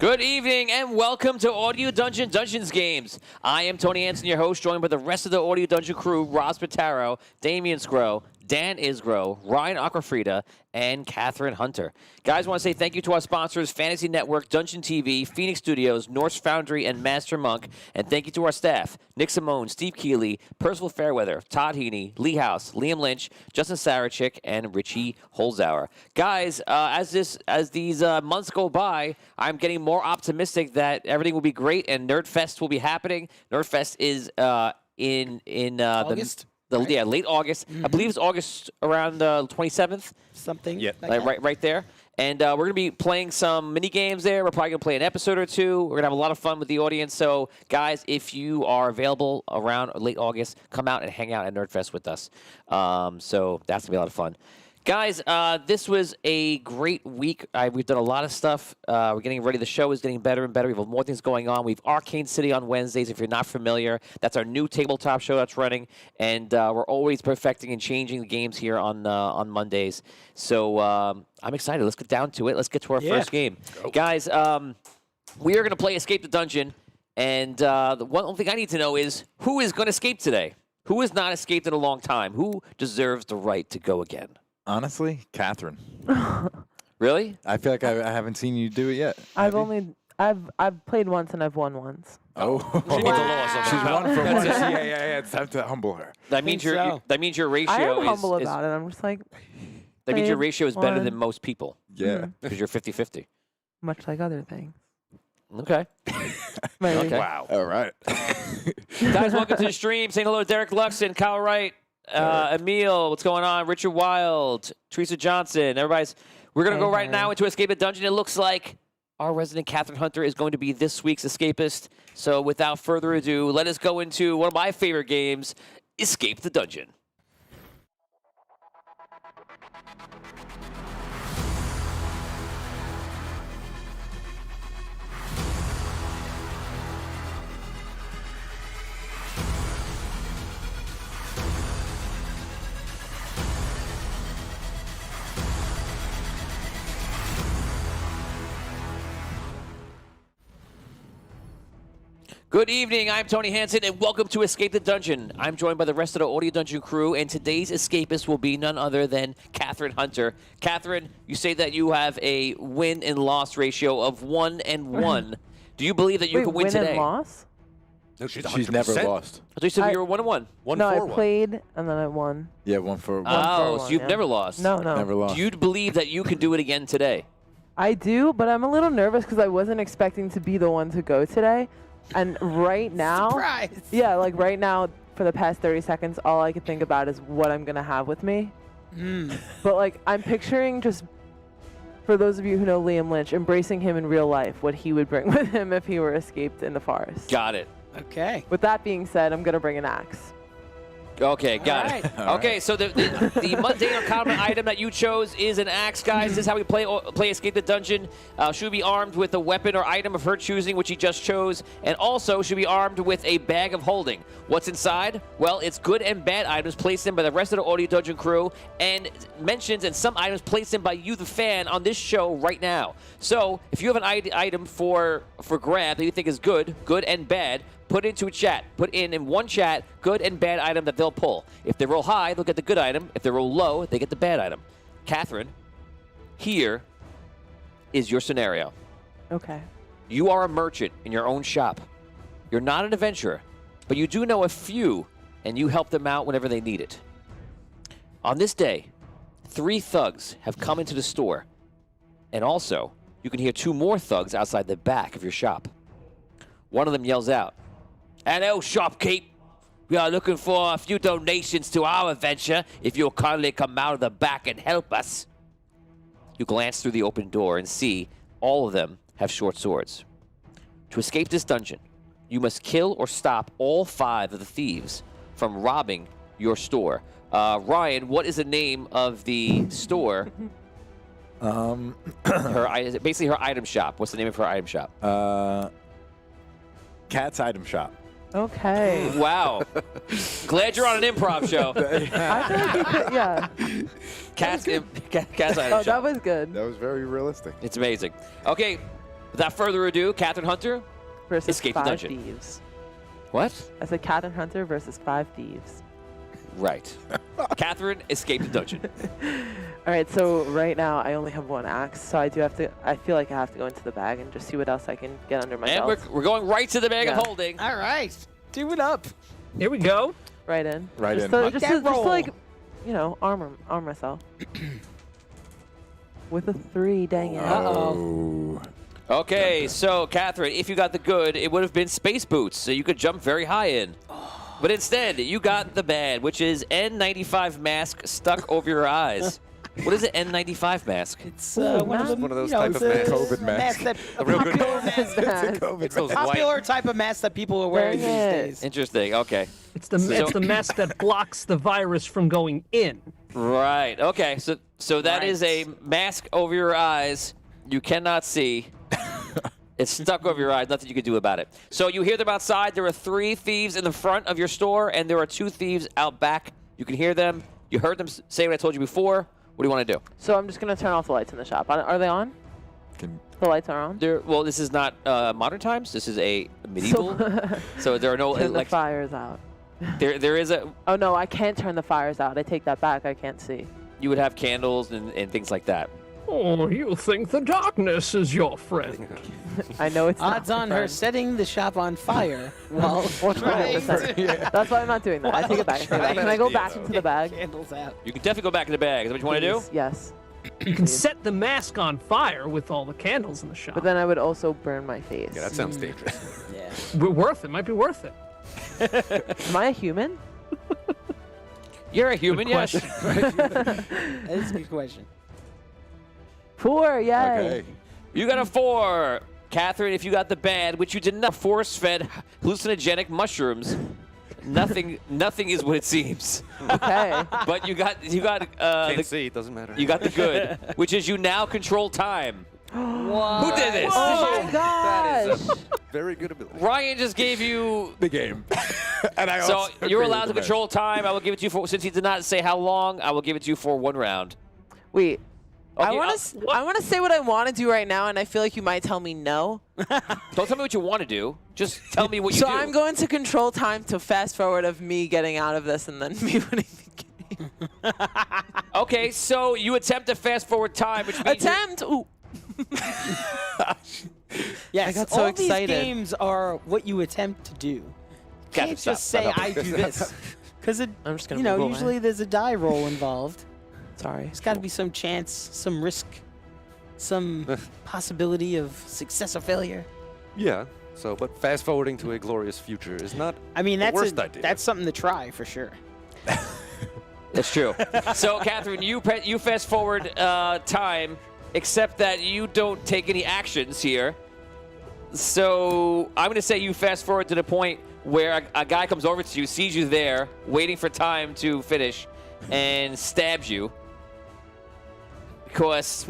Good evening and welcome to Audio Dungeon Dungeons Games. I am Tony Hansen, your host, joined by the rest of the Audio Dungeon crew, Ross Pitaro, Damian Scrow, Dan Isgro, Ryan Aquafrida, and Catherine Hunter. Guys, I want to say thank you to our sponsors, Fantasy Network, Dungeon TV, Phoenix Studios, Norse Foundry, and Master Monk. And thank you to our staff, Nick Simone, Steve Keeley, Percival Fairweather, Todd Heaney, Lee House, Liam Lynch, Justin Sarachik, and Richie Holzauer. Guys, as these months go by, I'm getting more optimistic that everything will be great and Nerdfest will be happening. Nerdfest is in August? Late August. I believe it's August around the 27th. Something. Yeah. Right there. And we're going to be playing some mini games there. We're probably going to play an episode or two. We're going to have a lot of fun with the audience. So, guys, if you are available around late August, come out and hang out at Nerdfest with us. So that's going to be a lot of fun. Guys, this was a great week. We've done a lot of stuff. We're getting ready. The show is getting better and better. We have more things going on. We have Arcane City on Wednesdays. If you're not familiar, that's our new tabletop show that's running. And we're always perfecting and changing the games here on Mondays. So I'm excited. Let's get down to it. Let's get to our first game. Guys, we are going to play Escape the Dungeon. And the one thing I need to know is who is going to escape today? Who has not escaped in a long time? Who deserves the right to go again? Honestly, Catherine. Really? I feel like I haven't seen you do it yet. I've played once and I've won once. Oh, She needs a loss. she's one for That's once. it. Yeah. It's time to humble her. That means think so. that means your ratio I am is humble about it. I'm just like, that means your played ratio is better one. than most people Yeah. because you're 50-50. much like other things. Okay. Maybe. Okay. Wow. All right. Guys, welcome to the stream. Saying hello to Derek Luxon, Kyle Wright, Emil, what's going on? Richard Wild, Teresa Johnson. We're going to go right now into Escape the Dungeon. It looks like our resident Catherine Hunter is going to be this week's escapist. So without further ado, let us go into one of my favorite games, Escape the Dungeon. Good evening, I'm Tony Hansen, and welcome to Escape the Dungeon. I'm joined by the rest of the Audio Dungeon crew, and today's escapist will be none other than Catherine Hunter. Catherine, you say that you have a win and loss ratio of 1-1. Do you believe that you can win today? And loss? No, she's She's never lost. I thought you said you were 1-1. No, I played and then I won. Yeah, one for one. Oh, so one, you've yeah. never lost. No. Never lost. Do you believe that you can do it again today? I do, but I'm a little nervous because I wasn't expecting to be the one to go today. And right now, Surprise! yeah, like right now, for the past 30 seconds, all I can think about is what I'm going to have with me. But like, I'm picturing just, for those of you who know Liam Lynch, embracing him in real life, what he would bring with him if he were escaped in the forest. Got it. Okay. With that being said, I'm going to bring an axe. Okay, got All it. right. Okay, so the mundane or common item that you chose is an axe, guys. This is how we play Escape the Dungeon. Should be armed with a weapon or item of her choosing, which he just chose, and also should be armed with a bag of holding. What's inside? Well, it's good and bad items placed in by the rest of the Audio Dungeon crew, and mentions and some items placed in by you, the fan, on this show right now. So, if you have an item for grab that you think is good and bad, put into a chat. Put in one chat, good and bad item that they'll pull. If they roll high, they'll get the good item. If they roll low, they get the bad item. Catherine, here is your scenario. Okay. You are a merchant in your own shop. You're not an adventurer, but you do know a few, and you help them out whenever they need it. On this day, 3 thugs have come into the store, and also, you can hear 2 more thugs outside the back of your shop. One of them yells out, "Hello, shopkeep. We are looking for a few donations to our venture. If you'll kindly come out of the back and help us." You glance through the open door and see all of them have short swords. To escape this dungeon, you must kill or stop all 5 of the thieves from robbing your store. Ryan, what is the name of the store? Basically her item shop. What's the name of her item shop? Cat's Item Shop. Okay. Wow. Glad you're on an improv show. I feel like you could, yeah. Cat's item Oh, shop. that was good. That was very realistic. It's amazing. Okay, Without further ado, Catherine Hunter. Versus Escape the 5 dungeon. thieves. What? I said Catherine Hunter versus 5 thieves. Right. Catherine, escape the dungeon. All right, so right now I only have 1 axe, so I feel like I have to go into the bag and just see what else I can get under my And belt. we're going right to the bag Yeah. of holding. All right. Do it up. Here we go. Right in. Right just in. To, just, That to, just to, roll. like, you know, arm myself. With a 3, dang it. Uh-oh. Okay, so Catherine, if you got the good, it would have been space boots, so you could jump very high in. But instead, you got the bad, which is N95 mask stuck over your eyes. What is an N95 mask? It's one of those type of masks. COVID mask. That, A real good popular mask. mask. It's a COVID It's those mask. white- Popular type of mask that people are wearing these Dang it. days. Interesting. Okay. It's the mask that blocks the virus from going in. Right. Okay. So that is a mask over your eyes. You cannot see. It's stuck over your eyes. Nothing you can do about it. So you hear them outside. There are 3 thieves in the front of your store, and there are 2 thieves out back. You can hear them. You heard them say what I told you before. What do you want to do? So I'm just going to turn off the lights in the shop. Are they on? The lights are on? Well, this is not modern times. This is a medieval. So there are no Turn the like. fires out. There is a. Oh, no, I can't turn the fires out. I take that back. I can't see. You would have candles and things like that. Oh, you think the darkness is your friend. I know it's not Odds my on her friend. setting the shop on fire while trying 100%. to That's why I'm not doing that. I take it back. Can I go back into the bag? candles out. You can definitely go back in the bag. Is that what you want to do? Please, yes. You can set the mask on fire with all the candles in the shop. But then I would also burn my face. Yeah, that sounds dangerous. Yeah. We're worth it. Might be worth it. Am I a human? You're a human, yes. That is a good question. 4, yay. Okay. You got a 4. Catherine, if you got the bad, which you did not force-fed hallucinogenic mushrooms, nothing is what it seems. Okay. But you got Can't see. It doesn't matter. you got the good, which is you now control time. What? Who did this? Oh my gosh. Very good ability. Ryan just gave you. The game. And I So also you're agree allowed with to the control time. I will give it to you for, since he did not say how long, I will give it to you for 1 round. Wait. Okay, I want to say what I want to do right now, and I feel like you might tell me no. Don't tell me what you want to do. Just tell me what you So do. I'm going to control time to fast forward of me getting out of this and then me winning the game. Okay, so you attempt to fast forward time, which means Attempt. Ooh. Yes, I got so all excited. these games are what you attempt to do. You Gotcha, can't stop, just say stop. I do this, because I'm just gonna you know, move away. usually there's a die roll involved. Sorry. There's got to be some chance, some risk, some possibility of success or failure. Yeah. So, but fast forwarding to a glorious future is not. I mean, The that's worst idea. that's something to try for sure. That's true. So, Catherine, you fast forward time, except that you don't take any actions here. So I'm going to say you fast forward to the point where a guy comes over to you, sees you there, waiting for time to finish, and stabs you. Because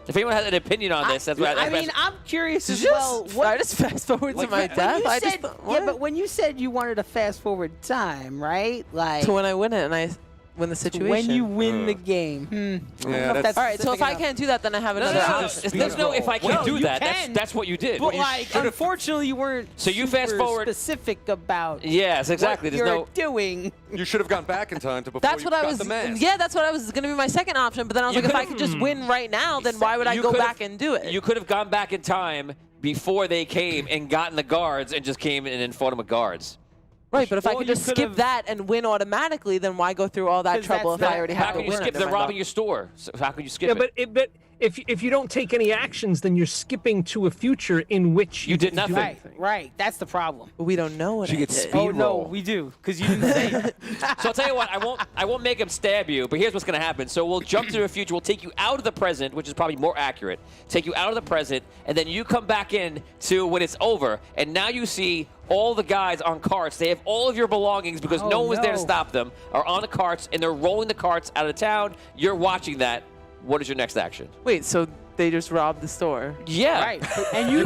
if anyone has an opinion on this, that's what I mean, I'm curious as Just, well. I just fast forward to my when death. you I said, just yeah, but when you said you wanted to fast forward time, right? Like to when I win it and I win the situation. when you win the game. I don't know if that's- All right. So if I specific can't do that, then I have no, another no, no, option. there's no if I can't Well, do you that. can. That's what you did. But like, unfortunately, you weren't. So you fast super forward- specific about. Yes, exactly. What There's you're no. doing. You should have gone back in time to before That's you what I got was. the mask. Yeah, that's what I was going to be my second option. But then I was You like, if I could've- could just win right now, then why would I You go could've- back and do it? You could have gone back in time before they came and gotten the guards and just came in and fought them with guards. Right, but if I Or could you just skip could've- that and win automatically, then why go through all that 'Cause trouble that's if I not- already How have can to you win? skip? under They're my robbing belt? your store. So how can you skip Yeah, it? but if you don't take any actions, then you're skipping to a future in which You did can do nothing. Right, anything. right. That's the problem. But we don't know what She I gets did. speed Oh no, roll. we do, because you didn't say it. So I'll tell you what, I won't make him stab you, but here's what's going to happen. So we'll jump to the future. We'll take you out of the present, which is probably more accurate. Take you out of the present, and then you come back in to when it's over, and now you see all the guys on carts. They have all of your belongings because no Oh, one was there to no. stop them, are on the carts, and they're rolling the carts out of town. You're watching that. What is your next action? Wait, so they just robbed the store? Yeah. Right, and you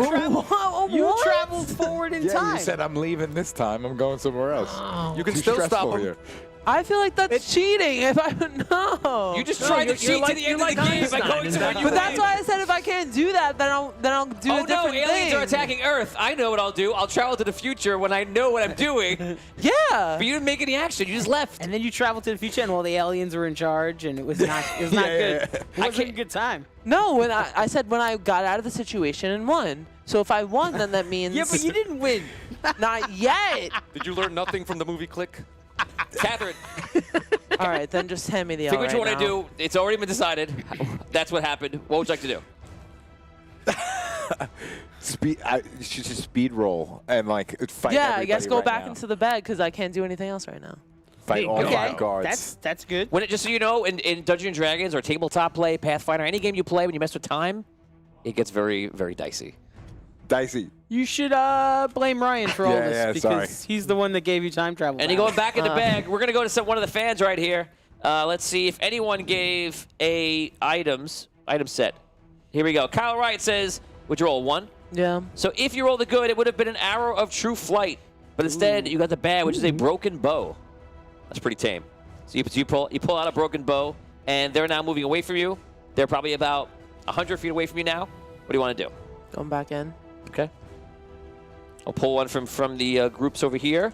traveled forward in Yeah, time. you said I'm leaving this time. I'm going somewhere else. You can Too still stop stressful him. here. I feel like that's cheating. If I no. You just tried to cheat to the end of the game by going to when you But that's why I said if I can't do that, then I'll do a different thing. Aliens are attacking Earth. I know what I'll do. I'll travel to the future when I know what I'm doing. Yeah. But you didn't make any action. You just left. And then you traveled to the future, and all the aliens were in charge, and it was not good. It wasn't a good time. No, when I said when I got out of the situation and won. So if I won, then that means Yeah, but you didn't win. not yet. Did you learn nothing from the movie Click? Catherine, All right, then just hand me the think L what you right want to now. do. It's already been decided. That's what happened. What would you like to do? You should just speed roll and like fight. Yeah, I guess everybody go right back now. into the bed because I can't do anything else right now. Fight all Okay. 5 guards. That's good. When it, just so you know, in Dungeons and Dragons or tabletop play, Pathfinder, any game you play, when you mess with time, it gets very, very dicey. Dicey. You should blame Ryan for all Yeah, this yeah, because sorry. he's the one that gave you time travel. And you're going back in the bag. We're gonna go to one of the fans right here. Let's see if anyone gave a item set. Here we go. Kyle Wright says, would you roll 1? Yeah. So if you roll the good, it would have been an arrow of true flight. But instead, you got the bad, which is a broken bow. That's pretty tame. So you pull out a broken bow, and they're now moving away from you. They're probably about 100 feet away from you now. What do you want to do? Going back in. Okay. I'll pull one from the groups over here.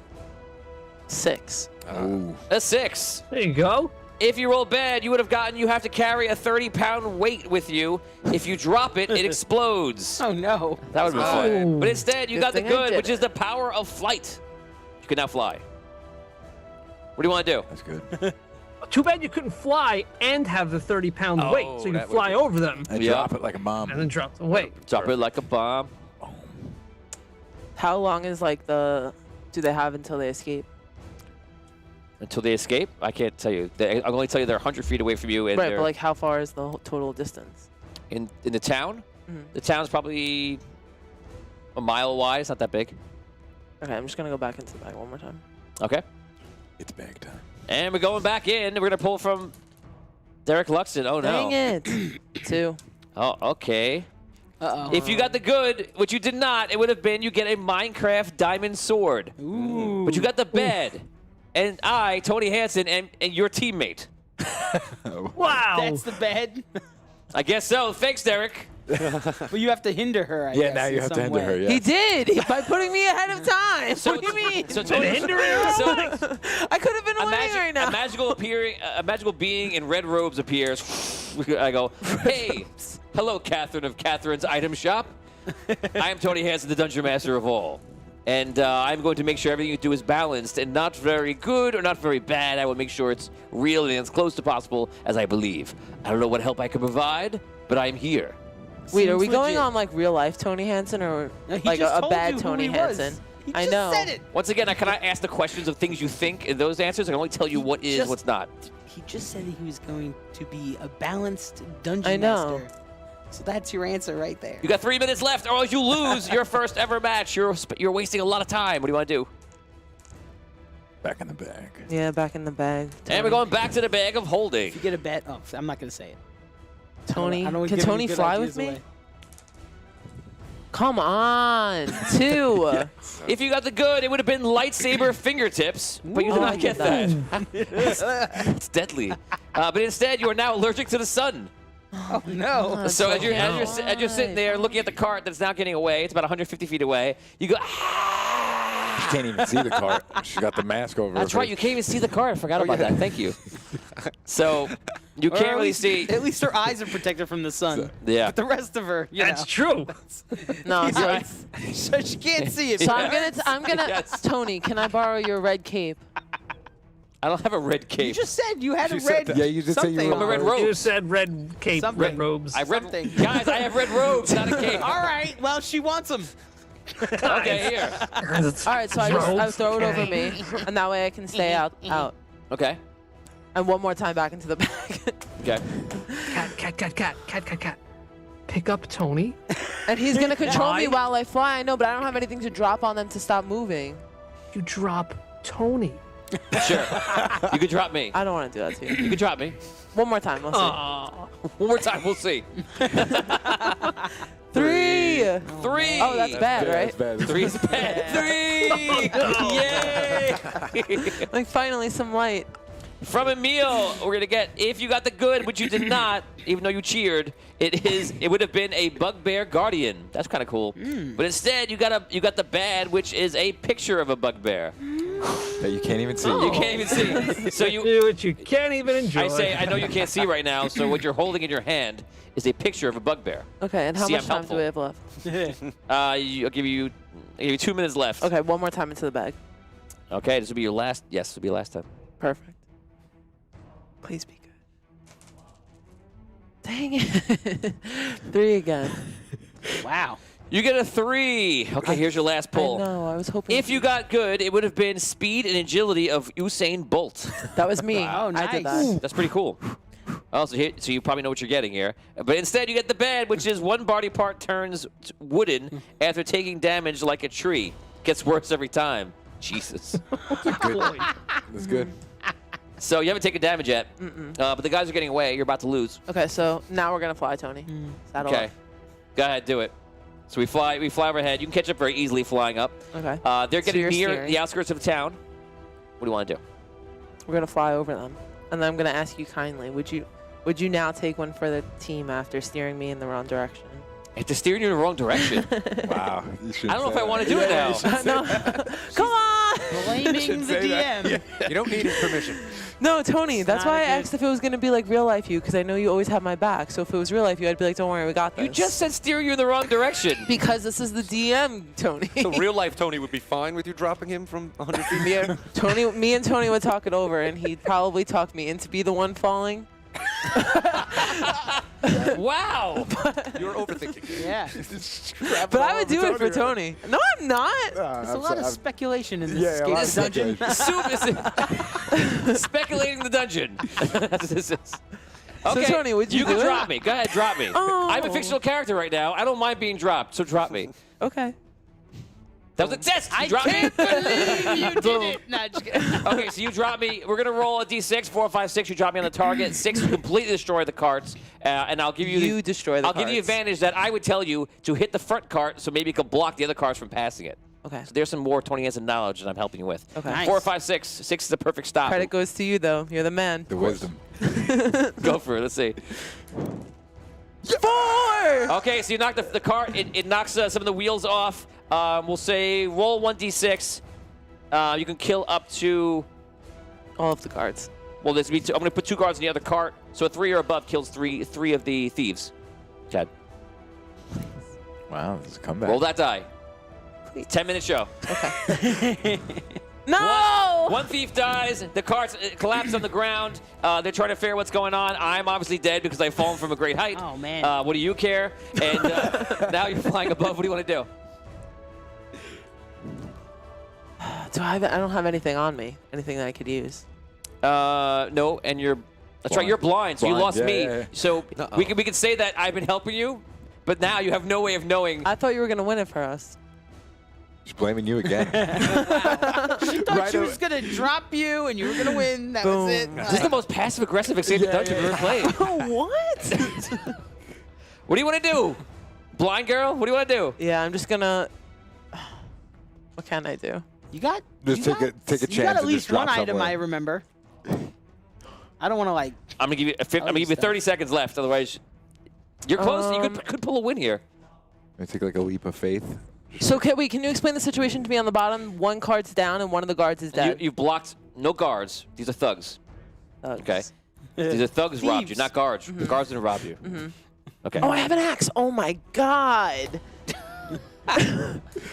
6. Ooh. A 6. There you go. If you roll bad, you have to carry a 30-pound weight with you. If you drop it, it explodes. Oh no. That would be fun. But instead, you Good got the thing I good, did which it. is the power of flight. You can now fly. What do you want to do? That's good. Too bad you couldn't fly and have the 30-pound Oh, weight, so you that could would fly be- over them And Yeah. drop it like a bomb. and then drop the weight. Drop it like a bomb. How long is like the? Do they have until they escape? Until they escape? I can't tell you. I can only tell you they're 100 feet away from you. And Right, they're but like how far is the total distance? in the town. Mhm. The town's probably a mile wide. It's not that big. Okay, I'm just gonna go back into the bag one more time. Okay. It's bag time. And we're going back in. We're going to pull from Derek Luxton. Oh, no. Dang it. 2. Oh, okay. Uh-oh. If you got the good, which you did not, it would have been you get a Minecraft diamond sword. Ooh. But you got the bad. And I, Tony Hansen, and your teammate. Wow. That's the bed. I guess so. Thanks, Derek. Well, you have to hinder her. I Yeah, guess, now in you have to some hinder way. her. Yeah. He did by putting me ahead of time. What do you mean? So Tony, so I could have been winning right now. a magical being in red robes appears. I go, hey, hello, Catherine of Catherine's Item Shop. I am Tony Hansen, the Dungeon Master of all. And I'm going to make sure everything you do is balanced and not very good or not very bad. I will make sure it's real and as close to possible as I believe. I don't know what help I can provide, but I'm here. Wait, are we Seems going legit. on like real life Tony Hansen or No, he like just a told bad you who Tony he was. Hansen? He I just know. said it. Once again, can I ask the questions of things you think and those answers? I can only tell you what is, just- what's not. He just said he was going to be a balanced dungeon I know. master. So that's your answer right there. You got 3 minutes left, or else you lose your first ever match. You're wasting a lot of time. What do you want to do? Back in the bag. Yeah, back in the bag. And we're going back to the bag of holding. If you get a bet, oh, I'm not going to say it. Tony, I don't wanna can give any Tony good fly ideas with me? away. Come on, 2. If you got the good, it would have been lightsaber fingertips, but you did Oh, not get that. that. It's deadly. But instead, you are now allergic to the sun. Oh, no. So as you're sitting there looking at the cart that's now getting away, it's about 150 feet away. You go. Ah! She can't even see the cart. She got the mask over. That's her right. You can't even see the cart. I forgot about that. Thank you. So you Or can't at really least- see. At least her eyes are protected from the sun. Yeah. But the rest of her, you That's know. true. No, so, Right. So she can't see it. so but I'm gonna. Yes. Tony, can I borrow your red cape? I don't have a red cape. You just said you had She a said red. that. Yeah, you did say you something were I'm a red on. robe. You said red cape, Something. red robes. I read, something. guys, I have red robes, not a cape. All right. Well, she wants them. Okay, here. All right, so I throw it over me, and that way I can stay out. Okay. And one more time back into the bag. Okay. Cat. Pick up Tony. And he's gonna control me Why? while I fly. I know, but I don't have anything to drop on them to stop moving. You drop Tony. Sure. You can drop me. I don't want to do that to you. You can drop me. One more time, we'll see. One more time, we'll see. 3. 3. Oh, that's bad, right? That's bad. 3 is bad. 3. Yay! Like finally some light. From Emil, we're gonna get if you got the good, which you did not, even though you cheered. It would have been a bugbear guardian. That's kind of cool. But instead, you got the bad, which is a picture of a bugbear. That you can't even see. You can't even see. So Which you can't even enjoy. I know you can't see right now. So what you're holding in your hand is a picture of a bugbear. Okay, and how See, much I'm time do we have helpful. left? I'll give you 2 minutes left. Okay, one more time into the bag. Okay, this will be your last. Yes, this will be your last time. Perfect. Please be good. Dang it. 3 again. Wow. You get a 3. Okay, here's your last pull. I know, I was hoping. If you got good, it would have been speed and agility of Usain Bolt. That was me. Wow, I did nice. that. That's pretty cool. Also, so you probably know what you're getting here. But instead, you get the bad, which is one body part turns wooden after taking damage like a tree. Gets worse every time. Jesus. That's good. So you haven't taken damage yet, but the guys are getting away. You're about to lose. Okay, so now we're going to fly, Tony. Saddle Okay. up. Go ahead, do it. So we fly overhead. You can catch up very easily flying up. Okay. They're So getting you're near steering. the outskirts of the town. What do you want to do? We're going to fly over them. And then I'm going to ask you kindly, would you now take one for the team after steering me in the wrong direction? After steering you in the wrong direction. Wow. You I don't know if I want to do it now. No. Come on! Blaming the DM. You don't need his permission. No, Tony, that's not why a I good- asked if it was going to be like real life you, because I know you always have my back. So if it was real life you, I'd be like, don't worry, we got this. You just said steer you in the wrong direction. Because this is the DM, Tony. So real life Tony would be fine with you dropping him from 100 feet in the air? Me and Tony would talk it over, and he'd probably talk me into be the one falling. Wow. You're overthinking it. Yeah. But I would do it for Tony. No, I'm not. There's a lot of speculation in this escape dungeon. Speculating the dungeon. That's what this is. Okay, Tony, would you can do it? drop me. Go ahead, drop me. Oh. I'm a fictional character right now. I don't mind being dropped, so drop me. Okay. That was a test. You I dropped can't me. believe you did it. No, just kidding. Okay, so you drop me. We're gonna roll a d6. 4, 5, 6. You drop me on the target. 6, you completely destroy the carts, and I'll give you. You destroy the I'll give you the carts. advantage that I would tell you to hit the front cart, so maybe you can block the other cars from passing it. Okay. So there's some more 20 years of knowledge that I'm helping you with. Okay. Nice. 4, 5, 6. 6 is the perfect stop. Credit goes to you, though. You're the man. The wisdom. Go for it. Let's see. 4! Okay, so you knock the cart. It knocks some of the wheels off. We'll say roll 1d6. You can kill up to. All of the cards. Well, there's be two, I'm going to put 2 guards in the other cart. So a 3 or above kills three of the thieves. Chad, Wow, this is a comeback. roll that die. 10-minute show. No! One thief dies. The carts collapse on the ground. They're trying to figure out what's going on. I'm obviously dead because I've fallen from a great height. Oh, man. What do you care? And now you're flying above. What do you want to do? I don't have anything on me. Anything that I could use. No, and you're. That's right. You're blind, so you Blind, lost yeah, me. yeah, yeah. So we can say that I've been helping you, but now you have no way of knowing. I thought you were going to win it for us. She's blaming you again. She thought she was going to drop you and you were going to win. That was it. This is the most passive-aggressive Escape the Dungeon we've ever played. What? What do you want to do? Blind girl? What do you want to do? Yeah, I'm just going to... What can I do? You got Just you take a got- chance You got at and least just drop one item somewhere. I remember. I don't want to like. I'm gonna give you. I'm gonna give you stuff. 30 seconds left. Otherwise, you're close. You could pull a win here. I take like a leap of faith. So, can you explain the situation to me on the bottom? One card's down and one of the guards is dead. You've blocked no guards. These are thugs. Thugs. Okay. These are thugs robbed you, Thieves. not guards. The guards didn't rob you. Okay. Oh, I have an axe. Oh, my God.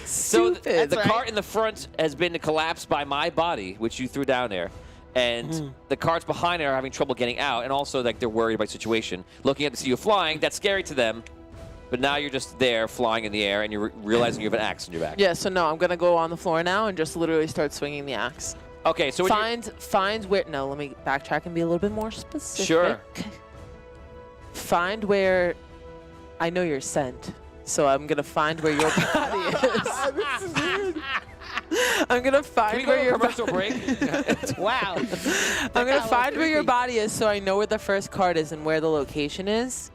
So Stupid. the That's right. cart in the front has been collapsed by my body, which you threw down there. And the carts behind it are having trouble getting out, and also like they're worried about the situation. Looking up to see you flying, that's scary to them. But now you're just there flying in the air, and you're realizing you have an axe on your back. Yeah, so no, I'm going to go on the floor now and just literally start swinging the axe. Okay, so Find where... No, let me backtrack and be a little bit more specific. Sure. Find where... I know you're sent, so I'm going to find where your body is. I'm going to Can find we go where to a your commercial break? Wow. I'm going to find where your body is so I know where the first card is and where the location is.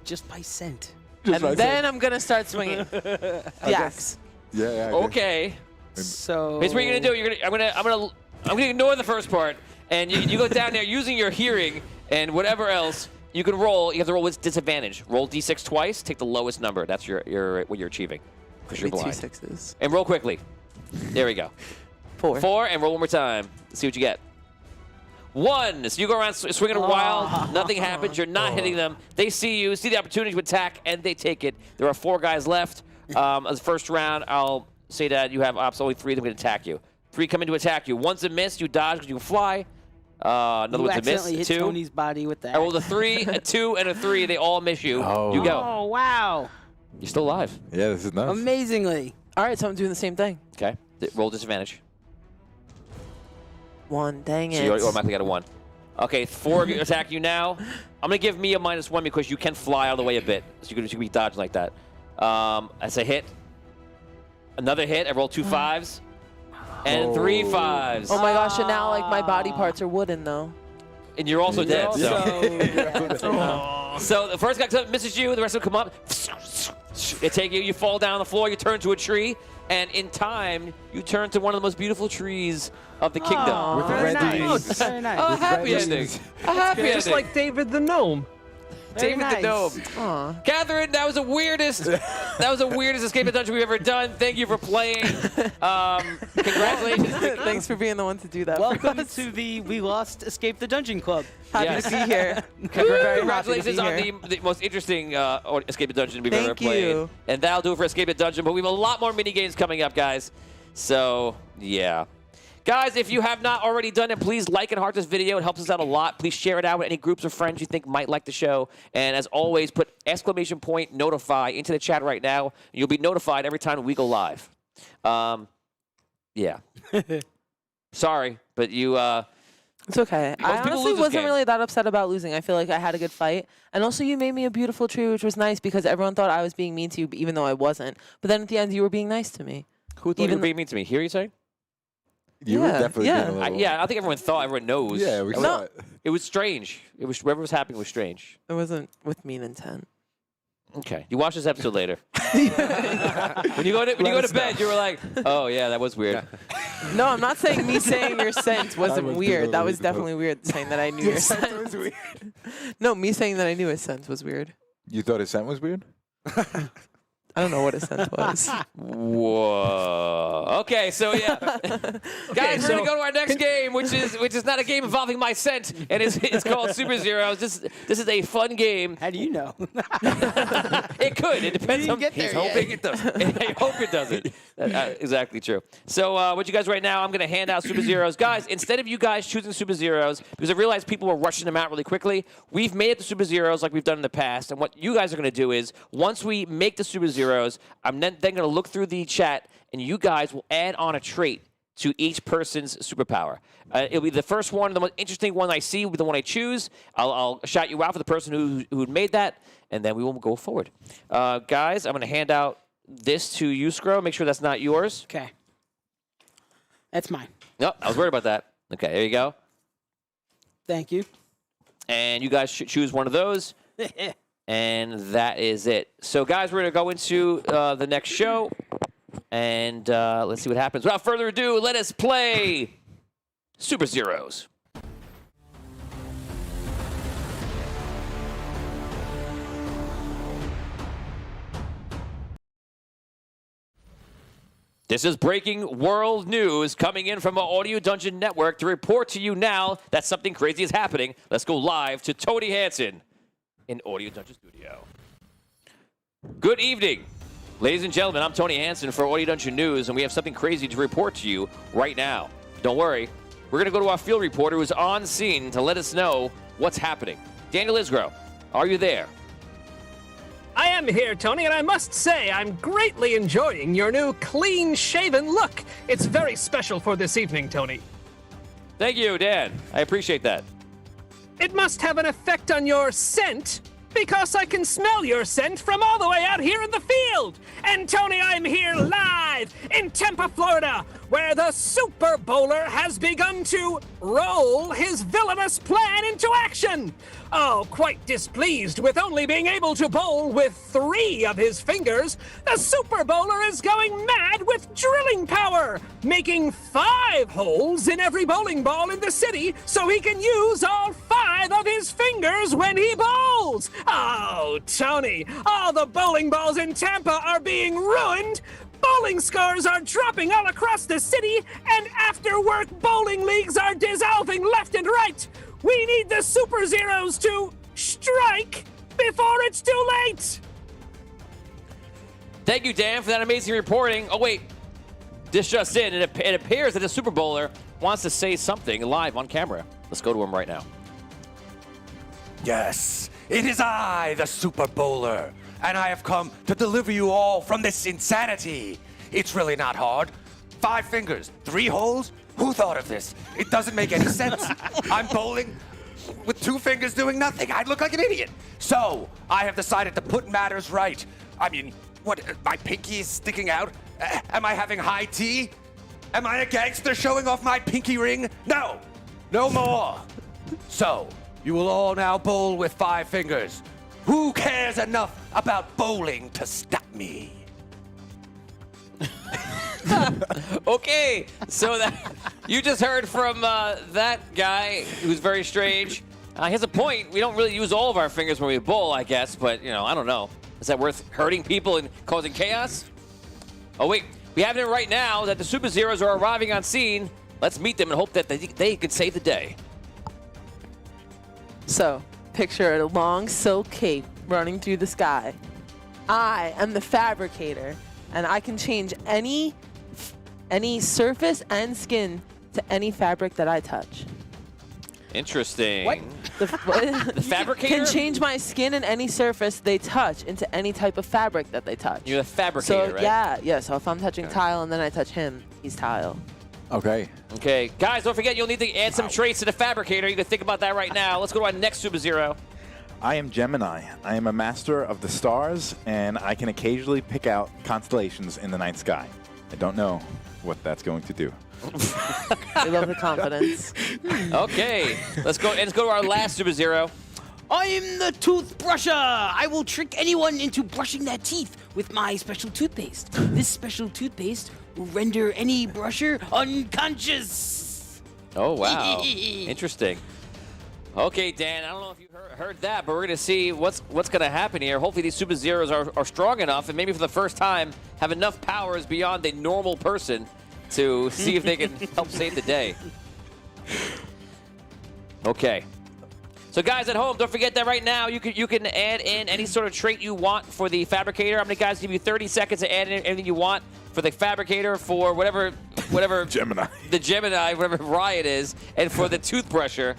Just by scent. And then I'm going to start swinging the axe. Yeah. Okay. So. Here's what you're gonna do. I'm gonna ignore the first part, And you go down there using your hearing and whatever else. You can roll. You have to roll with disadvantage. Roll d6 twice. Take the lowest number. That's what you're achieving. Because you're Maybe blind. 2 6s. And roll quickly. There we go. 4. 4, and roll one more time. Let's see what you get. 1. So you go around swinging a while. Nothing happens. You're not hitting them. They see you, see the opportunity to attack, and they take it. There are 4 guys left. As the first round, I'll say that you have ops. Only 3 of them can attack you. 3 come in to attack you. 1's a miss. You dodge because you can fly. Another You one's a miss. accidentally hit 2. Tony's body with that. I rolled a 3, a 2, and a 3. They all miss you. Oh. You go. Oh, wow. You're still alive. Yeah, this is nice. Amazingly. All right, so I'm doing the same thing. Okay. Roll disadvantage. 1. Dang So it. you automatically got a 1. Okay, 4 attack you now. I'm going to give me a -1 because you can fly out of the way a bit. So you can be dodging like that. That's a hit. Another hit. I rolled 2 5s. And 3 5s. Oh my gosh, and now like my body parts are wooden though. And you're also dead. Also, So the first guy comes up, misses you. The rest of them come up. They take you. You fall down on the floor. You turn to a tree. And in time, you turn to one of the most beautiful trees of the kingdom. With very red nice. leaves. Very nice. A happy red ending. leaves. A happy ending. Just like David the Gnome. Very David the nice. Gnome. Aw. Catherine, that was the weirdest. That was the weirdest escape the dungeon we've ever done. Thank you for playing. Congratulations. Thanks for being the one to do that. for Welcome us. to the We Lost Escape the Dungeon Club. Happy Yes. to be here. We're very happy to Congratulations be on here. the most interesting escape the dungeon we've ever Thank played. you. And that'll do it for escape the dungeon. But we have a lot more mini games coming up, guys. So yeah. Guys, if you have not already done it, please like and heart this video. It helps us out a lot. Please share it out with any groups of friends you think might like the show. And as always, put !notify into the chat right now. And you'll be notified every time we go live. Yeah. Sorry, but you... It's okay. I people honestly lose this wasn't game. really that upset about losing. I feel like I had a good fight. And also you made me a beautiful tree, which was nice because everyone thought I was being mean to you, even though I wasn't. But then at the end, you were being nice to me. Who thought you Even were being mean to me? Hear you say? You were Yeah, definitely yeah. being a little... Yeah, I think everyone thought. Everyone knows. Yeah, we saw it. It was strange. It was whatever was happening was strange. It wasn't with mean intent. Okay. You watch this episode later. when you go to bed, you were like, "Oh yeah, that was weird." No, I'm not saying me saying your scent wasn't was weird. That was beautiful. definitely weird saying that I knew your scent. No, me saying that I knew his scent was weird. You thought his scent was weird? I don't know what his scent was. Whoa. Okay, so yeah, guys, we're gonna go to our next game, which is not a game involving my scent, and it's called Super Zeros. This is a fun game. How do you know? It could. It depends on. get there He's yet. hoping it doesn't. I hope it doesn't. Exactly true. So what you guys right now, I'm going to hand out Super Zeros. Guys, instead of you guys choosing Super Zeros, because I realized people were rushing them out really quickly, we've made it the Super Zeros like we've done in the past. And what you guys are going to do is, once we make the Super Zeros, I'm then going to look through the chat, and you guys will add on a trait to each person's superpower. It'll be the first one, the most interesting one I see will be the one I choose. I'll shout you out for the person who made that, and then we will go forward. Guys, I'm going to hand out this to you, Scro. Make sure that's not yours. Okay. That's mine. No, I was worried about that. Okay, there you go. Thank you. And you guys should choose one of those. And that is it. So, guys, we're going to go into the next show. And let's see what happens. Without further ado, let us play Super Zeros. This is breaking world news coming in from our Audio Dungeon Network to report to you now that something crazy is happening. Let's go live to Tony Hansen in Audio Dungeon Studio. Good evening, ladies and gentlemen. I'm Tony Hansen for Audio Dungeon News, and we have something crazy to report to you right now. Don't worry. We're going to go to our field reporter who's on scene to let us know what's happening. Daniel Isgro, are you there? I am here, Tony, and I must say I'm greatly enjoying your new clean-shaven look. It's very special for this evening, Tony. Thank you, Dan. I appreciate that. It must have an effect on your scent. Because I can smell your scent from all the way out here in the field. And Tony, I'm here live in Tampa, Florida, where the Super Bowler has begun to roll his villainous plan into action. Oh, quite displeased with only being able to bowl with 3 of his fingers, the Super Bowler is going mad with drilling power, making 5 holes in every bowling ball in the city so he can use all 5 of his fingers when he bowls. Oh, Tony, all the bowling balls in Tampa are being ruined. Bowling scores are dropping all across the city, and after-work bowling leagues are dissolving left and right. We need the Super Zeros to strike before it's too late. Thank you, Dan, for that amazing reporting. Oh, wait. This just in. It appears that the Super Bowler wants to say something live on camera. Let's go to him right now. Yes, it is I, the Super Bowler, and I have come to deliver you all from this insanity. It's really not hard. 5 fingers, 3 holes? Who thought of this? It doesn't make any sense. I'm bowling with 2 fingers doing nothing. I'd look like an idiot. So, I have decided to put matters right. I mean, what, my pinky is sticking out? Am I having high tea? Am I a gangster showing off my pinky ring? No, no more. So, you will all now bowl with 5 fingers. Who cares enough about bowling to stop me? Okay, so that you just heard from that guy who's very strange. He has a point. We don't really use all of our fingers when we bowl, I guess, but, you know, I don't know. Is that worth hurting people and causing chaos? Oh, wait. We have it right now that the Super Zeros are arriving on scene. Let's meet them and hope that they could save the day. So, picture a long silk cape running through the sky. I am the fabricator, and I can change any surface and skin to any fabric that I touch. Interesting. What? The fabricator? can change my skin and any surface they touch into any type of fabric that they touch. You're the fabricator, so, right? Yeah. So if I'm touching tile and then I touch him, he's tile. Okay. Okay. Guys, don't forget you'll need to add some traits to the fabricator. You can think about that right now. Let's go to our next Super Zero. I am Gemini. I am a master of the stars, and I can occasionally pick out constellations in the night sky. I don't know what that's going to do. I love the confidence. Okay. Let's go to our last Super Zero. I'm the toothbrusher. I will trick anyone into brushing their teeth with my special toothpaste. This special toothpaste will render any brusher unconscious. Oh, wow. Interesting. Okay, Dan, I don't know if you heard that, but we're going to see what's going to happen here. Hopefully these Super Zeros are strong enough and maybe for the first time have enough powers beyond a normal person to see if they can help save the day. Okay. So guys at home, don't forget that right now you can add in any sort of trait you want for the fabricator. I'm going to guys give you 30 seconds to add in anything you want for the fabricator, for whatever Gemini. The Gemini, whatever Riot is, and for the toothbrusher.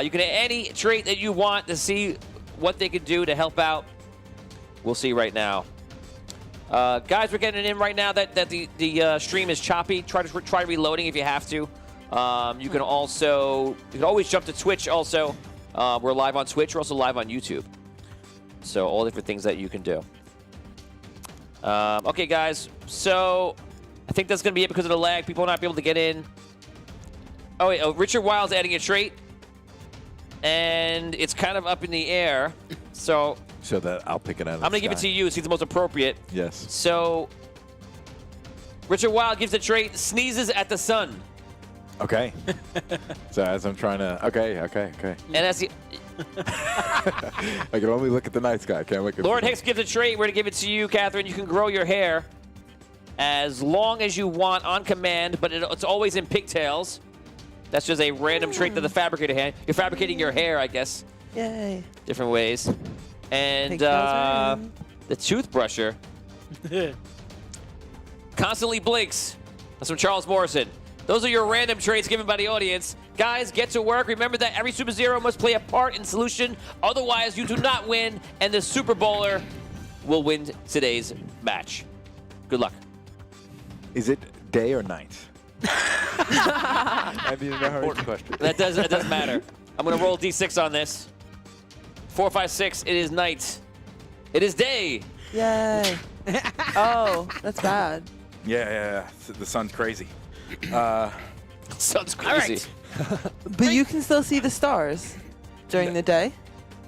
You can add any trait that you want to see what they can do to help out. We'll see right now. Guys, we're getting it in right now that the stream is choppy. Try reloading if you have to. You can always jump to Twitch also. We're live on Twitch. We're also live on YouTube. So all different things that you can do. Okay, guys. So I think that's going to be it because of the lag. People will not be able to get in. Oh, wait. Oh, Richard Wild's adding a trait. And it's kind of up in the air. So that I'll pick it out of the I'm going to give it to you. See the most appropriate. Yes. So Richard Wild gives the trait, sneezes at the sun. Okay. So as I'm trying to... Okay. And that's the... I can only look at the night sky. I can't look at Lord Hicks gives a trait. We're going to give it to you, Catherine. You can grow your hair as long as you want on command, but it's always in pigtails. That's just a random trait that the fabricator had. You're fabricating your hair, I guess. Yay. Different ways. And Pigtails are in. the toothbrusher constantly blinks. That's from Charles Morrison. Those are your random traits given by the audience. Guys, get to work. Remember that every Super Zero must play a part in solution. Otherwise, you do not win, and the Super Bowler will win today's match. Good luck. Is it day or night? I need to know. Important question. That doesn't matter. I'm going to roll D6 on this. 4, 5, 6. It is night. It is day. Yay. Oh, that's bad. Yeah. The sun's crazy. Sounds crazy. But you can still see the stars during the day.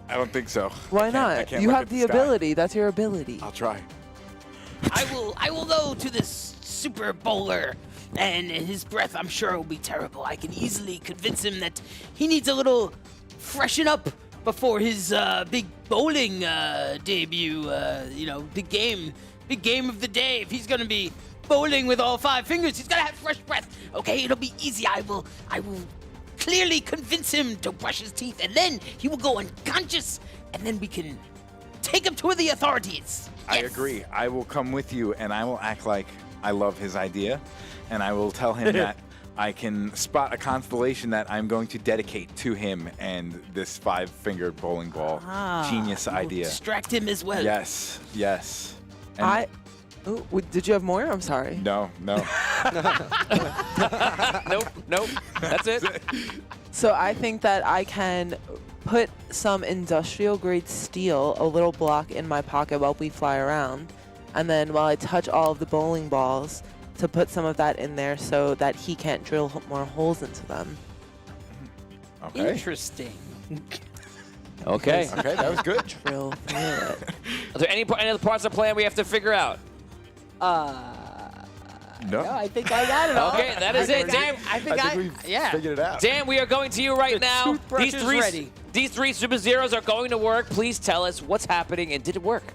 I don't think so. Why I not? can't You look have at the sky. ability. That's your ability. I'll try. I will go to this super bowler, and his breath, I'm sure, will be terrible. I can easily convince him that he needs a little freshen up before his big bowling debut. Big game of the day. If he's gonna be bowling with all 5 fingers, he's gotta have fresh breath. Okay, it'll be easy. I will clearly convince him to brush his teeth, and then he will go unconscious, and then we can take him to the authorities. I Yes. agree. I will come with you, and I will act like I love his idea, and I will tell him that I can spot a constellation that I'm going to dedicate to him and this 5-fingered bowling ball. Genius You will idea. distract him as well. Yes. And Did you have more? I'm sorry. No. Nope. That's it. So I think that I can put some industrial grade steel, a little block in my pocket while we fly around. And then while I touch all of the bowling balls, to put some of that in there so that he can't drill more holes into them. Okay. Interesting. Okay. Okay, that was good. Drill through it. Are there any other parts of the plan we have to figure out? No. I think I got it all. Okay, that is it. Dan, I think we've figured it out. Dan, we are going to you right now. toothbrush is ready. These 3 Super Zeros are going to work. Please tell us what's happening and did it work?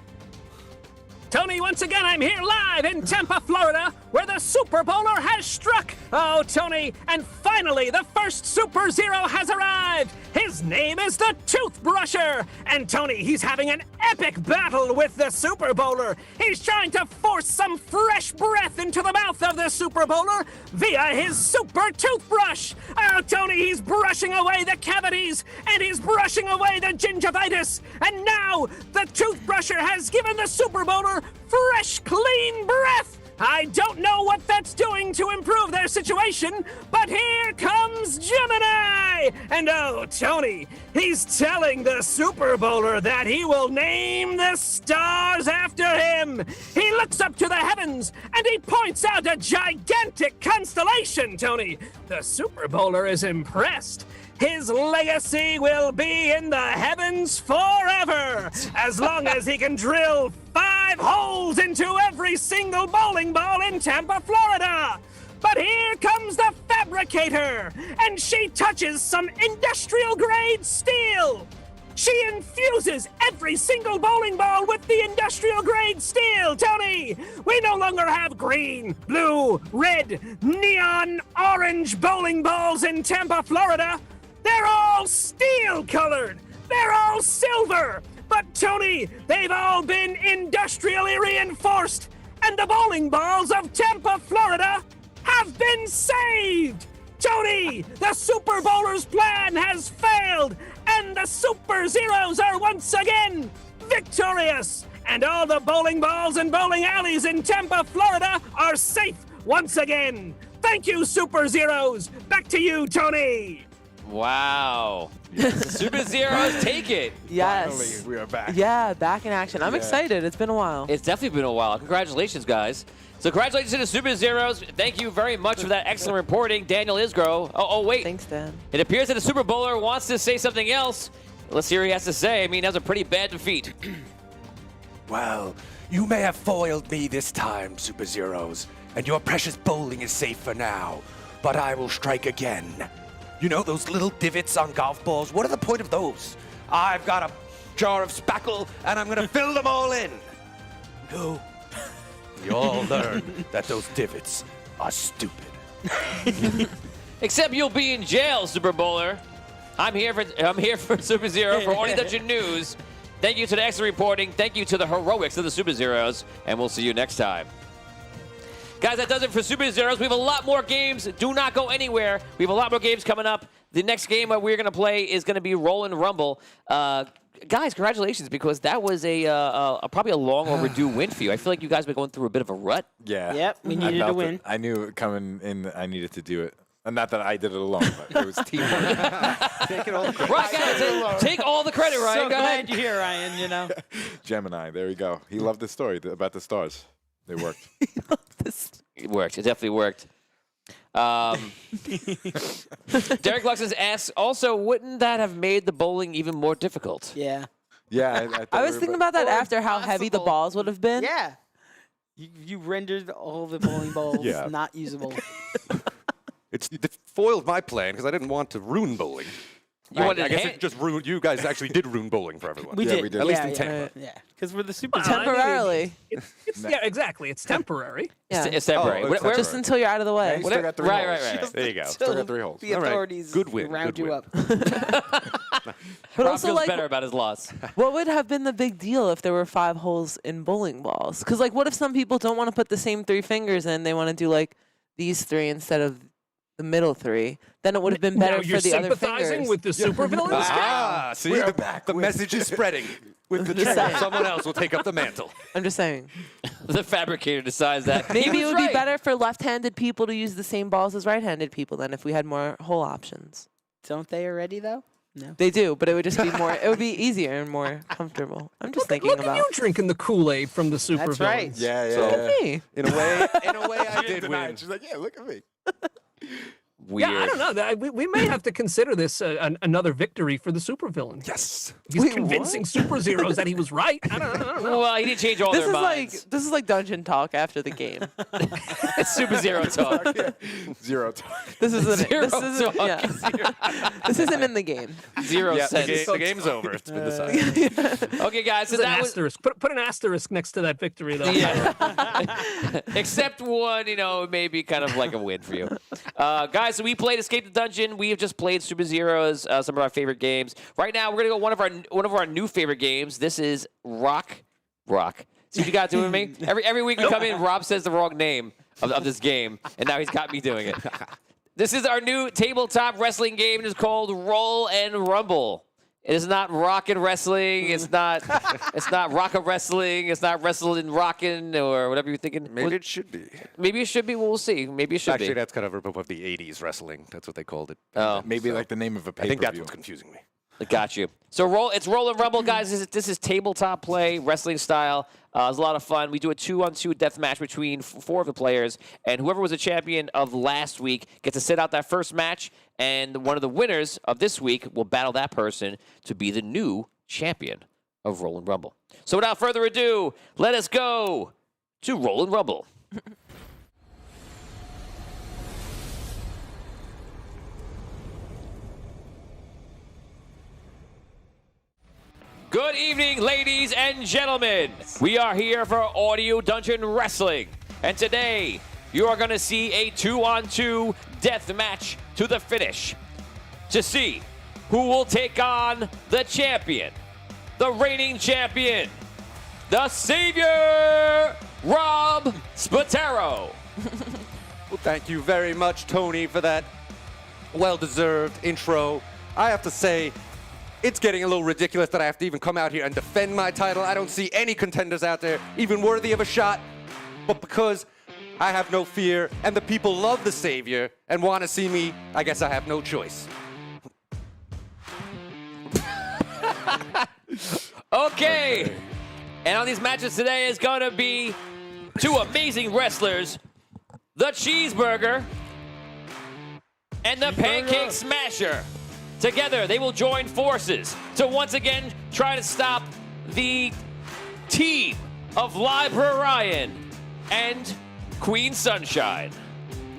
Tony, once again, I'm here live in Tampa, Florida, where the Super Bowler has struck. Oh, Tony, and finally, the first Super Zero has arrived. His name is the Toothbrusher. And Tony, he's having an epic battle with the Super Bowler. He's trying to force some fresh breath into the mouth of the Super Bowler via his super toothbrush. Oh, Tony, he's brushing away the cavities, and he's brushing away the gingivitis. And now, the Toothbrusher has given the Super Bowler fresh, clean breath. I don't know what that's doing to improve their situation, but here comes Gemini! And oh, Tony, he's telling the Super Bowler that he will name the stars after him. He looks up to the heavens and he points out a gigantic constellation, Tony. The Super Bowler is impressed. His legacy will be in the heavens forever, as long as he can drill 5 holes into every single bowling ball in Tampa, Florida. But here comes the fabricator, and she touches some industrial-grade steel. She infuses every single bowling ball with the industrial-grade steel, Tony! We no longer have green, blue, red, neon, orange bowling balls in Tampa, Florida. They're all steel-colored. They're all silver. But, Tony, they've all been industrially reinforced. And the bowling balls of Tampa, Florida have been saved. Tony, the Super Bowler's plan has failed. And the Super Zeros are once again victorious. And all the bowling balls and bowling alleys in Tampa, Florida are safe once again. Thank you, Super Zeros. Back to you, Tony. Wow. The Super Zeros take it. Yes. Finally, we are back. Yeah, back in action. I'm excited. It's been a while. It's definitely been a while. Congratulations, guys. So congratulations to the Super Zeros. Thank you very much for that excellent reporting, Daniel Isgro. Oh, wait. Thanks, Dan. It appears that the Super Bowler wants to say something else. Let's hear what he has to say. I mean, that was a pretty bad defeat. Well, you may have foiled me this time, Super Zeros, and your precious bowling is safe for now. But I will strike again. You know those little divots on golf balls? What are the point of those? I've got a jar of spackle, and I'm gonna fill them all in. No. We all learn that those divots are stupid. Except you'll be in jail, Super Bowler. I'm here for Super Zero for Only Dungeon News. Thank you to the excellent reporting. Thank you to the heroics of the Super Zeros, and we'll see you next time. Guys, that does it for Super Zeros. We have a lot more games. Do not go anywhere. We have a lot more games coming up. The next game we're going to play is going to be Roll and Rumble. Guys, congratulations, because that was probably a long overdue win for you. I feel like you guys have been going through a bit of a rut. Yeah. Yep, we needed to win. I knew coming in, I needed to do it. Not that I did it alone, but it was teamwork. Right, guys, take all the credit, Ryan. So Go glad ahead. you're here, Ryan. You know. Gemini. There we go. He loved the story about the stars. They worked. It worked. It definitely worked. Derek Luxons asks, also, wouldn't that have made the bowling even more difficult? Yeah. Yeah, I was thinking about that after how heavy the impossible. balls would have been. Yeah. You rendered all the bowling balls Yeah. not usable. It foiled my plan because I didn't want to ruin bowling. wanted I guess hand- it just ruined. You guys actually did ruin bowling for everyone. We Yeah, did. we did. At least in yeah, Tampa. Yeah, because we're the super Well, I mean, Temporarily. Yeah, exactly. It's temporary. Yeah. It's temporary. Oh, Where- it's where- Just until you're out of the way. Still got three right, holes. right, right. There you go. Still got 3 holes. The All right. authorities Good win, round good you win. up. But Rob also, feels like, better about his loss. what would have been the big deal if there were 5 holes in bowling balls? Because, like, what if some people don't want to put the same 3 fingers in? They want to do, like, these 3 instead of the middle 3. Then it would have been better Now you're for the other sympathizing fingers. with the supervillains? Ah, see, We are the, back the with- message is spreading. With the Just saying. Someone else will take up the mantle. I'm just saying. The fabricator decides that. Maybe He it was would right. be better for left-handed people to use the same balls as right-handed people then if we had more hole options. Don't they already, though? No. They do, but it would just be more. It would be easier and more comfortable. I'm just thinking Look about. at you drinking the Kool-Aid from the supervillains. That's right. Yeah, yeah. So- yeah. Me. In a way, I did win. She's like, yeah, look at me. Weird. Yeah, I don't know. We may have to consider this another victory for the supervillain. Yes. He's Wait, convincing Super Zeros that he was right. I don't know. Well, he didn't change all This their is minds. like dungeon talk after the game. It's Super Zero talk. Zero talk. This isn't. Zero This isn't. talk. Yeah. This isn't in the game. 0 Yeah, cents. the game's over. It's been decided. Okay, guys. So Put an that was asterisk. Put an asterisk next to that victory, though. yeah. Except one, maybe kind of like a win for you. Guys, so we played Escape the Dungeon. We have just played Super Zeros, some of our favorite games. Right now, we're gonna go one of our new favorite games. This is Rock. See what you got doing with me? Every week we come in, Rob says the wrong name of this game, and now he's got me doing it. This is our new tabletop wrestling game. It is called Roll and Rumble. It is not rock and wrestling. It's not rock and wrestling. It's not wrestling rockin' or whatever you're thinking. Maybe it should be. Maybe it should be. Well, we'll see. Maybe it should Actually, be. that's kind of a rip of the 80s wrestling. That's what they called it. Oh, Maybe like the name of a I pay-per-view. think that's what's confusing me. I got you. So it's Roll and Rumble, guys. This is tabletop play, wrestling style. It's a lot of fun. We do a 2-on-2 death match between 4 of the players, and whoever was the champion of last week gets to sit out that first match, and one of the winners of this week will battle that person to be the new champion of Roll and Rumble. So without further ado, let us go to Roll and Rumble. Good evening, ladies and gentlemen. We are here for Audio Dungeon Wrestling. And today, you are going to see a 2-on-2 death match to the finish to see who will take on the champion, the reigning champion, the savior, Rob Spataro. Well, thank you very much, Tony, for that well-deserved intro. I have to say, it's getting a little ridiculous that I have to even come out here and defend my title. I don't see any contenders out there even worthy of a shot. But because I have no fear and the people love the Savior and want to see me, I guess I have no choice. Okay. And on these matches today is going to be 2 amazing wrestlers, the Cheeseburger and the Pancake Smasher. Together, they will join forces to once again try to stop the team of Librarian and Queen Sunshine.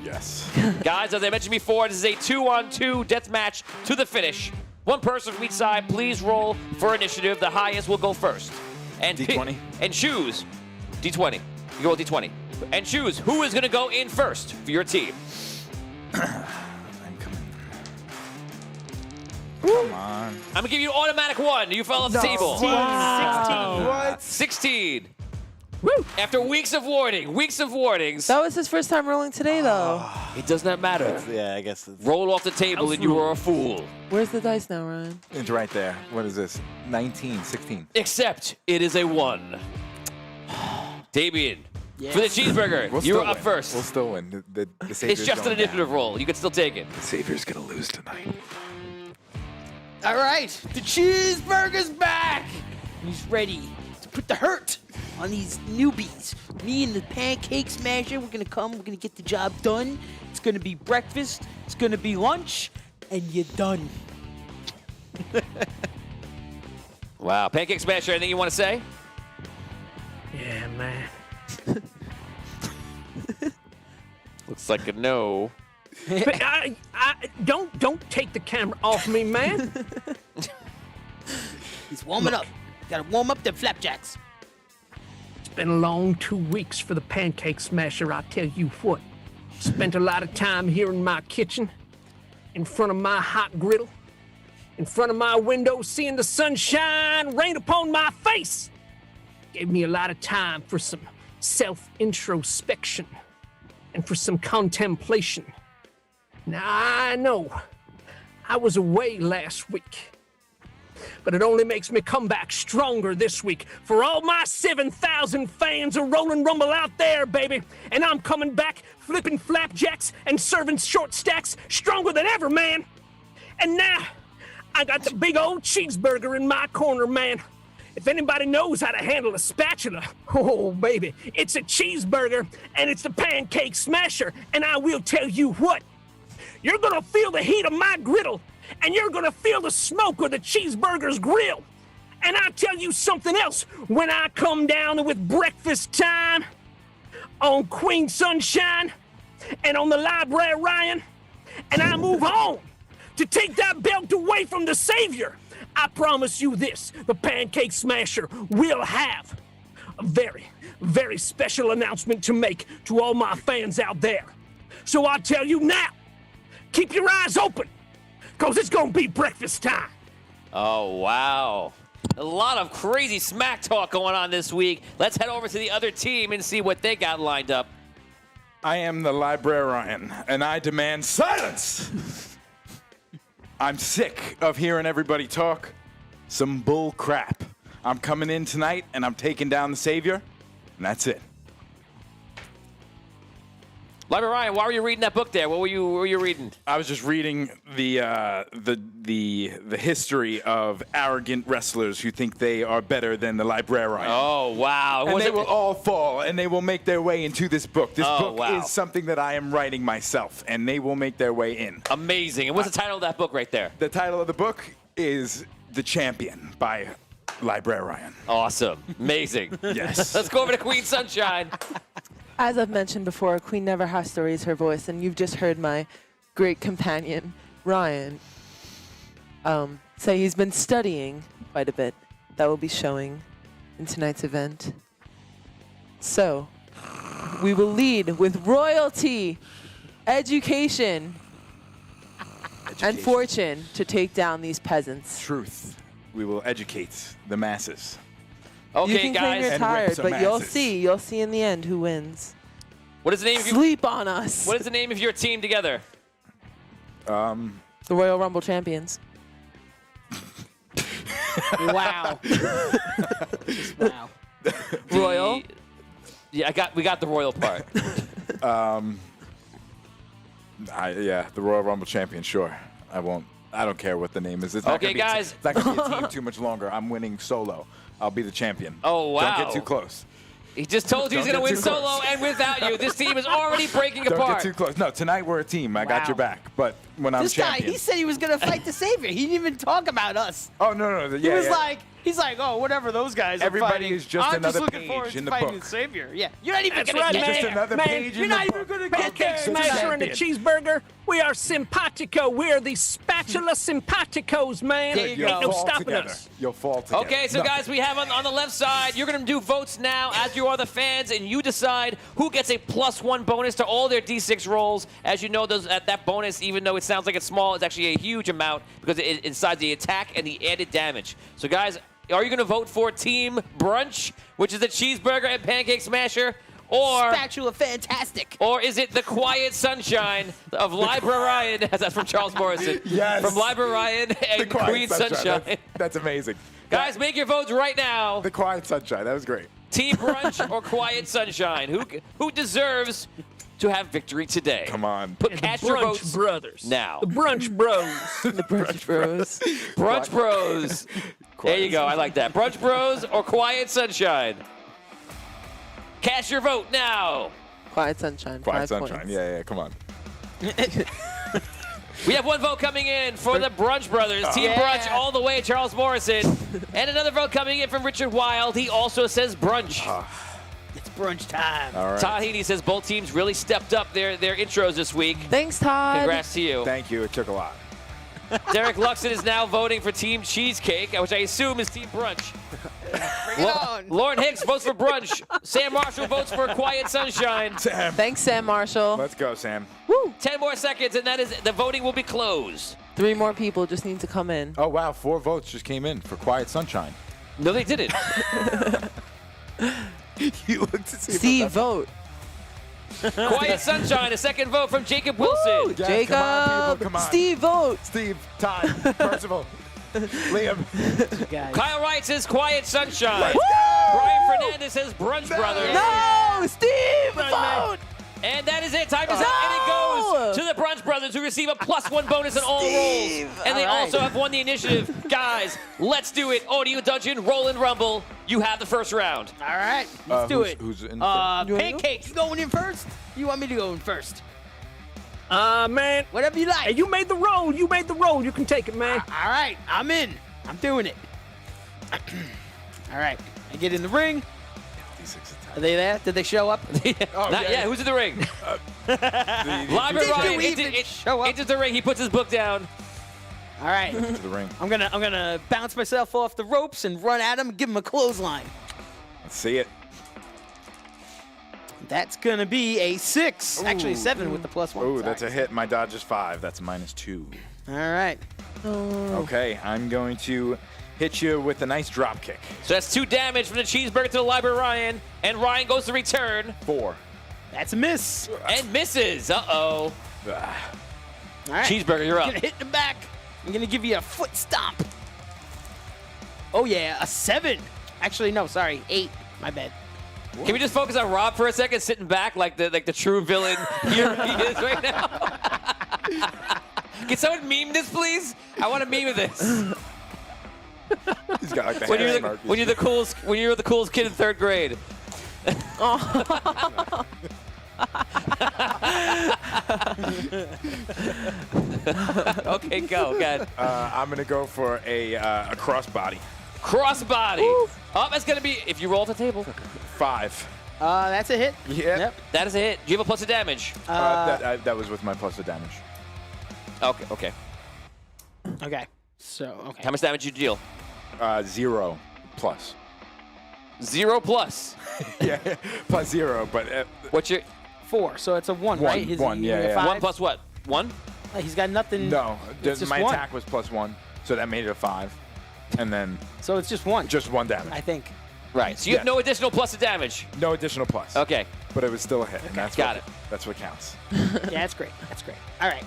Yes. Guys, as I mentioned before, this is a 2-on-2 death match to the finish. One person from each side. Please roll for initiative. The highest will go first. And D20. And choose D20. You go with D20. And choose who is going to go in first for your team. I'm coming. Come on. I'm going to give you an automatic 1. You fell off the table. 16. What? 16. Woo. After weeks of warnings, That was his first time rolling today, though. it does not matter. Yeah, I guess it's, Roll off the table and you are a fool. Where's the dice now, Ryan? it's right there. What is this? 19, 16. Except it is a 1. Damien, Yes. for the Cheeseburger, We'll you're still up win. first. We'll still win. The It's Savior's just an going initiative down. roll. You can still take it. The Savior's going to lose tonight. All right, the cheeseburger's back. He's ready to put the hurt on these newbies. Me and the pancake smasher, we're gonna get the job done. It's gonna be breakfast, it's gonna be lunch, and you're done. Wow. Pancake Smasher, anything you want to say? Yeah, man. Looks like a no. But don't take the camera off me, man. He's warming up. Gotta warm up the flapjacks. It's been a long 2 weeks for the pancake smasher, I tell you what. Spent a lot of time here in my kitchen, in front of my hot griddle, in front of my window, seeing the sunshine rain upon my face. Gave me a lot of time for some self-introspection and for some contemplation. Now, I know I was away last week, but it only makes me come back stronger this week. For all my 7,000 fans of Rollin' Rumble out there, baby. And I'm coming back flipping flapjacks and serving short stacks stronger than ever, man. And now, I got the big old cheeseburger in my corner, man. If anybody knows how to handle a spatula, oh, baby, it's a cheeseburger and it's the pancake smasher. And I will tell you what, you're gonna feel the heat of my griddle and you're gonna feel the smoke of the cheeseburger's grill. And I'll tell you something else, when I come down with breakfast time on Queen Sunshine and on the Librarian, and I move on to take that belt away from the Savior, I promise you this, the Pancake Smasher will have a very, very special announcement to make to all my fans out there. So I tell you now, keep your eyes open, because it's going to be breakfast time. Oh, wow. A lot of crazy smack talk going on this week. Let's head over to the other team and see what they got lined up. I am the librarian, and I demand silence! I'm sick of hearing everybody talk some bull crap. I'm coming in tonight, and I'm taking down the Savior, and that's it. Librarian, why were you reading that book there? What were you reading? I was just reading the history of arrogant wrestlers who think they are better than the librarian. Oh, wow. And they will all fall, and they will make their way into this book. This book wow. is something that I am writing myself, and they will make their way in. Amazing. And what's the title of that book right there? The title of the book is The Champion by Librarian. Awesome. Amazing. Yes. Let's go over to Queen Sunshine. As I've mentioned before, Queen never has to raise her voice, and you've just heard my great companion, Ryan, say he's been studying quite a bit. That will be showing in tonight's event. So, we will lead with royalty, education, and fortune to take down these peasants. Truth. We will educate the masses. Okay, you can claim guys. you're And tired, whip some but you'll asses. see. You'll see in the end who wins. What is the name of your Sleep on us. What is the name of your team together? The Royal Rumble champions. Wow. Wow. Royal. Yeah, we got the royal part. Yeah, the Royal Rumble champion, sure. I don't care what the name is. It's not Okay, gonna be guys. It's not going to be a team too much longer. I'm winning solo. I'll be the champion. Oh, wow. Don't get too close. He just told you he's Don't going to get win too solo close. and without you. This team is already breaking Don't apart. get too close. No, tonight we're a team. I got Wow. your back. But when I'm This guy, champion. he said he was gonna fight the Savior. He didn't even talk about us. Oh, no. He was like, oh, whatever those guys are Everybody fighting. is just I'm another just looking page forward in to the fighting book. the Savior. Yeah, you're not even That's gonna right, get man. Just there. another Man, page You're in the not book. even gonna get Pancake there. Smasher and the Cheeseburger, we are simpatico. We're the spatula simpaticos, man. There you Ain't go. no Fall stopping together. us. You'll fall together. Okay, so No. guys, we have on the left side, you're going to do votes now as you are the fans, and you decide who gets a +1 bonus to all their D6 rolls. As you know, that bonus, even though it sounds like it's small, it's actually a huge amount because it's inside the attack and the added damage. So, guys, are you going to vote for Team Brunch, which is the Cheeseburger and Pancake Smasher, or Spatula fantastic. or is it the Quiet Sunshine of Librarian? That's from Charles Morrison. Yes. From Librarian The and Quiet Queen Sunshine. That's amazing. Guys, make your votes right now. The Quiet Sunshine. That was great. Team Brunch or Quiet Sunshine? Who deserves to have victory today. Come on. Put The cast your Brunch votes Brothers. now. The Brunch Bros. The Brunch Bros. Brunch Bros. There you go. I like that. Brunch Bros or Quiet Sunshine. Cast your vote now. Quiet Sunshine. Quiet 5 Sunshine. points. Yeah, come on. We have one vote coming in for the Brunch Brothers. Team Brunch all the way, Charles Morrison. And another vote coming in from Richard Wild. He also says brunch. It's brunch time. All right. Todd Heaney says both teams really stepped up their intros this week. Thanks, Todd. Congrats to you. Thank you. It took a lot. Derek Luxon is now voting for Team Cheesecake, which I assume is Team Brunch. Bring it on. Lauren Hicks votes for brunch. Sam Marshall votes for Quiet Sunshine. Sam. Thanks, Sam Marshall. Let's go, Sam. 10 more seconds, and that is the voting will be closed. 3 more people just need to come in. Oh, wow. 4 votes just came in for Quiet Sunshine. No, they didn't. You looked to see Steve, vote. Quiet Sunshine, a second vote from Jacob Wilson. Yes, Jacob. come on, people, come on. Steve, vote. Steve, Todd, Percival, Liam. Guys. Kyle Wright says Quiet Sunshine. Woo! Brian Fernandez says Brunch Brothers. No, Steve, vote. And that is it. Time is up. And it goes to the Brunch Brothers, who receive a +1 bonus on all rolls. And they also have won the initiative. Guys, let's do it. Audio Dungeon, Roll and Rumble. You have the first round. All right, let's do it. Who's in Pancakes, you going in first? You want me to go in first? Man. Whatever you Hey, like. you made the roll. You made the roll. You can take it, man. All right, I'm in. I'm doing it. All right, I get in the ring. Are they there? Did they show up? Not yet. Who's in the ring? Library Did Ryan you even show up? enters the ring. He puts his book down. All right, to the ring. I'm gonna bounce myself off the ropes and run at him and give him a clothesline. Let's see it. That's gonna be a 6. Actually, a 7 with the +1. Oh, that's a Sorry. hit. My dodge is 5. That's -2. All right. Okay, I'm going to hit you with a nice drop kick. So that's 2 damage from the Cheeseburger to the Library Ryan. And Ryan goes to return 4. That's a miss. and misses. Uh-oh. All right. Cheeseburger, you're I'm up. gonna hit in the back. I'm gonna give you a foot stomp. Oh yeah, a 7. Actually, no, sorry, 8. My bad. Can we just focus on Rob for a second, sitting back like the true villain here he is right now? Can someone meme this, please? I want to meme of this. He's got like the When hair you're smirk. when you're the coolest kid in 3rd grade. Okay, go. Good. I'm going to go for a crossbody. Crossbody. Oh, that's gonna be if you roll off the table. 5. That's a hit. Yeah. Yep. That is a hit. Do you have a plus of damage? That was with my plus of damage. Okay. Okay. So, okay. How much damage did you deal? 0 plus. 0 plus. Yeah, plus 0, but What's your 4. So it's a 1, One, right? one, he- yeah, he- yeah. 5? 1 plus what? 1? He's got nothing. no. It's just My 1. attack was plus 1, so that made it a 5. And then So it's just 1. just 1 damage. I think. Right. So you have Yeah. no additional plus of damage. No additional plus. Okay. But it was still a hit, and that's Got what, it. That's what counts. Yeah, that's great. That's great. All right.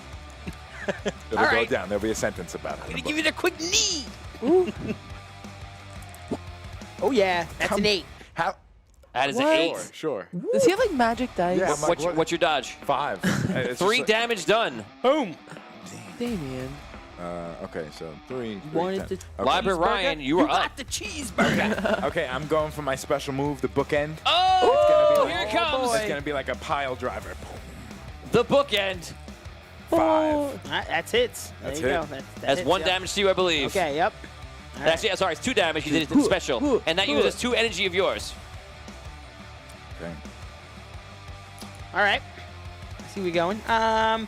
It'll All go right. down. There'll be a sentence about it. I'm gonna give you the quick knee. Oh yeah, that's an 8. How? That is an What? 8. Sure. Does he have like magic dice? Yeah. What's your dodge? 5. It's 3 just damage done. Boom. Damien. okay, so 3. Wanted 10. the Okay. Library Ryan, you are got up. the cheeseburger. Okay, I'm going for my special move, the bookend. Oh, gonna be here like- it comes. It's gonna be like a pile driver. The bookend. 5. All right, that's hits. That's there you hit. go. That's hits, 1 yep. damage to you, I believe. Okay. Yep. All right. Actually, sorry, it's 2 damage. You did it special. And that uses 2 energy of yours. Okay. All right. I see we going. All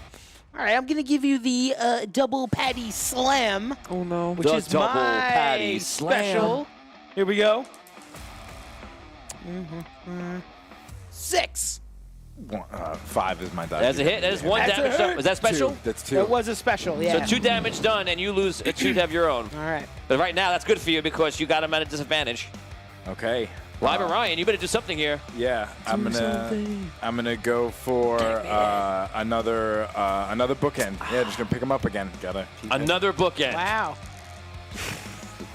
right, I'm gonna give you the double patty slam, Oh no. which The is double my patty slam. special. Here we go. 6. 5 is my die. That's a hit. That is 1 That's a damage. hit. Is that special? 2. That's 2. It was a special, yeah. So 2 damage done, and you lose a 2 to have your own. All right. But right now, that's good for you because you got him at a disadvantage. Okay. Library Ryan, you better do something here. Yeah, I'm gonna go for another bookend. Yeah, just gonna pick him up again. Gotta keep it. Another bookend Wow.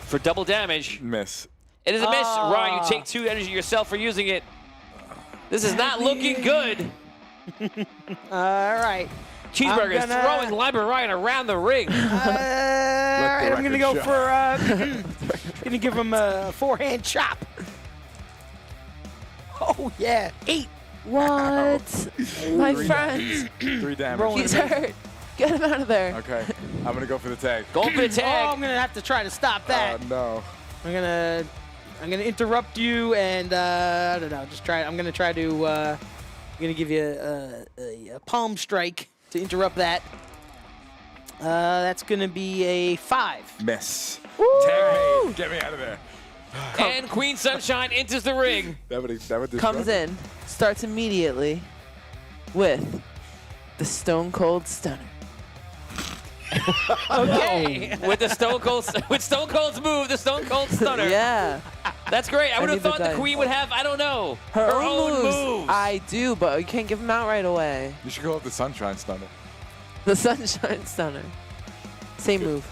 for double damage. Miss. It is a miss. Ryan, you take 2 energy yourself for using it. This is not looking good. All right. Cheeseburger is gonna- throwing Librarian around the ring. All right, I'm gonna go record for gonna give him a forehand chop. Oh yeah, 8. What? My friend. 3 damage. Rolling. He's hurt. Get him out of there. Okay, I'm gonna go for the tag. Going for the Oh, tag. I'm gonna have to try to stop that. No. I'm gonna interrupt you and I don't know. Just try. I'm gonna try to. I'm gonna give you a palm strike to interrupt that. That's gonna be a 5. Miss. Woo! Tag me. Get me out of there. And Queen Sunshine enters the ring. That would Comes in, starts immediately with the Stone Cold Stunner. Okay. With Stone Cold's move, the Stone Cold Stunner. Yeah. That's great. I would have need the thought the dice. Queen would have, I don't know, Her own moves. I do, but you can't give them out right away. You should go with the Sunshine Stunner. The Sunshine Stunner. Same move.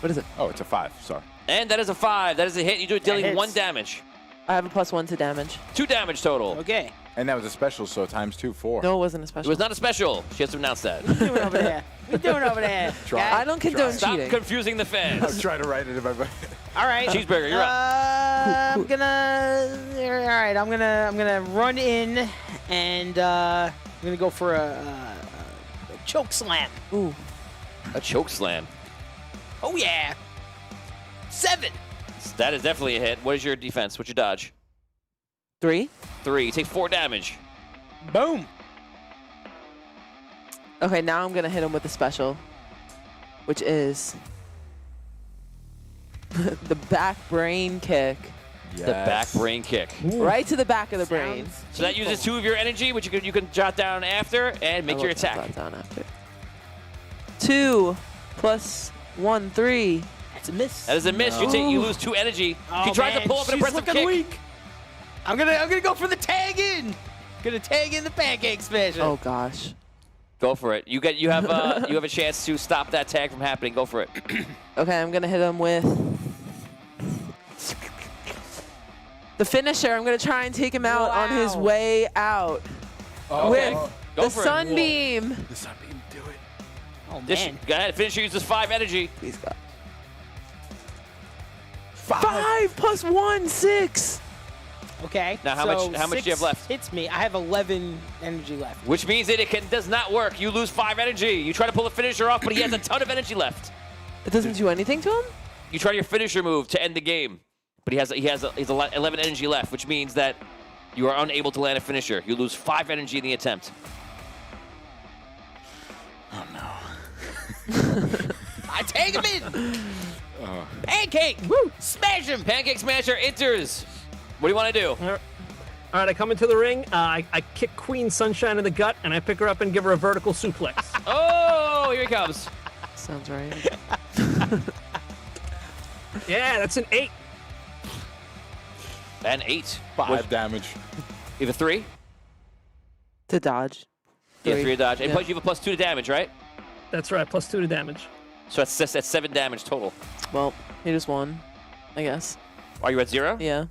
What is it? Oh, it's a 5. Sorry. And that is a 5. That is a hit. You do it dealing hits. 1 damage. I have a +1 to damage. 2 damage total. Okay. And that was a special, so times 2, 4. No, it wasn't a It special. was not a special. She has to announce that. What are you doing over there? What are you doing over there? Try. I don't condone Stop cheating. confusing the I'm fans. trying to write it in my mind. All right. Cheeseburger, you're up. I'm gonna. All right. I'm gonna run in and I'm gonna go for a choke slam. Ooh. A choke slam. Oh yeah. 7. That is definitely a hit. What is your defense? What's your dodge? 3. 3. You take 4 damage. Boom. Okay, now I'm going to hit him with the special, which is the back brain kick. The back brain kick. Right to the back of the brain. So that uses 2 of your energy, which you can jot down after and make I your will jot attack. that down after. 2 + 1, 3. That's a miss. That is a miss. You lose 2 energy. Oh, He tries man, to pull up an she's impressive looking kick. weak. I'm gonna go for the tag in. Gonna tag in the pancake smasher. Oh, gosh. Go for it. You have a chance to stop that tag from happening. Go for it. Okay, I'm going to hit him with the finisher. I'm going to try and take him out on his Wow. way out Okay. with Go the for it. sunbeam. The Sunbeam, do it. Oh This- man. Go ahead. Finisher uses 5 energy. Please, God. 5 + 1, 6. Okay. Now, how so much do you 6 have left? Hits me. I have 11 energy left. Which means that it does not work. You lose 5 energy. You try to pull the finisher off, but he has a ton of energy left. It doesn't do anything to him? You try your finisher move to end the game, but he has 11 energy left, which means that you are unable to land a finisher. You lose 5 energy in the attempt. Oh, no. I tag him in. Pancake. Woo. Smash him. Pancake Smasher enters. What do you want to do? All right, I come into the ring. I kick Queen Sunshine in the gut, and I pick her up and give her a vertical suplex. Oh, here he comes. Sounds right. Yeah, that's an 8. And 8. 5 damage. You have a 3? To dodge. Yeah, 3. 3 to dodge. And Yeah. plus you have a +2 to damage, right? That's right, +2 to damage. So that's 7 damage total. Well, he just won, I guess. Are you at 0? Yeah.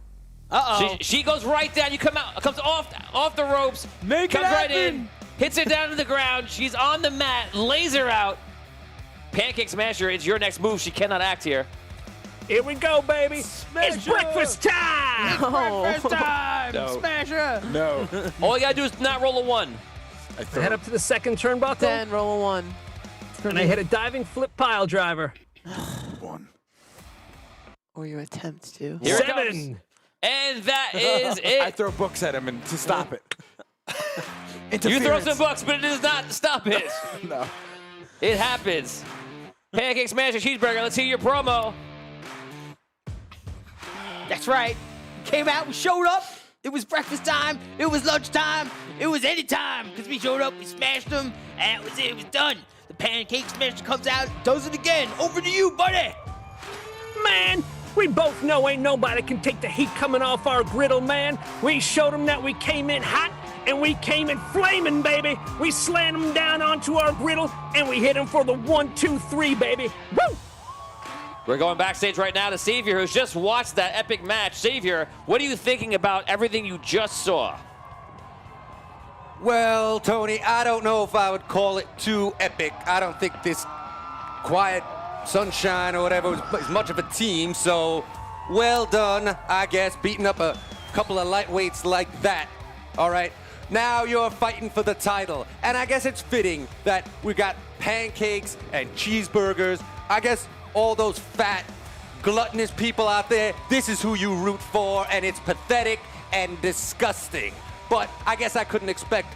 Uh-oh. She goes right down. You come out, comes off the ropes, Make it comes right happen. in, hits her down to the ground. She's on the mat, lays her out. Pancake Smasher, it's your next move. She cannot act here. Here we go, baby. Smash It's her. breakfast time. Breakfast time. No. Smasher. No. All you gotta do is not roll a 1. I I throw head up to the second turnbuckle, 10, roll a 1. and I hit a diving flip pile driver. 1. Or you attempt to. Here it 7. And that is I it. throw books at him and to stop it. You throw some bucks, but it does not stop it. No. It happens. Pancake Smasher Cheeseburger, let's hear your promo. That's right. Came out, we showed up. It was breakfast time. It was lunch time. It was any time. Because we showed up, we smashed them, and that was it. It was done. The pancake smasher comes out, does it again. Over to you, buddy. Man, we both know ain't nobody can take the heat coming off our griddle, man. We showed them that we came in hot, and we came in flaming, baby. We slammed them down onto our griddle, and we hit them for the 1, 2, 3, baby. Woo! We're going backstage right now to Savior, who's just watched that epic match. Savior, what are you thinking about everything you just saw? Well, Tony, I don't know if I would call it too epic. I don't think this quiet sunshine or whatever is much of a team, so well done, I guess, beating up a couple of lightweights like that. All right, now you're fighting for the title, and I guess it's fitting that we got pancakes and cheeseburgers. I guess all those fat, gluttonous people out there, this is who you root for, and it's pathetic and disgusting. But I guess I couldn't expect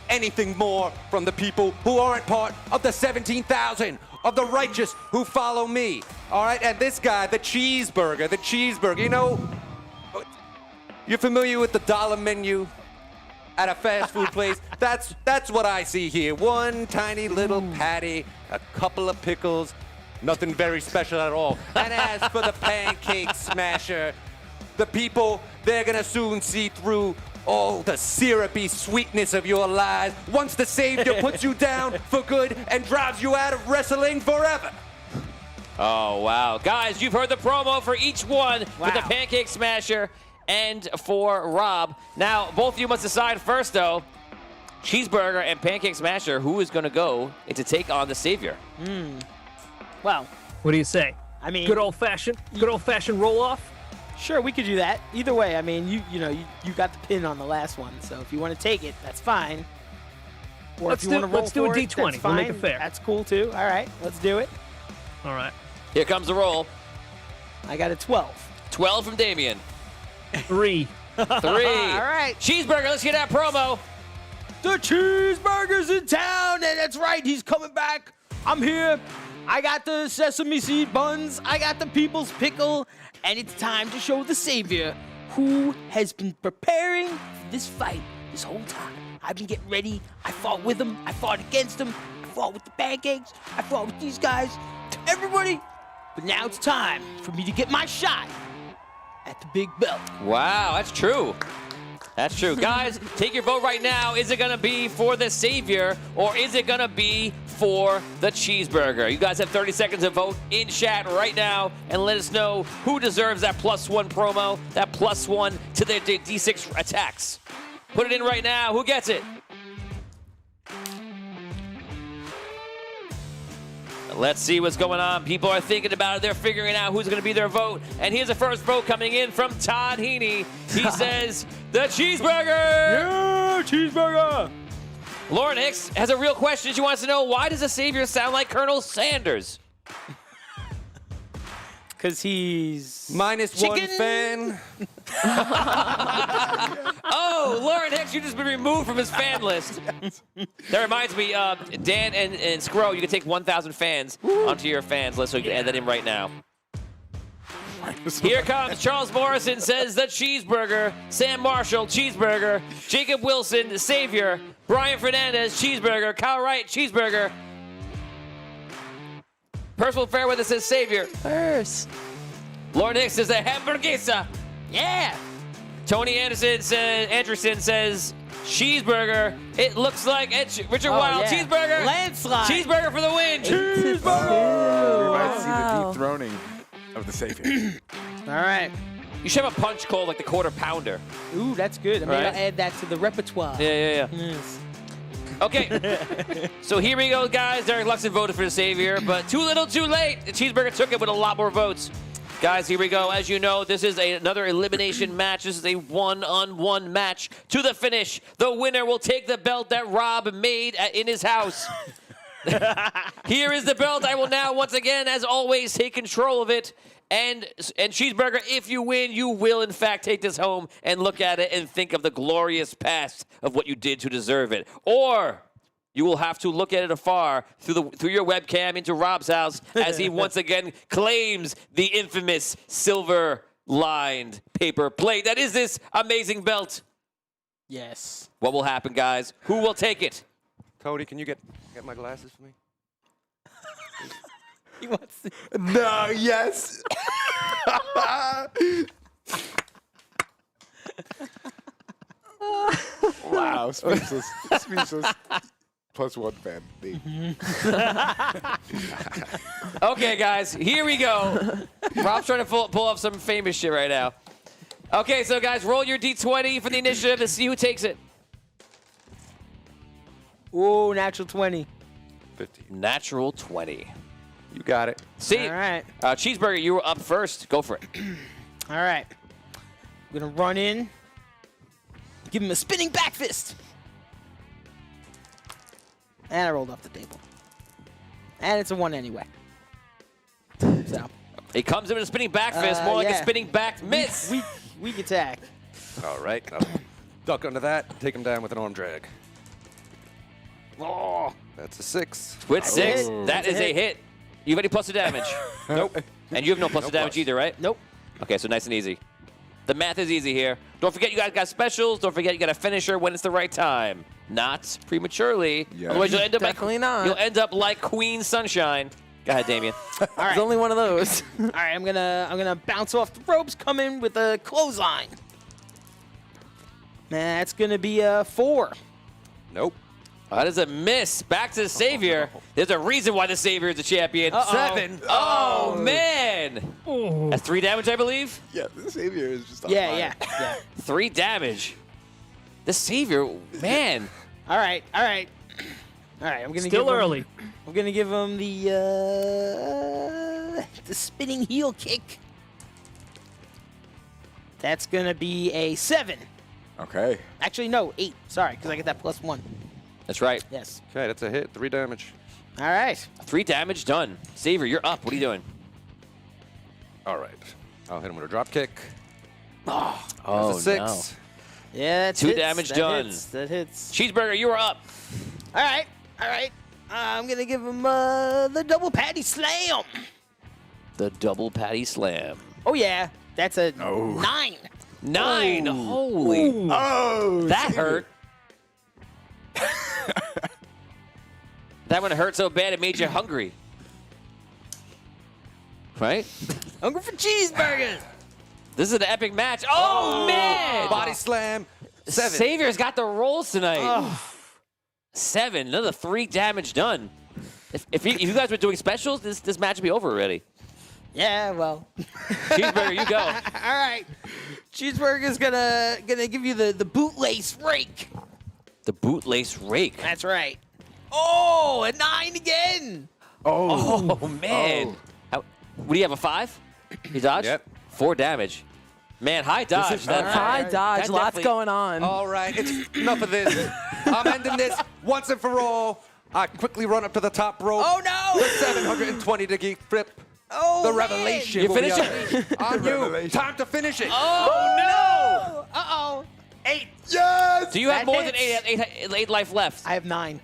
anything more from the people who aren't part of the 17,000 of the righteous who follow me. All right, and this guy, the cheeseburger, you know, you're familiar with the dollar menu at a fast food place? That's what I see here. One tiny little patty, a couple of pickles, nothing very special at all. And as for the pancake smasher, the people, they're gonna soon see through all the syrupy sweetness of your lies once the Savior puts you down for good and drives you out of wrestling forever. Oh, wow. Guys, you've heard the promo for each one for the Pancake Smasher and for Rob. Now, both of you must decide first, though, Cheeseburger and Pancake Smasher, who is going to go to take on the Savior? Well, What do you say? I mean, Good old-fashioned roll-off? sure, we could do that. Either way, I mean, you got the pin on the last one, so if you want to take it, that's fine. Or Let's if you want to roll let's do a for it, D20. that's We'll make fine. it fair. That's cool too. All right, let's do it. All right. Here comes the roll. I got a 12. 12 from Damien. 3. 3. All right. Cheeseburger, let's get that promo. The cheeseburger's in town, and that's right, he's coming back. I'm here. I got the sesame seed buns. I got the people's pickle, and it's time to show the Savior who has been preparing for this fight this whole time. I've been getting ready. I fought with him. I fought against him. I fought with the pancakes. I fought with these guys. Everybody. But now it's time for me to get my shot at the big belt. Wow, that's true. That's true. Guys, take your vote right now. Is it going to be for the Savior or is it going to be for the Cheeseburger? You guys have 30 seconds to vote in chat right now and let us know who deserves that +1 promo, that +1 to their D6 attacks. Put it in right now. Who gets it? Let's see what's going on. People are thinking about it. They're figuring out who's going to be their vote. And here's the first vote coming in from Todd Heaney. He says, the Cheeseburger! Yeah, cheeseburger! Lauren Hicks has a real question. She wants to know, why does the Savior sound like Colonel Sanders? Because he's... -1 Chicken. fan. Oh, Lauren Hicks, you've just been removed from his fan list. That reminds me, Dan and Scro, you can take 1,000 fans onto your fans list, so you can add that in right now. Here comes Charles Morrison, says the Cheeseburger. Sam Marshall, Cheeseburger. Jacob Wilson, Savior. Brian Fernandez, Cheeseburger. Kyle Wright, Cheeseburger. Percival Fairweather says Savior. First. Lauren Hicks says the hamburguesa. Yeah. Tony Anderson says Cheeseburger. It looks like Richard Wild. yeah. Cheeseburger. Landslide. Cheeseburger for the win. We might see the Wow. dethroning of the Savior. All right. You should have a punch called like the Quarter Pounder. Ooh, that's good. I'm Right. going to add that to the repertoire. Yeah. Yes. Okay. So here we go, guys. Derek Luxon voted for the Savior, but too little, too late. The Cheeseburger took it with a lot more votes. Guys, here we go. As you know, this is another elimination match. This is a one-on-one match to the finish. The winner will take the belt that Rob made in his house. Here is the belt. I will now, once again, as always, take control of it. And Cheeseburger, if you win, you will, in fact, take this home and look at it and think of the glorious past of what you did to deserve it. Or you will have to look at it afar through your webcam into Rob's house as he once again claims the infamous silver-lined paper plate. That is this amazing belt. Yes. What will happen, guys? Who will take it? Tony, can you get my glasses for me? He wants to... No, yes. Wow, speechless. Speechless. +1 fan. Okay, guys, here we go. Rob's trying to pull off some famous shit right now. Okay, so guys, roll your D20 for the initiative and see who takes it. Ooh, natural 20. 15. Natural 20. You got it. See, All right. Cheeseburger, you were up first. Go for it. All right. I'm going to run in. Give him a spinning back fist. And I rolled off the table. And it's a 1 anyway. So. He comes in with a spinning back fist, more like a yeah. spinning back miss. Weak attack. All right. I'll duck under that. Take him down with an arm drag. Oh. That's a 6. With 6, hit. that is a hit. You have any plus of damage? Nope. And you have no plus of damage plus. either, right? Nope. Okay, so nice and easy. The math is easy here. Don't forget you guys got specials. Don't forget you got a finisher when it's the right time. Not prematurely. Yeah. Otherwise you'll end up Definitely like, not. You'll end up like Queen Sunshine. Go ahead, Damien. All right. There's only one of those. All right, I'm gonna bounce off the ropes, come in with a clothesline. That's gonna be a 4. Nope. That is a miss. Back to the Savior. There's a reason why the Savior is the champion. Uh-oh. 7. Oh, man. That's 3 damage, I believe. Yeah, the Savior is just on Yeah. 3 damage. The Savior, man. All right. I'm gonna Still give early. I'm gonna give him the spinning heel kick. That's gonna be a 7. Okay. Actually, no, 8. Sorry, because I get that +1. That's right. Yes. Okay, that's a hit. 3 damage. All right. 3 damage done. Savior, you're up. What are you doing? All right. I'll hit him with a drop kick. Oh, That's a 6. no. Yeah, that's 2 damage done. That hits. Cheeseburger, you are up. All right. I'm gonna give him the double patty slam. The double patty slam. Oh yeah, that's a Oh. 9. 9. Holy. Oh, That hurt. That one hurt so bad it made you hungry. Right? Hungry for cheeseburgers. This is an epic match. Oh, man. Body slam. 7. Savior's got the rolls tonight. 7. Another 3 damage done. If you guys were doing specials, this match would be over already. Yeah, well. Cheeseburger, you go. All right. Cheeseburger's gonna give you the bootlace rake. The bootlace rake. That's right. Oh, a 9 again. Oh, man. What do you have, a 5? You dodge? Yep. 4 damage. Man, high dodge. is That- High dodge. that Lots definitely- going on. All right, it's enough of this. I'm ending this once and for all. I quickly run up to the top rope. Oh no! The 720-degree flip. Oh, The man. revelation. You will be finish on you. Revelation. Time to finish it. Oh, no. Uh-oh. 8. Yes. Do you have That more than hits. 8 life left? I have 9.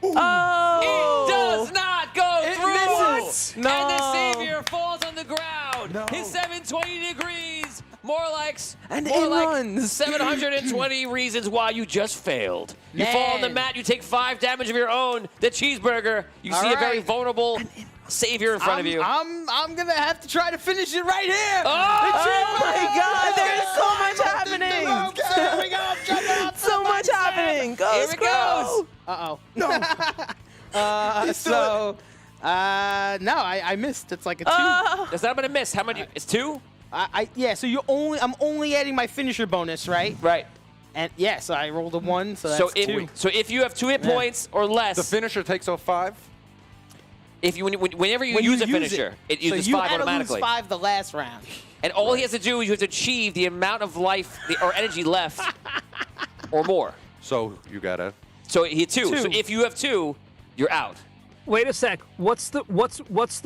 Oh! It does not go through. misses. And the No. Savior falls on the ground. No. His 720 degrees. More like And more it like runs. 720 reasons why you just failed. You fall on the Man. mat. You take 5 damage of your own. The Cheeseburger. You All see a very right. vulnerable Savior in front of you. I'm gonna have to try to finish it right here. Oh my God! There's so much happening. So much happening. Go, Here it goes. Uh-oh. No. No, I missed. It's like a 2. That's not going to miss. How many? It's 2? Yeah, so I'm only adding my finisher bonus, right? Right. And yeah, so I rolled a 1, so that's So 2. if you have 2 hit points or less, The finisher takes off 5. if you whenever you When use you a finisher, it uses so you 5 had automatically. To lose 5 the last round. And all he has to do is you have to achieve the amount of life or energy left or more. So you gotta. So he had 2. So 2. if you have 2, you're out. Wait a sec. What's the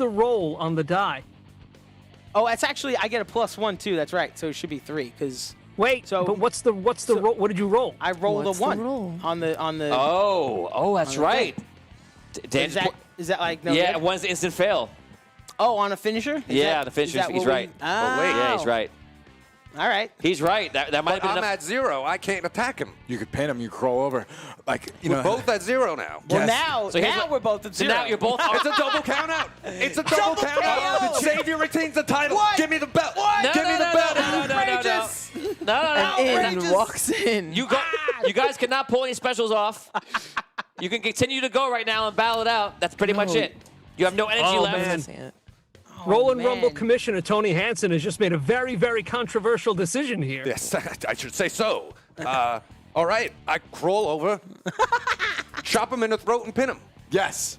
roll on the die? Oh, it's actually I get a +1 too. That's right. So it should be 3 because Wait, So- but what's the roll? What did you roll? I rolled What's a the 1 roll? on the. Oh, that's on the right. Dan Is that like no? yeah, good? one's the instant fail. Oh, on a finisher? Yeah, the finisher, he's right. Oh, wait. Yeah, he's right. All right. He's right. That might have But been I'm enough. at 0. I can't attack him. You could pin him. You crawl over, like you We're know. both at 0 now. Well, Yes. now So here's now what- we're both at So 0. now you're both. It's a double count out. It's a double count KO. out. The Savior retains the title. What? Give me the belt. No, Give me no, the no, belt. no. Outrageous. No. And Outrageous. walks in. You guys cannot pull any specials off. You can continue to go right now and battle it out. That's pretty much it. You have no energy Oh, left. man. Roll and Rumble man. Commissioner Tony Hansen has just made a very, very controversial decision here. Yes, I should say so. All right, I crawl over, chop him in the throat and pin him. Yes.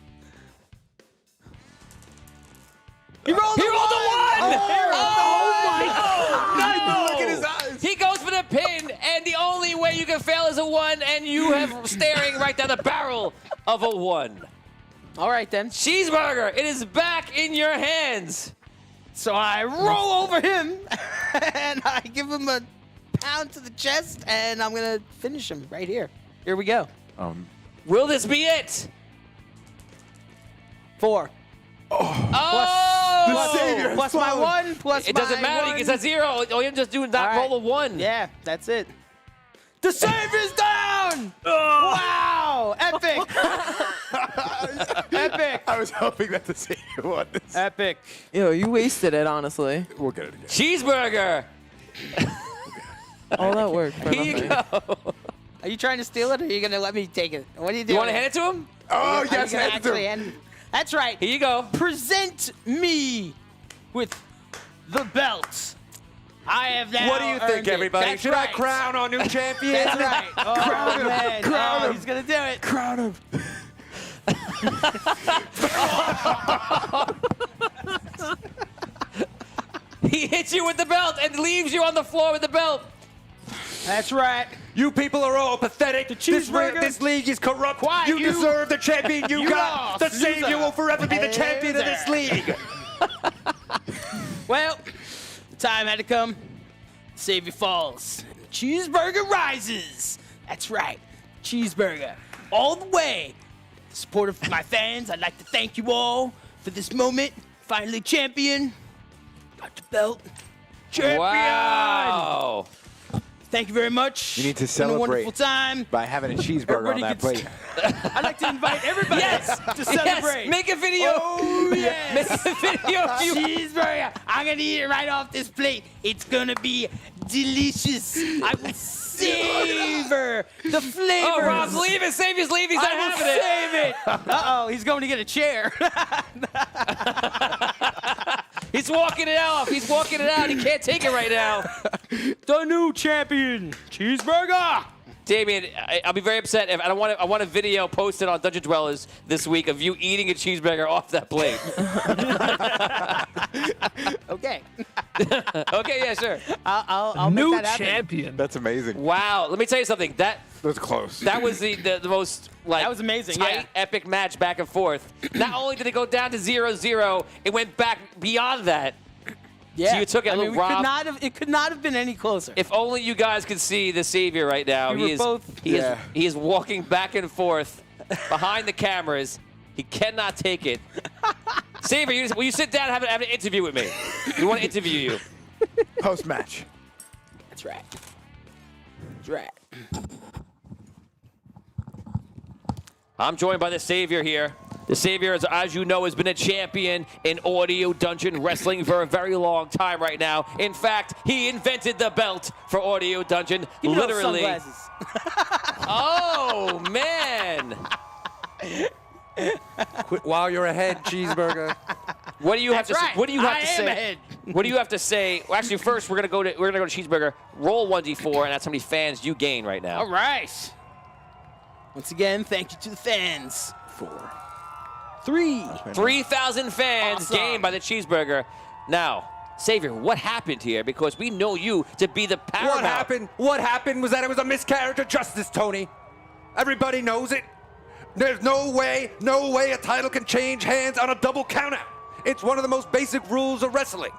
He rolled the one! Look at his eyes. He goes for the pin, and the only way you can fail is a 1, and you have staring right down the barrel of a 1. All right, then. Cheeseburger, it is back in your hands. So I roll over him, and I give him a pound to the chest, and I'm going to finish him right here. Here we go. Will this be it? 4. Oh! The savior has Plus my fallen. 1, plus It my doesn't matter. one. It's a 0. All you have to just do is not All right. roll a 1. Yeah, that's it. The Savior's down! Wow! Epic! Epic! I was hoping that the savior won this. Epic. Yo, you wasted it, honestly. We'll get it again. Cheeseburger. All that work for Here you nothing. go. Are you trying to steal it, or are you going to let me take it? What are you doing? You want to hand it to him? Oh, Are you yes, gonna hand it to actually him. hand- That's right. Here you go. Present me with the belt. I have now What do you think, earned it. everybody? That's Should right. I crown our new champion? That's right. Oh, Crown him. man. Crown Oh, him. he's going to do it. Crown him. He hits you with the belt and leaves you on the floor with the belt. That's right. You people are all pathetic. This cheeseburger. this league is corrupt. Quiet, you you. deserve the champion you got. lost, The Savior loser. will forever be the champion of this Loser. league. Well, the time had to come. Savior falls. Cheeseburger rises. That's right. Cheeseburger. All the way. The support of my fans, I'd like to thank you all for this moment. Finally champion. Got the belt. Champion. Wow. Thank you very much. You need to It's been a wonderful celebrate. time. By having a cheeseburger Everybody on that gets- plate. I'd like to invite everybody Yes. to celebrate. Yes. Make a video. Oh, yes. Make a video of you. Cheeseburger. I'm going to eat it right off this plate. It's going to be delicious. I will savor the flavors. Oh, Rob's leaving. Savior's leaving. He's not I will having it. save it. Uh-oh, he's going to get a chair. He's walking it off. He's walking it out. He can't take it right now. The new champion, Cheeseburger. Damien, I'll be very upset if I don't want it. I want a video posted on Dungeon Dwellers this week of you eating a cheeseburger off that plate. Okay. Okay, yeah, sure. I'll New make that happen. champion. That's amazing. Wow, let me tell you something. That That's close. was the most like That was amazing, tight, yeah. epic match back and forth. Not only did it go down to 0-0, it went back beyond that. Yeah. So you took it, I mean, little Rob. it could not have been any closer. If only you guys could see the Savior right now. We were He both- is walking back and forth behind the cameras. He cannot take it. Savior, will you sit down and have an interview with me? We want to interview you. Post match. That's right. That's right. I'm joined by the Savior here. The Savior, as you know, has been a champion in Audio Dungeon Wrestling for a very long time right now. In fact, he invented the belt for Audio Dungeon, Give me those literally. sunglasses. Oh, man. Quit while you're ahead, Cheeseburger. What do you have to That's say? right. What do you have I to am say? ahead. What do you have to say? Well, actually, first we're gonna go to Cheeseburger. Roll 1d4, and that's how many fans you gain right now. All right. Once again, thank you to the fans. 4. 3. 3,000 fans Awesome. gained by the Cheeseburger. Now, Savior, what happened here? Because we know you to be the paramount. What happened? What happened was that it was a miscarriage of justice, Tony. Everybody knows it. There's no way a title can change hands on a double countout. It's one of the most basic rules of wrestling.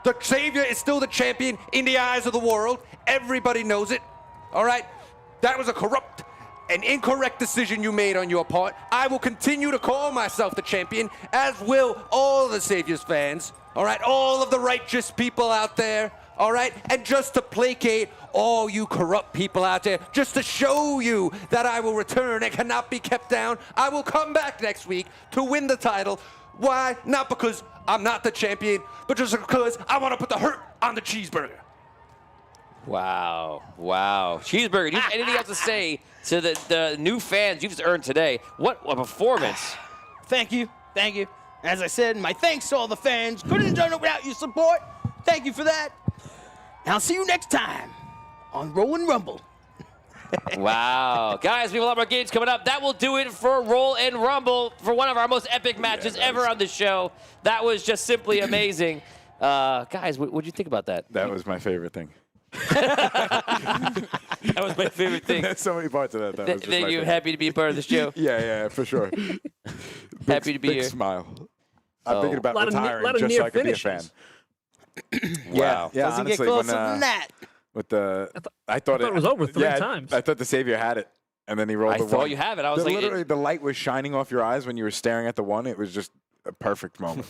The Savior is still the champion in the eyes of the world. Everybody knows it. All right? That was a corrupt and incorrect decision you made on your part. I will continue to call myself the champion, as will all the Savior's fans. All right? All of the righteous people out there. All right? And just to placate all you corrupt people out there, just to show you that I will return and cannot be kept down, I will come back next week to win the title. Why? Not because I'm not the champion, but just because I want to put the hurt on the Cheeseburger. Wow. Wow. Cheeseburger, do you have anything else to say to the new fans you've just earned today? What a performance. Thank you. Thank you. As I said, my thanks to all the fans. Couldn't have done it without your support. Thank you for that. And I'll see you next time on Roll and Rumble. Wow. Guys, we have a lot more games coming up. That will do it for Roll and Rumble for one of our most epic matches ever on the show. That was just simply amazing. Guys, what did you think about that? That was my favorite thing. That was my favorite thing. There's so many parts of that. That was just my You're favorite. happy to be a part of the show? Yeah, for sure. Happy to be big here. smile. Oh. I'm thinking about Lot of retiring just near so I could be a fan. finishes. Wow. Yeah, Doesn't get honestly, closer when, than that. with the, I thought it was over 3 times. I thought the Savior had it, and then he rolled I the thought one. you have it. I was like, Literally, the light was shining off your eyes when you were staring at the one. It was just a perfect moment.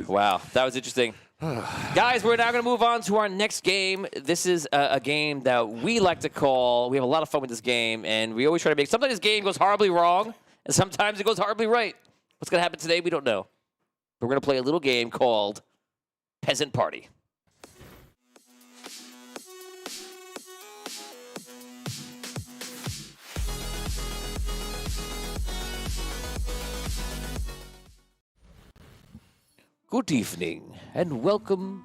wow, that was interesting. Guys, we're now going to move on to our next game. This is a game that we like to call, we have a lot of fun with this game, and we always try to make, sometimes this game goes horribly wrong, and sometimes it goes horribly right. What's going to happen today, we don't know. But we're going to play a little game called Peasant Party. Good evening, and welcome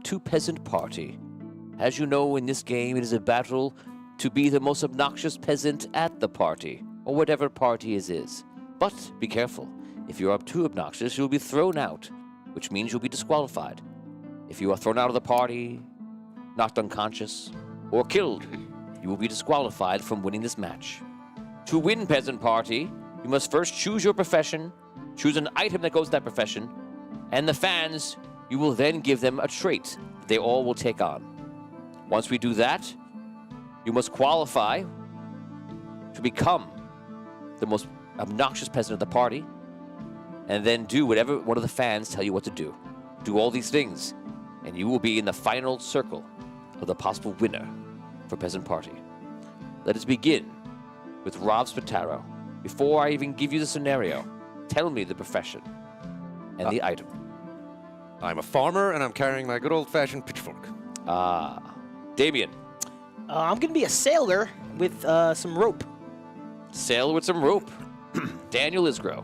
to Peasant Party. As you know, in this game, it is a battle to be the most obnoxious peasant at the party, or whatever party it is. But be careful. If you are too obnoxious, you'll be thrown out, which means you'll be disqualified. If you are thrown out of the party, knocked unconscious, or killed, you will be disqualified from winning this match. To win Peasant Party, you must first choose your profession, choose an item that goes with that profession, and the fans, you will then give them a trait that they all will take on. Once we do that, you must qualify to become the most obnoxious peasant of the party, and then do whatever one of the fans tell you what to do. Do all these things, and you will be in the final circle of the possible winner for Peasant Party. Let us begin with Rob Spataro. Before I even give you the scenario, tell me the profession and the item. I'm a farmer, and I'm carrying my good old-fashioned pitchfork. Damien, I'm going to be a sailor with some rope. sailor with some rope. Daniel Isgrow.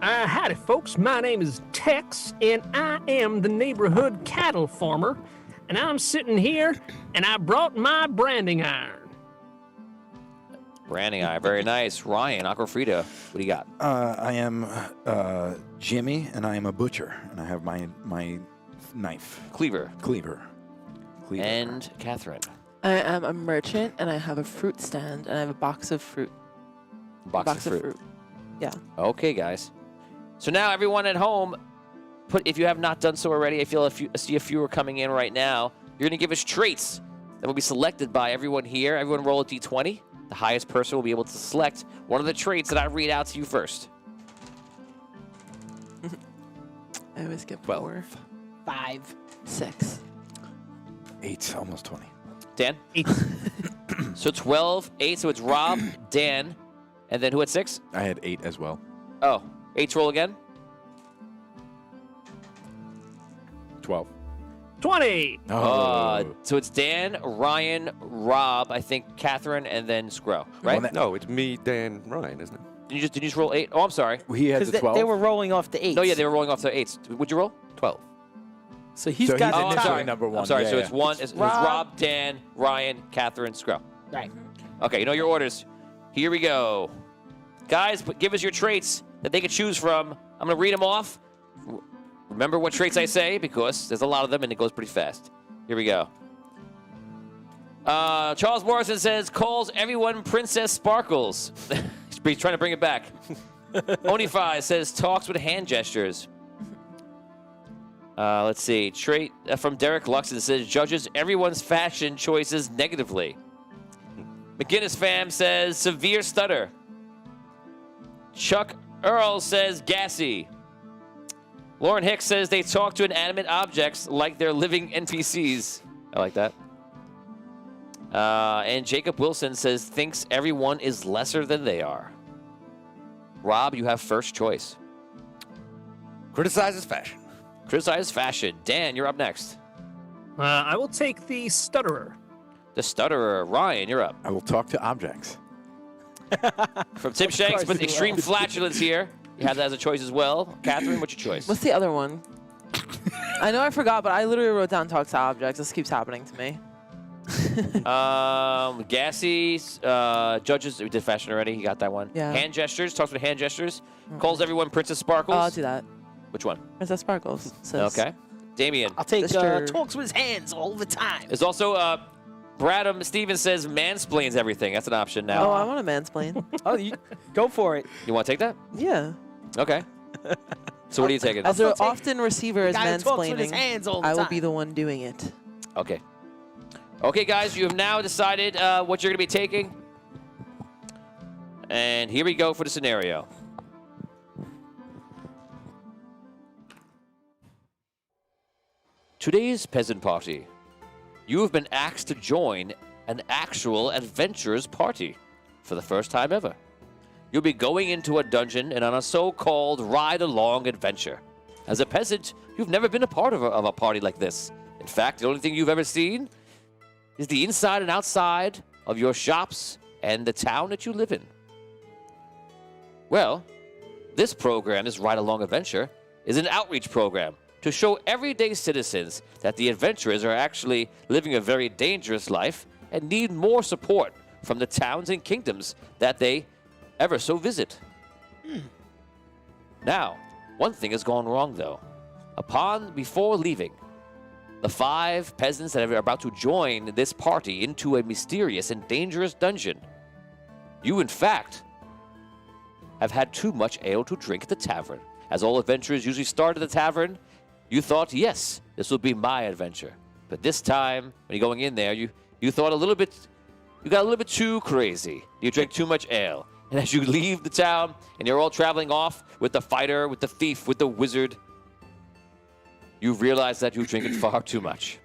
Howdy, folks. My name is Tex, and I am the neighborhood cattle farmer. And I'm sitting here, and I brought my branding iron. Branding eye, very nice. Ryan, Aquafrida, what do you got? I am Jimmy, and I am a butcher, and I have my knife. Cleaver. Cleaver. And Catherine. I am a merchant, and I have a fruit stand, and I have a box of fruit. Box of fruit. Yeah. Okay, guys. So now everyone at home, if you have not done so already, I see a few are coming in right now. You're going to give us traits that will be selected by everyone here. Everyone roll a d20. The highest person will be able to select one of the traits that I read out to you first. I always get 12. 4, 5. 6. 8, almost 20. Dan? 8. So 12, 8, so it's Rob, Dan, and then who had 6? I had 8 as well. Oh, 8 roll again? 12. 20. So it's Dan, Ryan, Rob, I think Catherine, and then Scro, right? Well, No, it's me, Dan, Ryan, isn't it? Did you just roll 8? Oh, I'm sorry. He had Because the 12. they were rolling off the 8. No, yeah, they were rolling off the 8s. Would you roll? 12. So he's So got he's the I'm top. sorry. number one. I'm sorry. Yeah, So yeah. it's one. It's Rob, Dan, Ryan, Catherine, Scro. Right. Okay, you know your orders. Here we go. Guys, give us your traits that they can choose from. I'm going to read them off. Remember what traits I say because there's a lot of them and it goes pretty fast. Here we go. Charles Morrison says, calls everyone Princess Sparkles. He's trying to bring it back. Onify says, talks with hand gestures. Let's see. Trait from Derek Luxon says, judges everyone's fashion choices negatively. McGinnis fam says, severe stutter. Chuck Earl says, gassy. Lauren Hicks says, they talk to inanimate objects like they're living NPCs. I like that. And Jacob Wilson says, thinks everyone is lesser than they are. Rob, you have first choice. Criticizes fashion. Criticize fashion. Dan, you're up next. I will take the stutterer. The stutterer. Ryan, you're up. I will talk to objects. From Tim Shanks with extreme flatulence here. You have that as a choice as well. Catherine, what's your choice? What's the other one? I know I forgot, but I literally wrote down talk to objects. This keeps happening to me. Gassy, judges. We did fashion already. You got that one. Yeah. Hand gestures. Talks with hand gestures. Calls everyone Princess Sparkles. Oh, I'll do that. Which one? Princess Sparkles. Says, Okay. Damien. I'll take Sister. talks with his hands all the time. There's also Bradham Stevens says mansplains everything. That's an option now. Oh, I want to mansplain. Oh, you go for it. You want to take that? Yeah. Okay. So what are you taking? As still an take often receiver as guy who talks with his mansplaining, hands all the I will time. be the one doing it. Okay. Okay, guys, you have now decided what you're going to be taking. And here we go for the scenario. Today's Peasant Party. You have been asked to join an actual adventurers party for the first time ever. You'll be going into a dungeon and on a so-called ride-along adventure. As a peasant, you've never been a part of a party like this. In fact, the only thing you've ever seen is the inside and outside of your shops and the town that you live in. Well, this program, this ride-along adventure, is an outreach program to show everyday citizens that the adventurers are actually living a very dangerous life and need more support from the towns and kingdoms that they ever so visit. Now, one thing has gone wrong, though. Before leaving, the 5 peasants that are about to join this party into a mysterious and dangerous dungeon, you, in fact, have had too much ale to drink at the tavern. As all adventurers usually start at the tavern, you thought, yes, this will be my adventure. But this time, when you're going in there, you thought you got a little bit too crazy. You drank too much ale. And as you leave the town, and you're all traveling off with the fighter, with the thief, with the wizard, you realize that you're drinking far too much.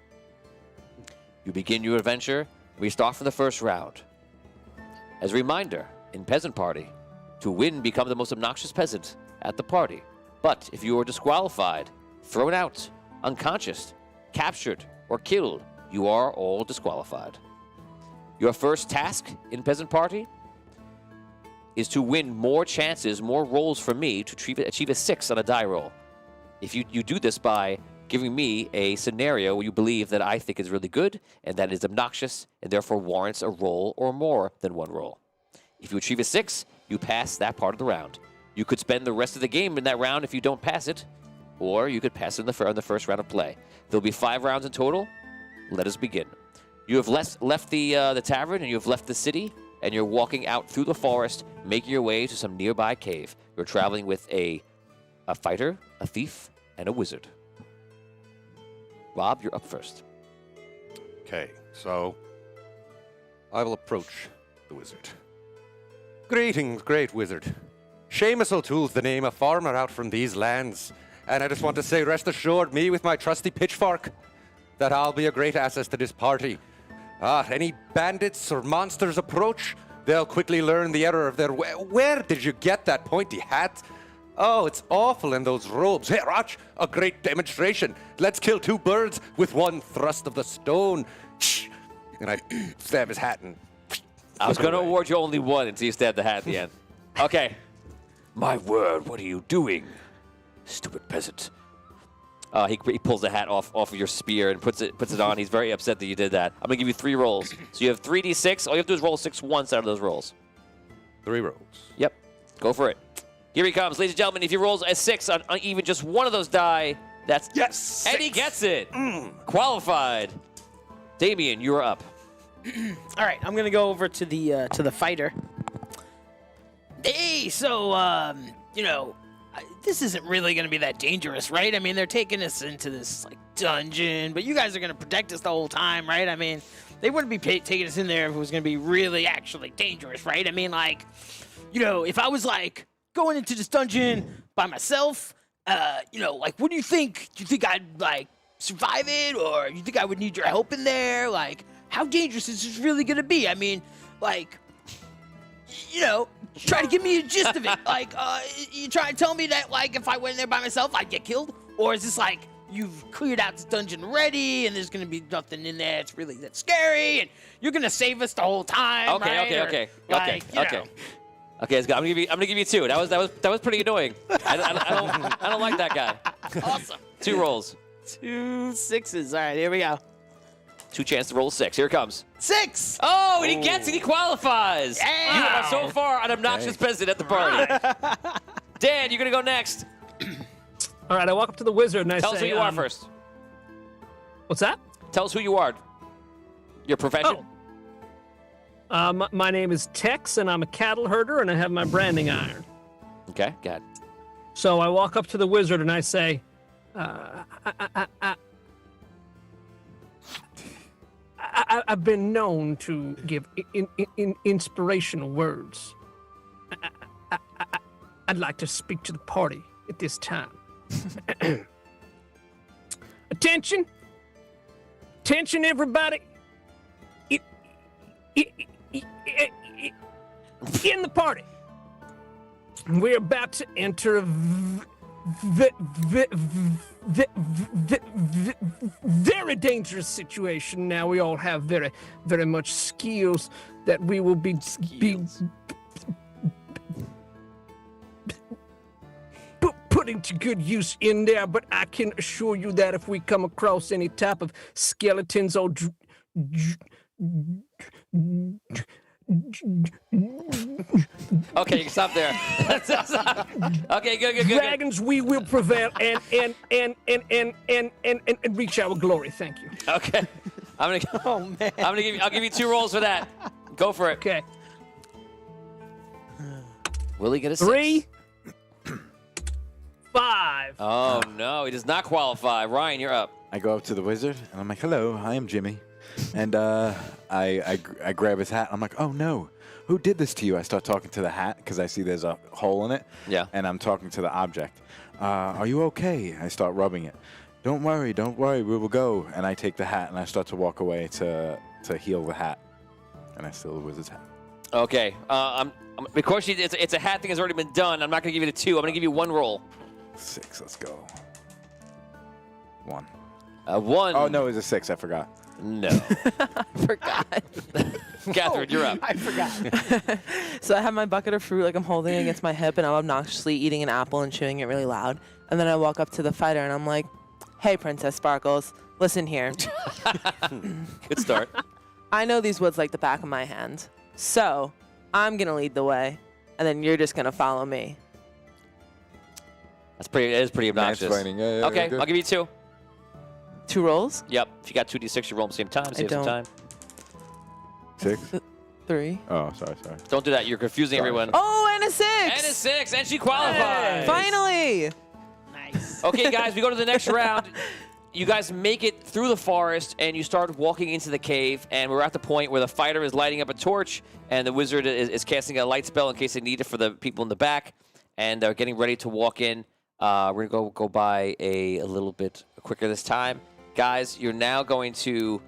You begin your adventure. We start from the first round. As a reminder, in Peasant Party, to win, become the most obnoxious peasant at the party. But if you are disqualified, thrown out, unconscious, captured, or killed, you are all disqualified. Your first task in Peasant Party is to win more chances, more rolls for me to achieve a 6 on a die roll. If you do this by giving me a scenario where you believe that I think is really good and that is obnoxious and therefore warrants a roll or more than 1 roll. If you achieve a 6, you pass that part of the round. You could spend the rest of the game in that round if you don't pass it, or you could pass it in the first round of play. There'll be 5 rounds in total. Let us begin. You have left the tavern and you have left the city, and you're walking out through the forest, making your way to some nearby cave. You're traveling with a fighter, a thief, and a wizard. Rob, you're up first. Okay, so I will approach the wizard. Greetings, great wizard. Seamus O'Toole's the name, a farmer out from these lands. And I just want to say, rest assured, me with my trusty pitchfork, that I'll be a great asset to this party. Any bandits or monsters approach, they'll quickly learn the error of their way. Where did you get that pointy hat? Oh, it's awful in those robes. Here, watch, a great demonstration. Let's kill 2 birds with 1 thrust of the stone. And I stab his hat and... I was going to award you only 1 until you stabbed the hat at the end. Okay. My word, what are you doing, stupid peasant? He pulls the hat off of your spear and puts it on. He's very upset that you did that. I'm going to give you 3 rolls. So you have 3d6. All you have to do is roll 6 once out of those rolls. 3 rolls. Yep. Go for it. Here he comes. Ladies and gentlemen, if he rolls a 6 on even just one of those die, that's... Yes! And he gets it. Qualified. Damien, you're up. All right, I'm gonna go over to the fighter. Hey, so this isn't really gonna be that dangerous, right? I mean, they're taking us into this dungeon, but you guys are gonna protect us the whole time, right? I mean, they wouldn't be taking us in there if it was gonna be really actually dangerous, right? I mean, if I was going into this dungeon by myself, what do you think? Do you think I'd survive it, or you think I would need your help in there? How dangerous is this really gonna be? I mean, try to give me a gist of it. You try to tell me that, if I went in there by myself, I'd get killed? Or is this you've cleared out this dungeon already, and there's gonna be nothing in there that's scary, and you're gonna save us the whole time, right? Okay. Okay, I'm gonna give you 2. That was pretty annoying. I don't like that guy. Awesome. 2 rolls. 2 6s. All right, here we go. 2 chances to roll a 6. Here it comes. 6. Oh, and he gets it. He qualifies. Yeah. You are so far an obnoxious peasant at the party. Dan, you're going to go next. All right, I walk up to the wizard and I Tell say, us who you are first. What's that? Tell us who you are. Your profession. My name is Tex, and I'm a cattle herder, and I have my branding iron. Okay, go ahead. So I walk up to the wizard and I say, I've been known to give inspirational words. I'd like to speak to the party at this time. Attention! Attention, everybody! In the party, we're about to enter a very dangerous situation. Now we all have very, very much skills that we will be putting to good use in there. But I can assure you that if we come across any type of skeletons or Okay, you can stop there. Okay, good. dragons, we will prevail and reach our glory. Thank you. Okay. I'll give you 2 rolls for that. Go for it. Okay. Will he get a 6? 3, 5. Oh no, he does not qualify. Ryan, you're up. I go up to the wizard and I'm like, hello, I am Jimmy. And I grab his hat. I'm like, oh no, who did this to you? I start talking to the hat because I see there's a hole in it. Yeah. And I'm talking to the object. Are you okay? I start rubbing it. Don't worry, we will go. And I take the hat and I start to walk away to heal the hat. And I steal the wizard's hat. Okay. Because it's a hat thing has already been done, I'm not going to give you a 2. I'm going to give you 1 roll. 6, let's go. 1. 1. Oh no, it was a 6, I forgot. No. Forgot. Catherine, you're up. I forgot. So I have my bucket of fruit, like I'm holding it against my hip, and I'm obnoxiously eating an apple and chewing it really loud. And then I walk up to the fighter, and I'm like, hey, Princess Sparkles, listen here. Good start. I know these woods like the back of my hand. So I'm going to lead the way, and then you're just going to follow me. It is pretty obnoxious. Mansplaining, yeah, Okay, good. I'll give you 2. 2 rolls? Yep. If you got 2d6, you roll them at the same time. Save some don't. time. 6? 3. Oh, sorry. Don't do that. You're confusing Sorry. everyone. Oh, and a 6! And a 6, and she qualifies. Finally! Nice. Okay, guys, we go to the next round. You guys make it through the forest, and you start walking into the cave, and we're at the point where the fighter is lighting up a torch, and the wizard is casting a light spell in case they need it for the people in the back, and they're getting ready to walk in. We're going to go by a little bit quicker this time. Guys, you're now going to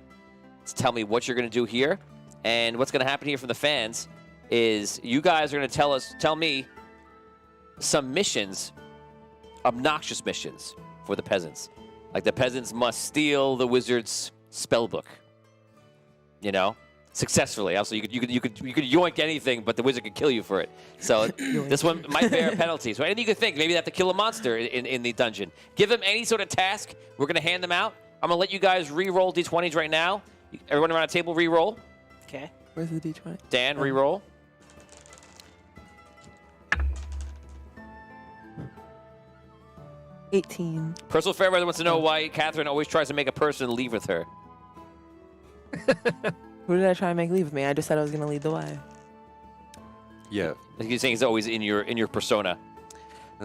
tell me what you're going to do here, and what's going to happen here from the fans is you guys are going to tell me some missions, obnoxious missions for the peasants. Like the peasants must steal the wizard's spell book. You know, successfully. Also, you could yoink anything, but the wizard could kill you for it. So this one might bear penalties. So anything you could think. Maybe they have to kill a monster in the dungeon. Give them any sort of task. We're gonna hand them out. I'm gonna let you guys re-roll d20s right now. Everyone around the table re-roll. Okay. Where's the D20? Dan, re-roll. $18. Personal Fairweather wants to know why Catherine always tries to make a person leave with her. Who did I try and make leave with me? I just said I was going to lead the way. Yeah. He's saying he's always in your persona.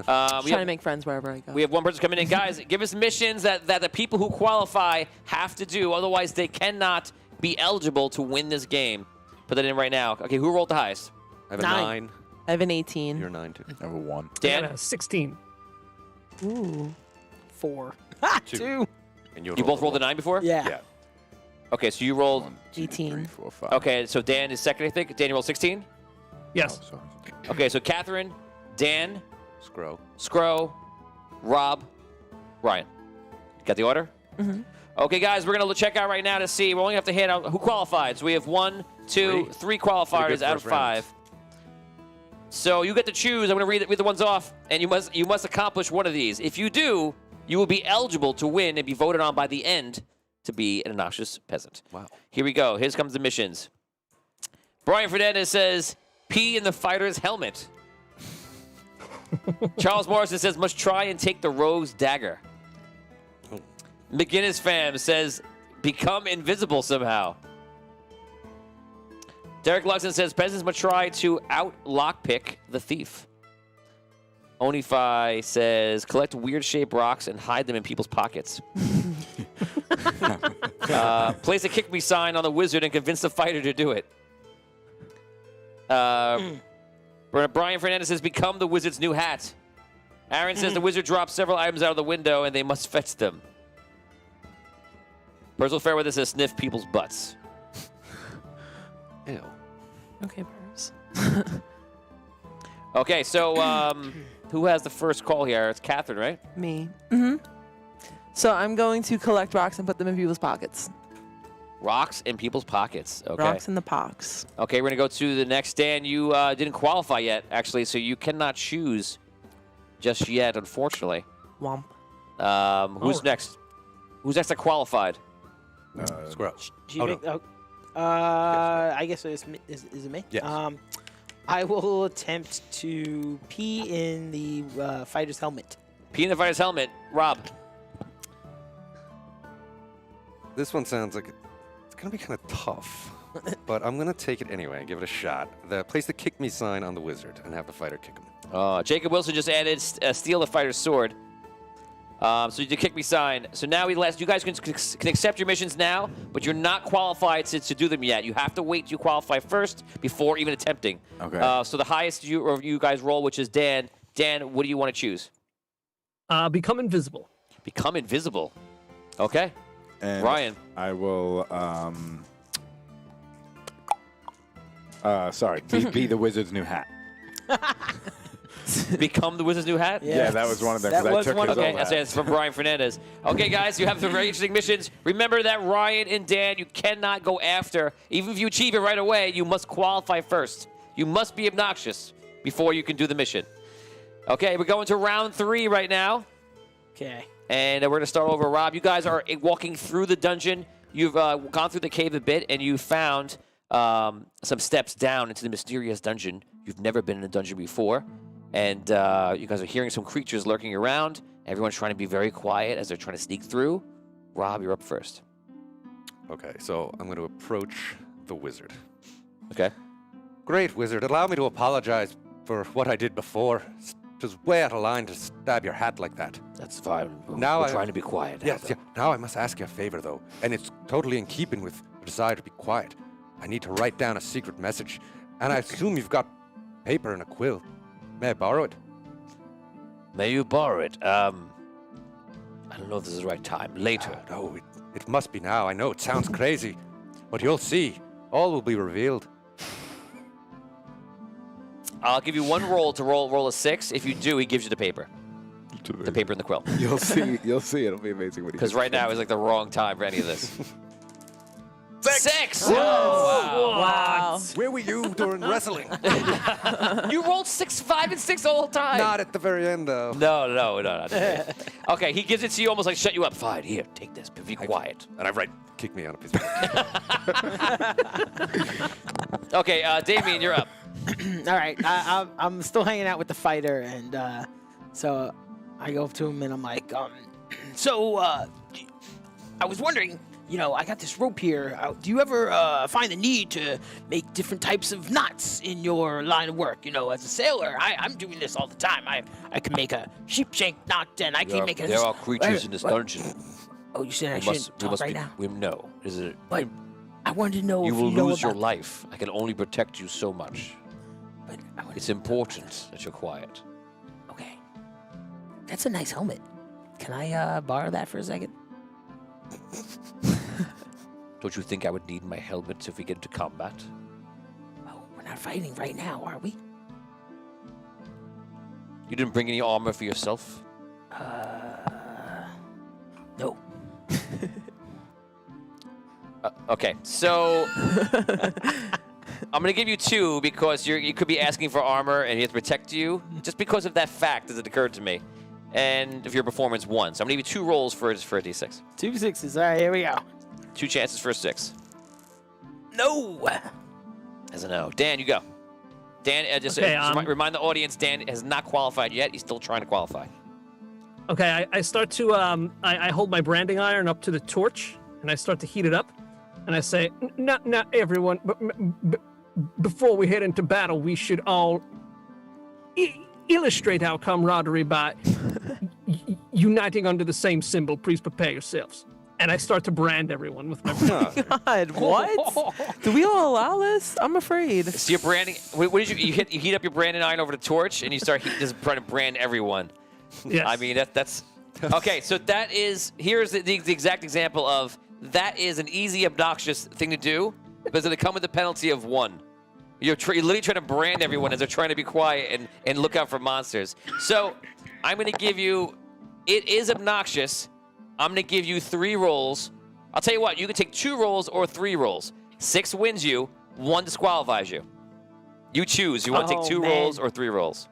Trying to make friends wherever I go. We have one person coming in. Guys, give us missions that the people who qualify have to do. Otherwise, they cannot be eligible to win this game. Put that in right now. Okay, who rolled the highest? I have a 9. 9. I have an 18. You're 9 too. I have a 1. Dan? I got a 16. Ooh. 4. 2. And You both rolled a 9 before? Yeah. Yeah. Okay, so you rolled... 1, 2, 18. 3, 4, 5. Okay, so Dan is second, I think. Dan, you rolled 16? Yes. Oh, sorry. Okay, so Catherine, Dan, Scrow. Scro, Rob, Ryan. Got the order? Mm-hmm. Okay, guys, we're going to check out right now to see. We only have to hand out who qualified. So we have 1, 2, 3 qualifiers out of 5. So you get to choose. I'm going to read the ones off, and you must accomplish one of these. If you do, you will be eligible to win and be voted on by the end to be an obnoxious peasant. Wow. Here we go. Here comes the missions. Brian Fernandez says, pee in the fighter's helmet. Charles Morrison says, must try and take the rogue's dagger. McGinnis fam says, become invisible somehow. Derek Luxon says, peasants must try to out-lockpick the thief. Onify says, collect weird-shaped rocks and hide them in people's pockets. Place a kick me sign on the wizard and convince the fighter to do it. Brian Fernandez says, become the wizard's new hat. Aaron says, the wizard drops several items out of the window and they must fetch them. Percival Fairweather says, sniff people's butts. Ew. Okay, Purse. Okay, so who has the first call here? It's Catherine, right? Me. So I'm going to collect rocks and put them in people's pockets. Rocks in people's pockets. Okay. Rocks in the pox. Okay, we're going to go to the next. Dan, you didn't qualify yet, actually, so you cannot choose just yet, unfortunately. Womp. Who's next? Who's next that qualified? Scrooge. Do you Oh, make, no. I guess it's is it me? Yes. I will attempt to pee in the fighter's helmet. Pee in the fighter's helmet. Rob. This one sounds like it's going to be kind of tough, but I'm going to take it anyway and give it a shot. Place the kick me sign on the wizard and have the fighter kick him. Jacob Wilson just added steal the fighter's sword. So you did kick me sign. So now you guys can accept your missions now, but you're not qualified to do them yet. You have to wait to qualify first before even attempting. Okay. So the highest you guys roll, which is Dan. Dan, what do you want to choose? Become invisible. Become invisible. Okay. And Ryan. I will, be the wizard's new hat. Become the wizard's new hat? Yeah, that was one of them. 'cause That I was took one his of Okay, old that's hat. it. It's from Brian Fernandez. Okay, guys, you have some very interesting missions. Remember that Ryan and Dan, you cannot go after. Even if you achieve it right away, you must qualify first. You must be obnoxious before you can do the mission. Okay, we're going to round 3 right now. Okay. And we're going to start over. Rob, you guys are walking through the dungeon. You've gone through the cave a bit, and you found some steps down into the mysterious dungeon. You've never been in a dungeon before. And you guys are hearing some creatures lurking around. Everyone's trying to be very quiet as they're trying to sneak through. Rob, you're up first. Okay, so I'm going to approach the wizard. Okay. Great, wizard. Allow me to apologize for what I did before. It was way out of line to stab your hat like that. That's fine. Now we're I- trying to be quiet. Yes, yeah. Now I must ask you a favor, though, and it's totally in keeping with the desire to be quiet. I need to write down a secret message, and I assume you've got paper and a quill. May I borrow it? May you borrow it? I don't know if this is the right time. Later. No, it must be now. I know it sounds crazy, but you'll see. All will be revealed. I'll give you one roll to roll a 6. If you do, he gives you the paper. The paper and the quill. You'll see. You'll see. It'll be amazing when he Because gets right it. now is like the wrong time for any of this. 6! Wow. Oh, Where were you during wrestling? You rolled 6, 5, and 6 the whole time. Not at the very end, though. No, not today. Okay, he gives it to you almost like shut you up. Fine, here, take this. Be quiet. And I write, kick me on a piece of paper. Okay, Damien, you're up. All right. I'm still hanging out with the fighter, and so I go up to him and I'm like, I was wondering, I got this rope here. Do you ever find the need to make different types of knots in your line of work? As a sailor, I'm doing this all the time. I can make a sheepshank knot, and I can make a. There are creatures in this dungeon. Oh, you said I shouldn't talk right now. No. Is it? But I wanted to know You if will you know lose your about- life. I can only protect you so much. But I wanted It's to know about important that you're quiet. Okay. That's a nice helmet. Can I borrow that for a second? Don't you think I would need my helmet if we get into combat? Oh, we're not fighting right now, are we? You didn't bring any armor for yourself? No. Okay, so I'm gonna give you 2 because you could be asking for armor and he has to protect you. Just because of that fact, as it occurred to me, and if your performance 1, so I'm gonna give you 2 rolls for a d6. 2 6s. All right, here we go. 2 chances for a 6. No. As a no. Dan, you go. Dan, just Okay, remind the audience, Dan has not qualified yet. He's still trying to qualify. Okay, I start to, I hold my branding iron up to the torch, and I start to heat it up, and I say, not everyone, but before we head into battle, we should all illustrate our camaraderie by uniting under the same symbol. Please prepare yourselves. And I start to brand everyone with my brand. God, what? Do we all allow this? I'm afraid. So you're branding. What did you heat up your branding iron over the torch, and you start just trying to brand everyone. Yes. I mean, that's okay. So here's the exact example of that is an easy, obnoxious thing to do, but it's going to come with the penalty of 1. You're literally trying to brand everyone as they're trying to be quiet and look out for monsters. So I'm going to give you, it is obnoxious. I'm going to give you 3 rolls. I'll tell you what, you can take 2 rolls or 3 rolls. 6 wins you, 1 disqualifies you. You choose. You want to take 2 rolls or 3 rolls?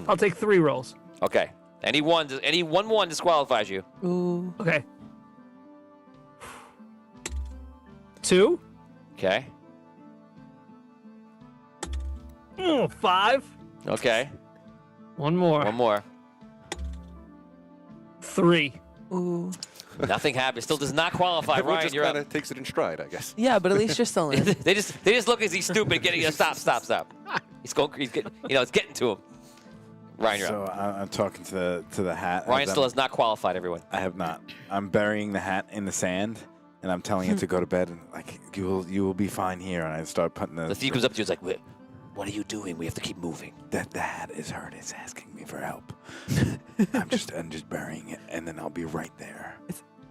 I'll take 3 rolls. Okay. Any one disqualifies you. Ooh. Okay. 2. Okay. 5. Okay. 1 more. 1 more. 3. Ooh. Nothing happens. Still does not qualify. Everyone Ryan, just you're kind up. of takes it in stride, I guess. Yeah, but at least you're still in. they just look as he's stupid. Stop. He's getting, it's getting to him. Ryan, you're So up. I'm talking to the hat. Ryan as still I'm- has not qualified everyone. I have not. I'm burying the hat in the sand, and I'm telling it to go to bed. And like you will be fine here. And I start putting The thief comes up to you. It's like, "Wait, what are you doing? We have to keep moving. the hat is hurt. It's asking me for help. I'm just burying it, and then I'll be right there.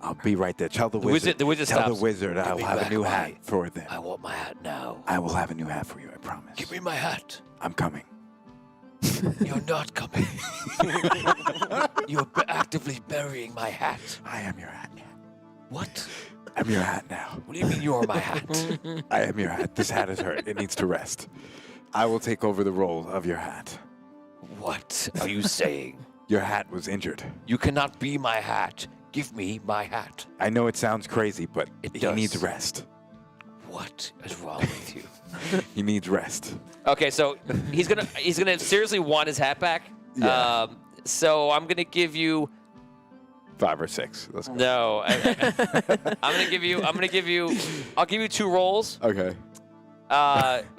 I'll be right there. Tell the wizard. The wizard Tell stops. the wizard I will me have a back new my- hat for them. I want my hat now. I will have a new hat for you. I promise. Give me my hat. I'm coming. You're not coming. You're actively burying my hat. I am your hat. What? I'm your hat now. What do you mean you're my hat? I am your hat. This hat is hurt. It needs to rest. I will take over the role of your hat. What are you saying? Your hat was injured. You cannot be my hat. Give me my hat. I know it sounds crazy, but It he does. needs rest. What is wrong with you? He needs rest. Okay, so he's gonna seriously want his hat back. Yeah. So I'm gonna give you 5 or 6. Let's go. no. I'll give you 2 rolls. Okay.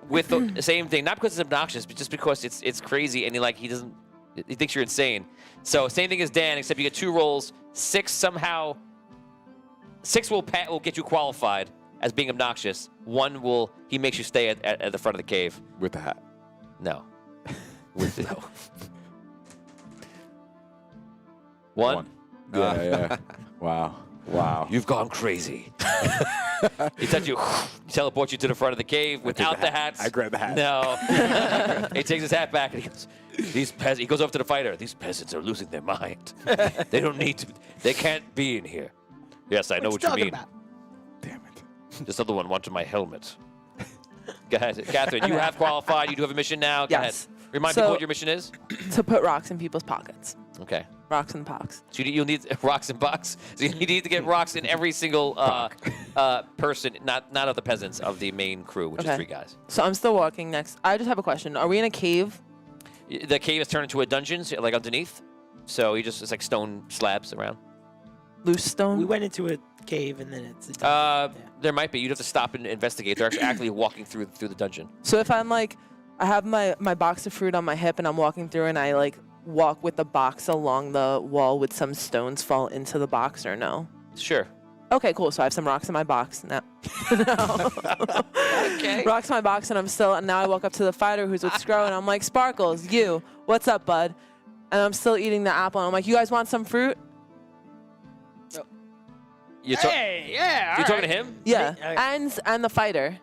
With the same thing, not because it's obnoxious, but just because it's crazy and he thinks you're insane. So same thing as Dan, except you get 2 rolls. 6 will get you qualified as being obnoxious. 1 he makes you stay at the front of the cave. With the hat. No. With no. 1. Yeah. Wow. You've gone crazy. He teleports you to the front of the cave without the hats. I grab the hat. No. He takes his hat back and he goes, he goes over to the fighter. These peasants are losing their mind. They don't need to. They can't be in here. Yes, I know what you mean. Damn it. This other one wanted my helmet. Go ahead, Catherine. You have qualified. You do have a mission now. Go Yes. ahead. Remind So- people what your mission is. To put rocks in people's pockets. Okay. Rocks in the pox. So you'll need rocks in box. So you need to get rocks in every single person, not of the peasants, of the main crew, which is Okay. 3 guys. So I'm still walking next. I just have a question. Are we in a cave? The cave is turned into a dungeon, so, like underneath. So it's like stone slabs around. Loose stone? We went into a cave and then it's a dungeon. There might be. You'd have to stop and investigate. They're actually walking through the dungeon. So if I'm like, I have my box of fruit on my hip and I'm walking through and I like walk with the box along the wall, would some stones fall into the box or no? Sure. Okay, cool. So I have some rocks in my box now. No. Okay. Rocks in my box and now I walk up to the fighter who's with Scro and I'm like, Sparkles, what's up, bud? And I'm still eating the apple and I'm like, you guys want some fruit? You're yeah. talking to him? Yeah. Hey, And the fighter.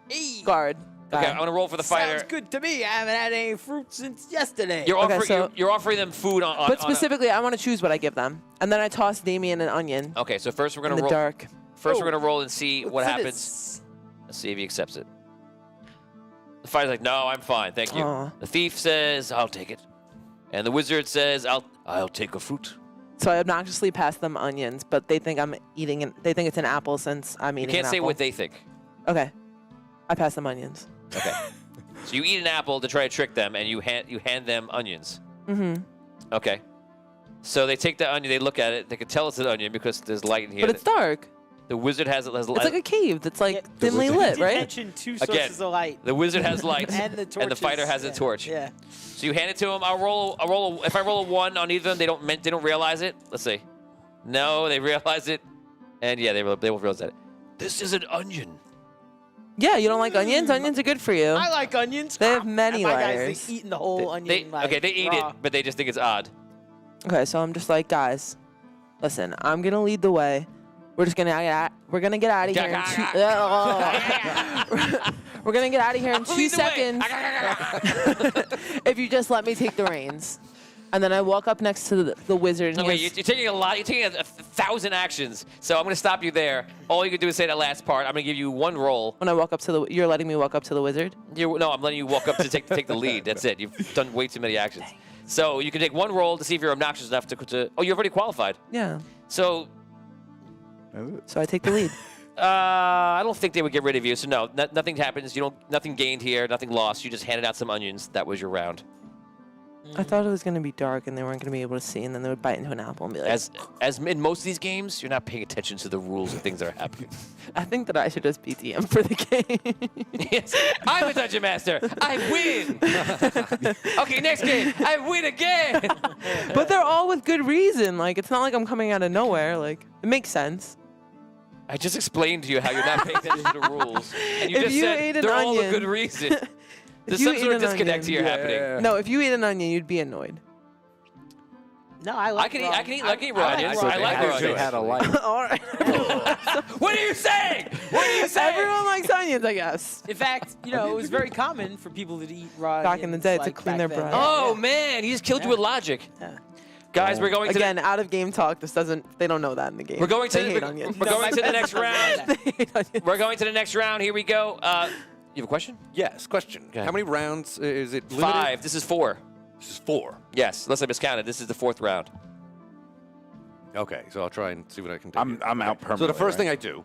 Hey, Guard. Okay, guy. I'm gonna roll for the fighter. sounds good to me. I haven't had any fruit since yesterday. You're Okay, offering so- you're offering them food on. But specifically, I want to choose what I give them. And then I toss Damien an onion Okay, so first we're in gonna the roll. dark. First we're gonna roll and see what What's in happens. this? Let's see if he accepts it. The fighter's like, no, I'm fine, thank you. Aw. The thief says, I'll take it. And the wizard says, I'll take a fruit. So I obnoxiously pass them onions, but they think I'm eating it. They think it's an apple since I'm You eating can't an say apple. what they think. Okay. I pass them onions. Okay. So you eat an apple to try to trick them, and you hand them onions. Mm-hmm. Okay. So they take the onion, they look at it, they can tell it's an onion because there's light in here. But it's dark. The wizard has light. It's like a cave that's like Yeah, dimly You lit, did right? mention two Again, sources of light. The wizard has light, And the and the fighter torches, has a torch. Yeah. So you hand it to him. If I roll a 1 on either of them, they don't realize it. Let's see. No, they realize it, and yeah, they will realize that. This is an onion. Yeah, you don't like onions? Onions are good for you. I like onions. They have many My layers. guys, they eating the whole onion. They eat raw. it, but they just think it's odd. Okay, so I'm just like, guys, listen, I'm gonna lead the way. We're just gonna we're gonna get out of here in we're gonna get out of here in 2 seconds if you just let me take the reins. And then I walk up next to the wizard. And Okay, he you're goes, taking a lot. You're taking a 1,000 actions. So I'm going to stop you there. All you can do is say that last part. I'm going to give you 1 roll. when I walk up to you're letting me walk up to the wizard? No, I'm letting you walk up to take the lead. That's it. You've done way too many actions. So you can take 1 roll to see if you're obnoxious enough to. Oh, you've already qualified. Yeah. So So I take the lead. I don't think they would get rid of you. So no, nothing happens. Nothing gained here. Nothing lost. You just handed out some onions. That was your round. I thought it was gonna be dark and they weren't gonna be able to see, and then they would bite into an apple and be like, As in most of these games, you're not paying attention to the rules and things that are happening. I think that I should just be DM for the game. Yes, I'm a dungeon master. I win. Okay, next game. I win again. But they're all with good reason. Like, it's not like I'm coming out of nowhere. Like, it makes sense. I just explained to you how you're not paying attention to the rules, and you If just you said ate an they're all a onion- good reason. There's you some ate sort of an disconnect onion- here happening. No, if you eat an onion, you'd be annoyed. No, I like. I can eat raw onions. I like raw They onions. had a light. All right. What are you saying? What are you saying? Everyone likes onions, I guess. In fact, it was very common for people to eat raw Back in the onions, day to like, clean back their then. bread. Oh man, he just killed you with logic. Yeah. Guys, we're going to Again, out of game talk. They don't know that in the game. We're going to They the- hate we're- onions. we're going to the next round. They hate onions. We're going to the next round. Here we go. You have a question? Yes, question. Okay. How many rounds is it? Limited? 5. This is 4. This is 4. Yes, unless I miscounted. This is the 4th round. Okay, so I'll try and see what I can do. I'm out permanently. So the first right? thing I do,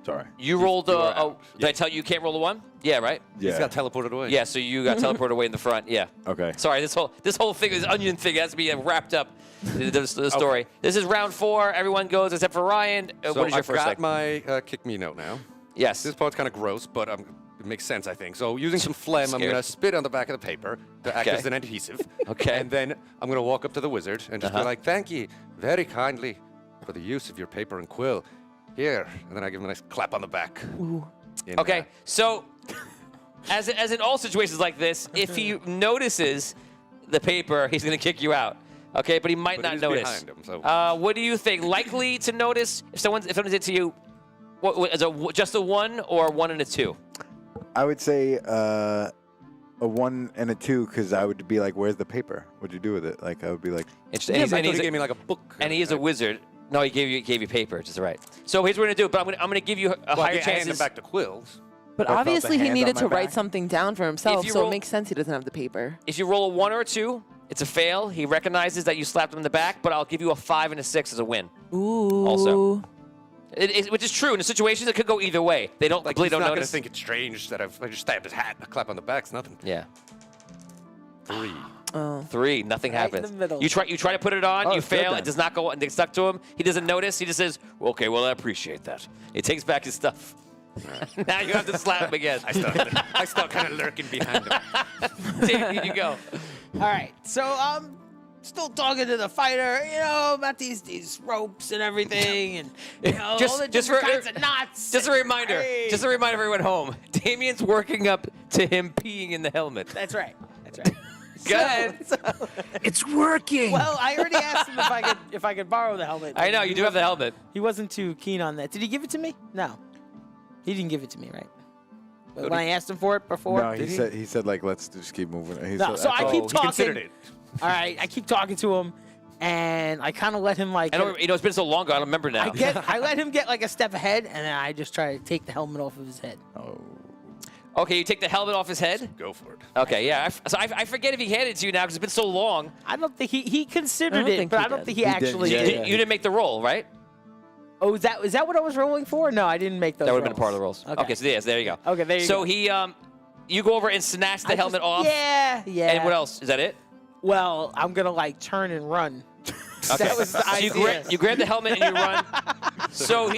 Sorry. You rolled you are a. out. Did I tell you can't roll a 1? Yeah, right. he's got teleported away. Yeah, so you got teleported away in the front. Yeah. Okay. Sorry, this whole thing, this onion thing, has to be wrapped up. The story. This is round 4. Everyone goes except for Ryan. So What is your I've first got thing? my kick me note now. Yes. This part's kind of gross, but it makes sense, I think. So using some phlegm, I'm Scared. going to spit on the back of the paper to act Okay. as an adhesive. Okay. And then I'm going to walk up to the wizard and just be Uh-huh. like, thank you very kindly for the use of your paper and quill. Here. And then I give him a nice clap on the back. In, Okay, so as in all situations like this, if he notices the paper, he's going to kick you out. Okay, but he might But not it is notice. behind him, so- What do you think? Likely to notice if someone did to you? What is just a 1 or a 1 and a 2? I would say a 1 and a 2 because I would be like, "Where's the paper? What'd you do with it?" Like I would be like, Interesting. I And thought he's he a- gave me like a book. and he is a wizard. No, he gave you paper. Just right. So here's what we're gonna do. But I'm gonna give you a Well, I higher can't hand him chance. back to quills. But felt the obviously, he hand needed on to my write back. something down for himself, you so roll- it makes sense he doesn't have the paper. If you roll a 1 or a 2, it's a fail. He recognizes that you slapped him in the back, but I'll give you a 5 and a 6 as a win. Ooh. Also. Which is true. In a situation, it could go either way. They don't Like, completely he's don't not going to notice. think it's strange that I just stabbed his hat. A clap on the back's nothing. Yeah. 3. Oh. 3. Nothing Right in happens. the middle. You try to put it on. Oh, you it's good fail. then. It does not go. It's stuck to him. He doesn't notice. He just says, "Okay, well, I appreciate that." He takes back his stuff. Now you have to slap him again. I start kind of lurking behind him. Dave, you go. All right, so I'm still talking to the fighter, about these ropes and everything, and all the different kinds of knots. Just a reminder. Hey. Just a reminder for everyone home. Damien's working up to him peeing in the helmet. That's right. That's right. Go ahead. It's working. Well, I already asked him if I could borrow the helmet. I know you do have the helmet. He wasn't too keen on that. Did he give it to me? No, he didn't give it to me, right? But when I asked him for it before, "No." He said like, "Let's just keep moving." He No, said, so I keep He considered talking. it. All right, I keep talking to him, and I kind of let him like. I don't. It's been so long ago. I don't remember now. I let him get like a step ahead, and then I just try to take the helmet off of his head. "Oh." Okay, you take the helmet off his head? Go for it. Okay, yeah. I forget if he handed it to you now because it's been so long. I don't think he I considered don't it, think but he I don't did. think he He did, actually yeah, did. yeah. You didn't make the roll, right? Oh, is that what I was rolling for? No, I didn't make those. That would have been a part rolls. of the rolls. Okay, so yes, there you go. Okay, there you so go. he, you go over and snatch the helmet off. Yeah. And what else? Is that it? Well, I'm gonna like turn and run. Okay. That was the So idea. you grab the helmet and you run. So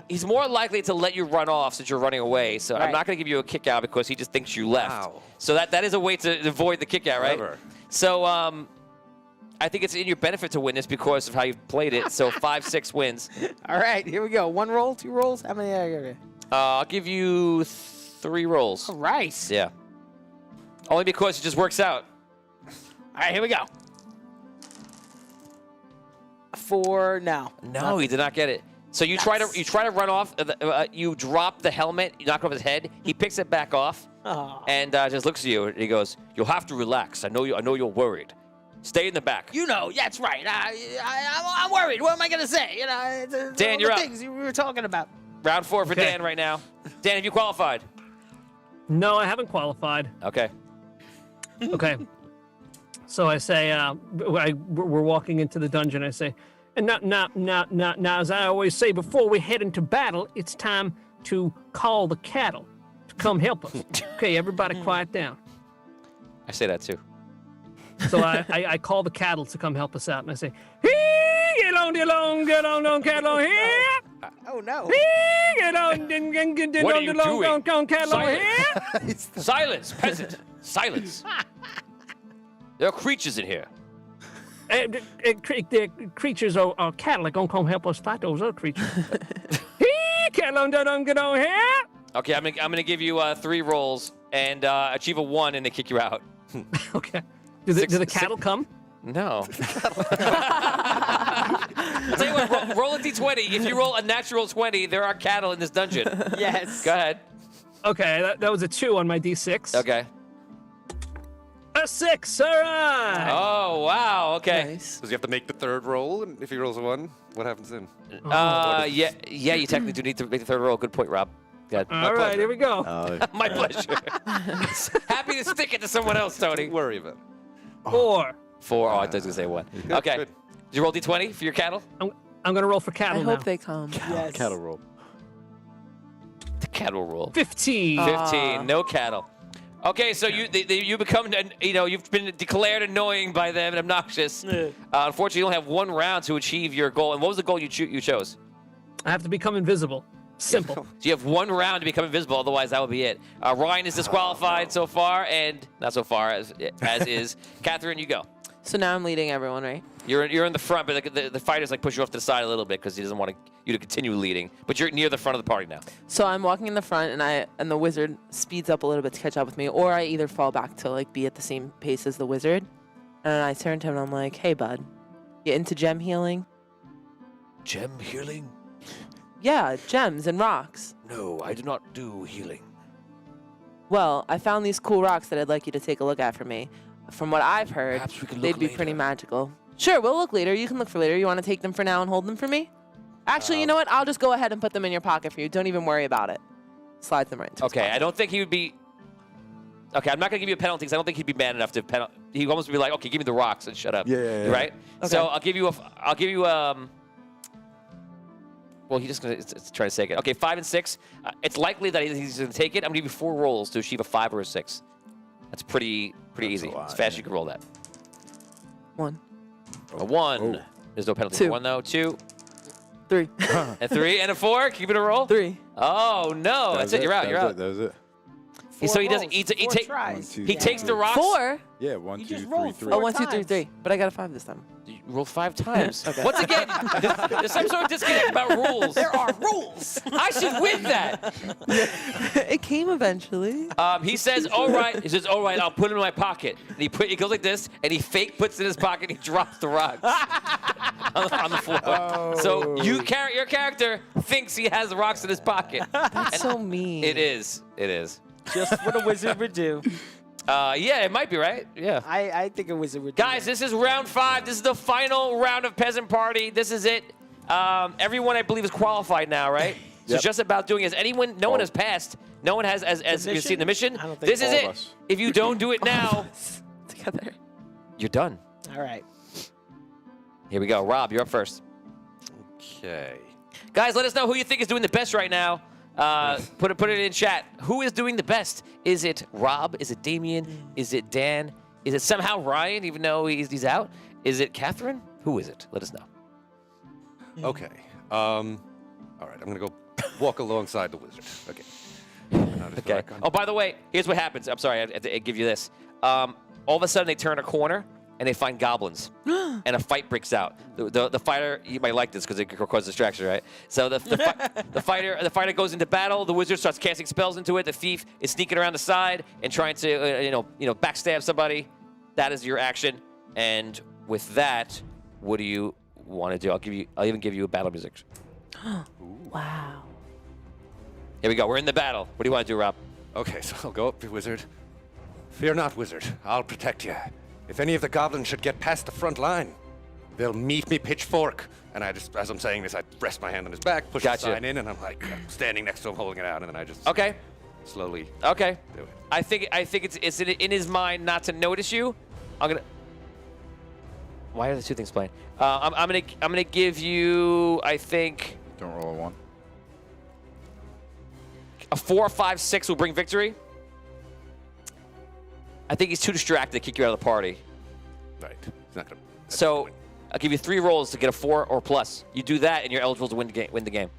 he's more likely to let you run off since you're running away. So I'm Right. not going to give you a kick out because he just thinks you left. Wow. So that is a way to avoid the kick out, right? Clever. So I think it's in your benefit to win this because of how you've played it. So 5-6 wins. All right, here we go. 1 roll, 2 rolls. How many? I'll give you 3 rolls. All right. Yeah. Only because it just works out. All right, here we go. 4 now. No, he did not get it. So you try to run off. You drop the helmet. You knock off his head. He picks it back off Oh. and just looks at you. And he goes, "You'll have to relax. I know you're worried. Stay in the back." You know, that's right. I'm worried. What am I gonna say? You know, it's Dan, all you're the up. things we were talking about. Round 4 for Okay. Dan right now. Dan, have you qualified? No, I haven't qualified. Okay. Okay. So I say, we're walking into the dungeon. I say, and now, as I always say, before we head into battle, it's time to call the cattle to come help us. Okay, everybody quiet down. I say that too. So I call the cattle to come help us out, and I say, "Hey, get on, cattle here. Oh no. Hey, get on, What are you doing? cattle Silence. here." Silence, peasant. Silence. There are creatures in here. The creatures are cattle are gonna come help us fight those other creatures. Hey, cattle, get on here. Okay, I'm gonna give you 3 rolls and achieve a 1, and they kick you out. Okay. Do the Six- cattle come? No. I'll tell you what, roll a d20. If you roll a natural 20, there are cattle in this dungeon. Yes. Go ahead. Okay, that was a 2 on my d6. Okay. A 6. All right. Oh, wow. Okay. Nice. Does he have to make the 3rd roll? And if he rolls a 1, what happens then? Yeah, you technically do need to make the 3rd roll. Good point, Rob. Good. All right, here we go. My pleasure. Happy to stick it to someone else, Tony. Don't worry about it. 4. 4. Oh, I thought I was going to say 1. Okay. good. Did you roll d20 for your cattle? I'm gonna roll for I cattle hope now. they come. Yes. Cattle roll. The cattle roll. 15. 15. No cattle. Okay, so you become, you've been declared annoying by them and obnoxious. Unfortunately, you only have 1 round to achieve your goal. And what was the goal you chose? I have to become invisible. Simple. So you have 1 round to become invisible, otherwise that would be it. Ryan is disqualified so far, and not so far as is. Catherine, you go. So now I'm leading everyone, right? You're in the front, but the fighters push you off to the side a little bit because he doesn't want you to continue leading. But you're near the front of the party now. So I'm walking in the front, and the wizard speeds up a little bit to catch up with me, or I either fall back to be at the same pace as the wizard, and I turn to him and I'm like, "Hey, bud, you into gem healing?" Gem healing? Yeah, gems and rocks. No, I do not do healing. Well, I found these cool rocks that I'd like you to take a look at for me. From what I've heard, Perhaps we can they'd look be later. pretty magical. Sure, we'll look later. You can look for later. You want to take them for now and hold them for me? Actually, you know what? I'll just go ahead and put them in your pocket for you. Don't even worry about it. Slides them right into his Okay, pocket. I don't think he would be. Okay, I'm not gonna give you a penalty because I don't think he'd be man enough to penalty. He almost would be like, okay, give me the rocks and shut up. Yeah. Right? So I'll give you well, he's just gonna try to take it. Okay, 5 and 6. It's likely that he's gonna take it. I'm gonna give you 4 rolls to achieve a 5 or a 6. That's pretty easy. a lot, As fast as yeah. you can roll that. 1, A 1. Oh. There's no penalty. 2. For 1 though. 2 3, and 3 and a 4. Keep it a roll. 3. Oh no! That's it. You're out. You're out. That was it. So he doesn't. rolls, He 4 take. tries. 1, 2, He takes the rocks. 4? Yeah, 1, You 2, just 3, rolled 3. Oh, 4 1, 2, 3, times. 3. But I got a 5 this time. You rolled 5 times. Okay. Once again, there's some sort of disconnect about rules. There are rules. I should win that. It came eventually. He says, "All right." He says, "All right, I'll put it in my pocket." And he goes like this, and he fake puts it in his pocket. And he drops the rocks on the floor. So your character thinks he has the rocks in his pocket. That's so mean. It is. It is. Just what a wizard would do. Yeah, it might be right. Yeah. I think a wizard would do. Guys, this is round 5. This is the final round of Peasant Party. This is it. Everyone, I believe, is qualified now, right? So Yep. it's just about doing it. No one has passed. No one has, as you can see in the mission. I don't think This is all of it. us. If you don't do it now, Together. you're done. All right. Here we go. Rob, you're up first. Okay. Guys, let us know who you think is doing the best right now. Put it in chat. Who is doing the best? Is it Rob? Is it Damien? Is it Dan? Is it somehow Ryan, even though he's out? Is it Catherine? Who is it? Let us know. Okay. All right. I'm gonna go walk alongside the wizard. Okay. Now just Okay. back on- Oh, by the way, here's what happens. I'm sorry, I have to give you this. All of a sudden, they turn a corner and they find goblins, and a fight breaks out. The fighter, you might like this because it causes distraction, right? So the fighter goes into battle. The wizard starts casting spells into it. The thief is sneaking around the side and trying to backstab somebody. That is your action. And with that, what do you want to do? I'll even give you a battle music. Wow. Here we go. We're in the battle. What do you want to do, Rob? Okay, so I'll go up to wizard. Fear not, wizard. I'll protect you. If any of the goblins should get past the front line, they'll meet me pitchfork. And I just, as I'm saying this, I rest my hand on his back, push Gotcha. the sign in, and I'm like standing next to him, holding it out, and then I just Okay. slowly Okay. do it. I think it's in his mind not to notice you. I'm gonna. Why are the two things playing? I'm gonna give you, I think, Don't roll a 1. a 4, 5, 6 will bring victory. I think he's too distracted to kick you out of the party. Right. It's not gonna. So I'll give you 3 rolls to get a 4 or plus. You do that, and you're eligible to win the game.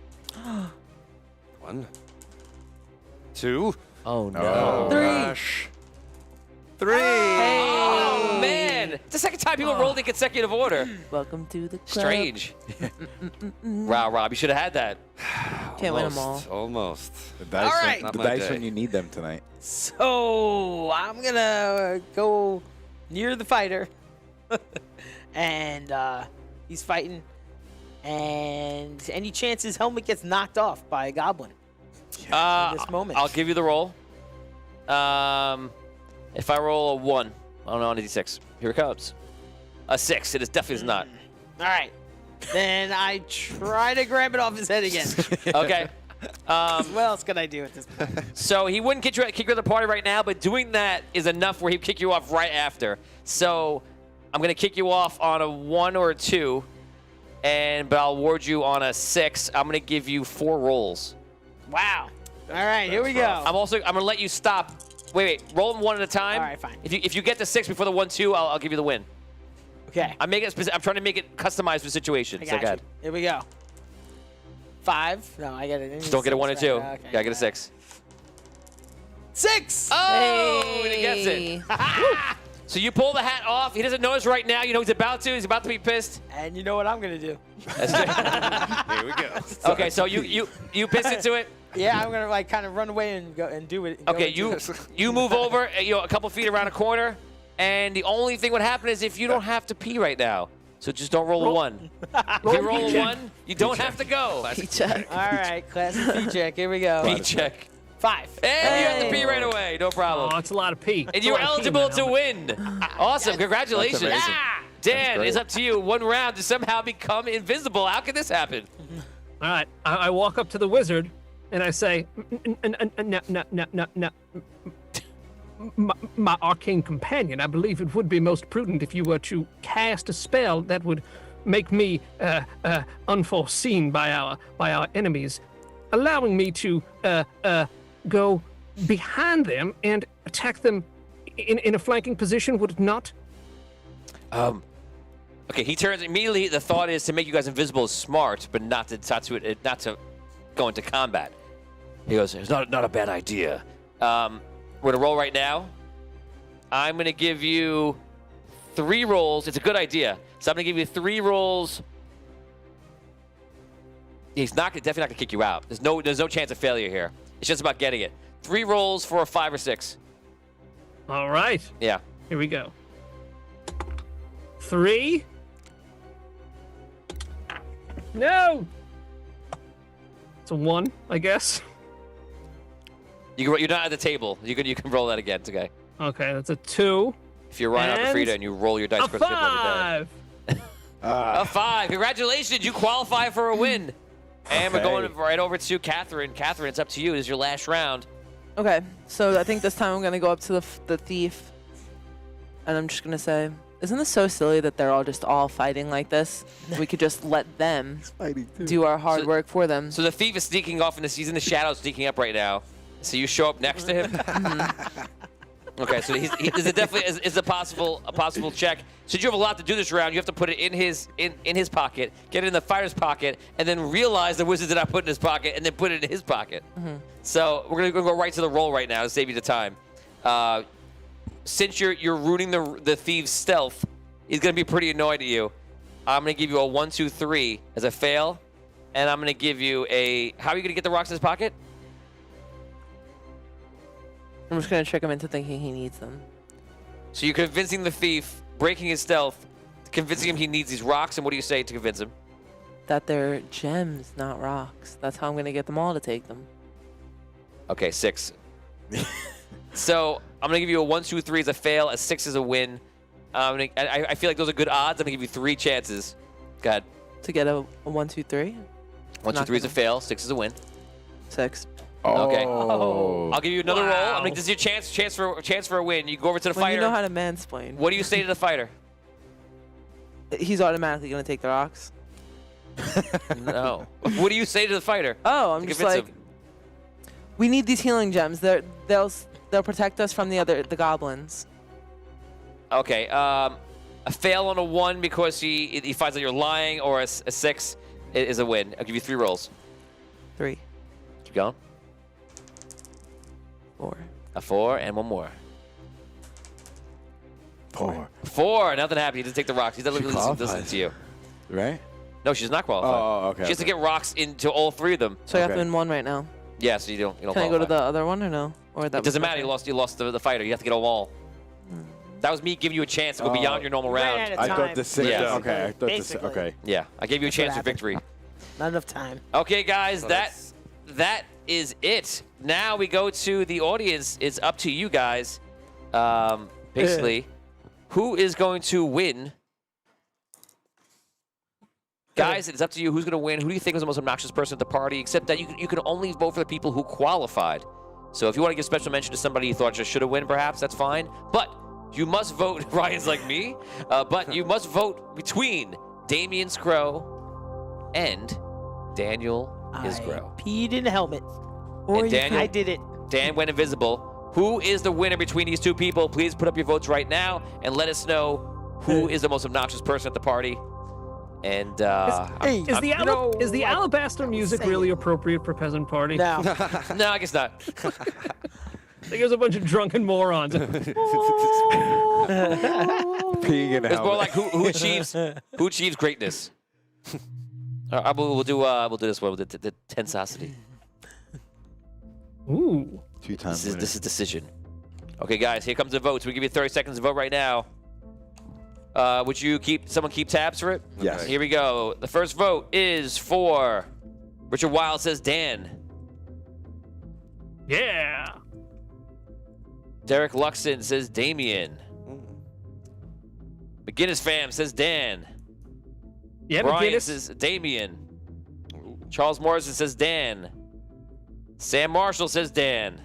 1, 2. Oh no! Oh. 3. Gosh. 3. Oh man! It's the second time people rolled in consecutive order. Welcome to the club. Strange. Wow, Rob, you should have had that. Can't win them all. Almost. The dice, All right. Not the my dice day. when you need them tonight. So I'm gonna go near the fighter, and he's fighting. And any chance his helmet gets knocked off by a goblin in this moment? I'll give you the roll. If I roll a 1, I don't know, on a d6. Here it comes. A 6. It is definitely not. All right. Then I try to grab it off his head again. Okay. What else can I do at this point? So he wouldn't kick you out of the party right now, but doing that is enough where he'd kick you off right after. So I'm going to kick you off on a 1 or a 2, but I'll award you on a 6. I'm going to give you 4 rolls. Wow. All right, here we go. I'm going to let you stop. Wait. Roll them 1 at a time. All right, fine. If you get the 6 before the 1, 2, I'll give you the win. Okay. I'm trying to make it customized for the situation. I So got go you. ahead. Here we go. 5. No, I get it. Just don't get a 1 or 2. Okay, Gotta get a 6. 6. Oh, and he gets it. So you pull the hat off. He doesn't notice right now. You know he's about to. He's about to be pissed. And you know what I'm gonna do? That's right. Here we go. Okay, so you piss into it. Yeah, I'm gonna kind of run away and go and do it. go Okay, into it. you move over, a couple feet around a corner, and the only thing would happen is if you don't have to pee right now. So just don't roll a 1. If you roll a 1, you don't have to go. Check. All right, classic P check. Here we go. Pee check. 5. And you have to pee right away. No Oh, problem. it's a lot of pee. And It's a you're lot of pee in eligible that to helmet. win. Awesome. Congratulations. That's amazing. Dan, great. it's up to you. 1 round to somehow become invisible. How can this happen? All right, I walk up to the wizard and I say, my arcane companion, I believe it would be most prudent if you were to cast a spell that would make me unforeseen by our enemies, allowing me to go behind them and attack them in a flanking position, would it not? Okay, he turns immediately. The thought is to make you guys invisible is smart, but not to go into combat. He goes, "It's not a bad idea." We're gonna roll right now. I'm gonna give you 3 rolls. It's a good idea. So I'm gonna give you 3 rolls. He's definitely not gonna kick you out. There's no chance of failure here. It's just about getting it. 3 rolls for a 5 or 6. All right, Yeah. here we go. 3. No. It's a 1, I guess. You're not at the table. You can roll that again. It's okay. Okay, that's a 2. If you're Ryan And Alfreda and you roll your dice A across the table every day. 5. A 5. Congratulations. You qualify for a win. And we're Okay. going right over to Catherine. Catherine, it's up to you. This is your last round. Okay, so I think this time I'm gonna go up to the thief, and I'm just gonna say, isn't this so silly that they're all fighting like this? We could just let them do our hard work for them. So the thief is sneaking off, he's in the shadows, sneaking up right now. So you show up next to him. Okay, so there's definitely is a possible check. Since you have a lot to do this round, you have to put it in his pocket, get it in the fighter's pocket, and then realize the wizard did not put it in his pocket, and then put it in his pocket. So we're gonna go right to the roll right now to save you the time. Since you're rooting the thief's stealth, he's gonna be pretty annoyed at you. I'm gonna give you a 1, 2, 3 as a fail, and I'm gonna give you a. How are you gonna get the rocks in his pocket? I'm just gonna trick him into thinking he needs them. So you're convincing the thief, breaking his stealth, convincing him he needs these rocks, and what do you say to convince him? That they're gems, not rocks. That's how I'm gonna get them all to take them. Okay, 6. So I'm gonna give you a 1, 2, 3 as a fail, a 6 as a win. I feel like those are good odds. I'm gonna give you 3 chances. Go ahead. To get a 1, 2, 3? 1, 2, 3 is a fail, 6 is a win. 6. Okay. Oh. I'll give you another roll. Wow. This is your chance for a win. You go over to the Well, fighter. you know how to mansplain. What do you say to the fighter? He's automatically gonna take the rocks. No. What do you say to the fighter? Oh, I'm to just convince like, him? we need these healing gems. They'll protect us from the goblins. Okay. A fail on a 1 because he finds that you're lying, or a 6 is a win. I'll give you 3 rolls. 3, Keep going. 4. A 4 and 1 more. 4. 4. Nothing happened. He didn't take the rocks. He doesn't listen qualifies. to you. Right? No, she's not qualified. Oh, okay. She has to okay. get rocks into all 3 of them. So I have to Okay. win 1 right now. Yeah, so you don't Can I qualify. go to the other one or no? Or that It doesn't matter. You lost the fighter. You have to get them all. That was me giving you a chance to go beyond your normal Ran round. out of I time. thought the 6. Yeah. Okay. I thought Basically. okay. Yeah, I gave you a That's chance what for happened. victory. Not enough time. Okay, guys, that is it. Now we go to the audience. It's up to you guys. Basically, who is going to win? Guys, it's up to you. Who's going to win? Who do you think was the most obnoxious person at the party? Except that you can only vote for the people who qualified. So if you want to give special mention to somebody you thought just should have won, perhaps, that's fine. But you must vote. Ryan's like me. But you must vote between Damian Scrow and Daniel Isgrow. I peed in a helmet. Or And Daniel- I did it. Dan went invisible. Who is the winner between these 2 people? Please put up your votes right now and let us know who is the most obnoxious person at the party. And Hey, Is the what? alabaster music Say really it. appropriate for Peasant Party? No. no, I guess not. I think it was a bunch of drunken morons. Peeing in a It's more helmet. like who achieves greatness. We'll do this one with the tensosity. Ooh. 2 times. This is decision. Okay, guys, here comes the votes. We give you 30 seconds to vote right now. Would someone keep tabs for it? Yes. Here we go. The first vote is for Richard Wild says Dan. Yeah. Derek Luxon says Damien. McGinnis fam says Dan. Yeah, Brian McGinnis. says Damien. Charles Morrison says Dan. Sam Marshall says Dan.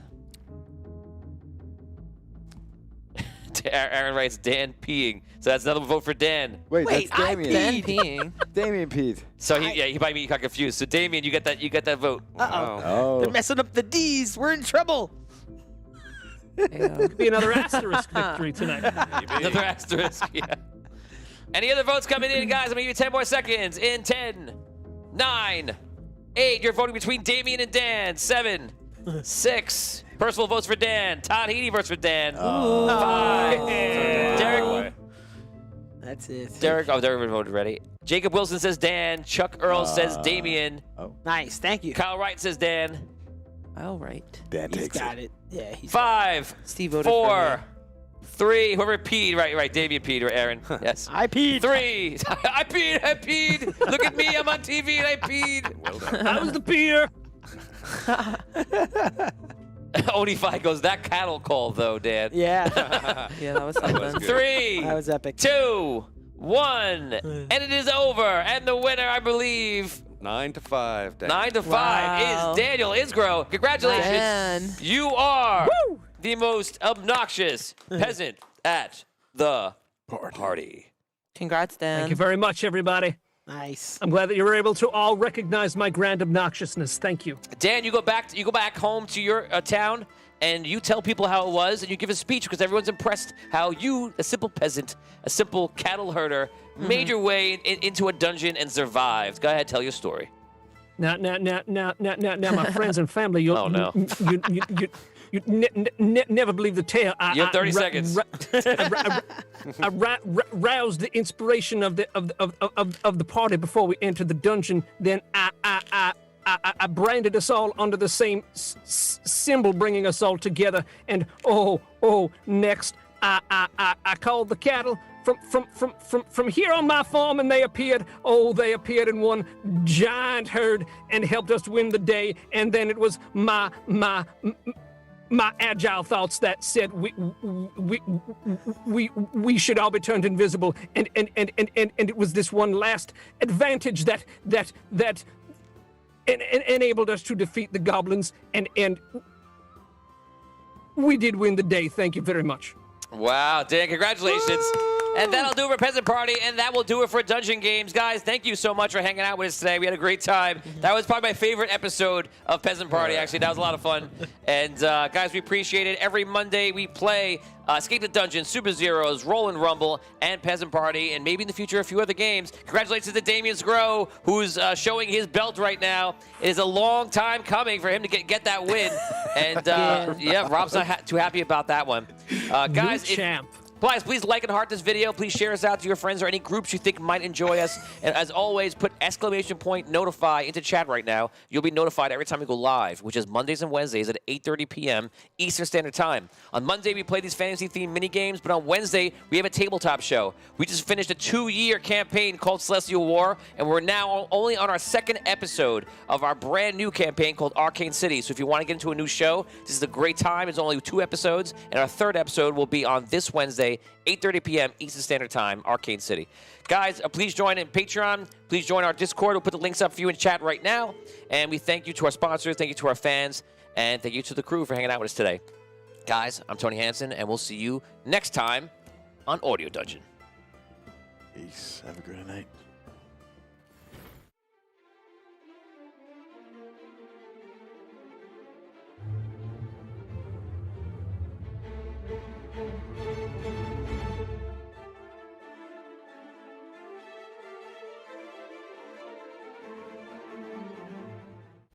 Aaron writes Dan peeing. So that's another vote for Dan. Wait, Wait, that's I Damien. Dan peeing. Damien peed. So he might be got confused. So Damien, you got that vote. Uh-oh. Oh. They're messing up the D's. We're in trouble. Yeah. Be another asterisk victory tonight. Another asterisk. Yeah. Any other votes coming in, guys? I'm gonna give you 10 more seconds. In 10, 9, 8. You're voting between Damien and Dan. 7, 6. Personal votes for Dan. Todd Heaney votes for Dan. 5. Derek. That's it. Derek voted already. Jacob Wilson says Dan. Chuck Earl says Damien. Nice. Thank you. Kyle Wright says Dan. All right. Dan He's takes got it. it. Yeah, he's 5, Steve voted for 4, 3. Whoever peed. Right. Damien peed or Aaron. Yes. I peed. 3. I peed. Look at me. I'm on TV and I peed. I was the peer. Onify goes, that cattle call, though, Dan. Yeah. Yeah, that was something. 3, That was epic. 2, 1. And it is over. And the winner, I believe, 9 to 5. Dan. 9 to 5 Wow. is Daniel Isgro. Congratulations. Man. You are the most obnoxious peasant at the party. Congrats, Dan. Thank you very much, everybody. Nice. I'm glad that you were able to all recognize my grand obnoxiousness. Thank you. Dan, you go back home to your town, and you tell people how it was, and you give a speech because everyone's impressed how you, a simple peasant, a simple cattle herder, made your way into a dungeon and survived. Go ahead, tell your story. Now, my friends and family, Oh, no. you never believe the tale. You have 30 seconds. I roused the inspiration of the party before we entered the dungeon. Then I branded us all under the same symbol, bringing us all together. And next I called the cattle from here on my farm, and they appeared. They appeared in one giant herd and helped us win the day. And then it was my agile thoughts that said we should all be turned invisible, and it was this one last advantage that enabled us to defeat the goblins, and we did win the day. Thank you very much. Wow, Dan, congratulations. And that'll do it for Peasant Party, and that will do it for Dungeon Games. Guys, thank you so much for hanging out with us today. We had a great time. That was probably my favorite episode of Peasant Party, actually. That was a lot of fun. And, guys, we appreciate it. Every Monday we play Escape the Dungeon, Super Zeros, Roll and Rumble, and Peasant Party, and maybe in the future a few other games. Congratulations to Damian Sgro, who's showing his belt right now. It is a long time coming for him to get that win. And, yeah, Rob's not too happy about that one. Guys, New champ. Please like and heart this video. Please share us out to your friends or any groups you think might enjoy us. And as always, put !notify into chat right now. You'll be notified every time we go live, which is Mondays and Wednesdays at 8:30 p.m. Eastern Standard Time. On Monday, we play these fantasy-themed mini-games, but on Wednesday, we have a tabletop show. We just finished a 2-year campaign called Celestial War, and we're now only on our 2nd episode of our brand new campaign called Arcane City. So if you want to get into a new show, this is a great time. It's only 2 episodes, and our 3rd episode will be on this Wednesday, 8:30 p.m. Eastern Standard Time, Arcane City. Guys, please join in Patreon. Please join our Discord. We'll put the links up for you in chat right now. And we thank you to our sponsors, thank you to our fans, and thank you to the crew for hanging out with us today. Guys, I'm Tony Hansen, and we'll see you next time on Audio Dungeon. Peace. Have a great night.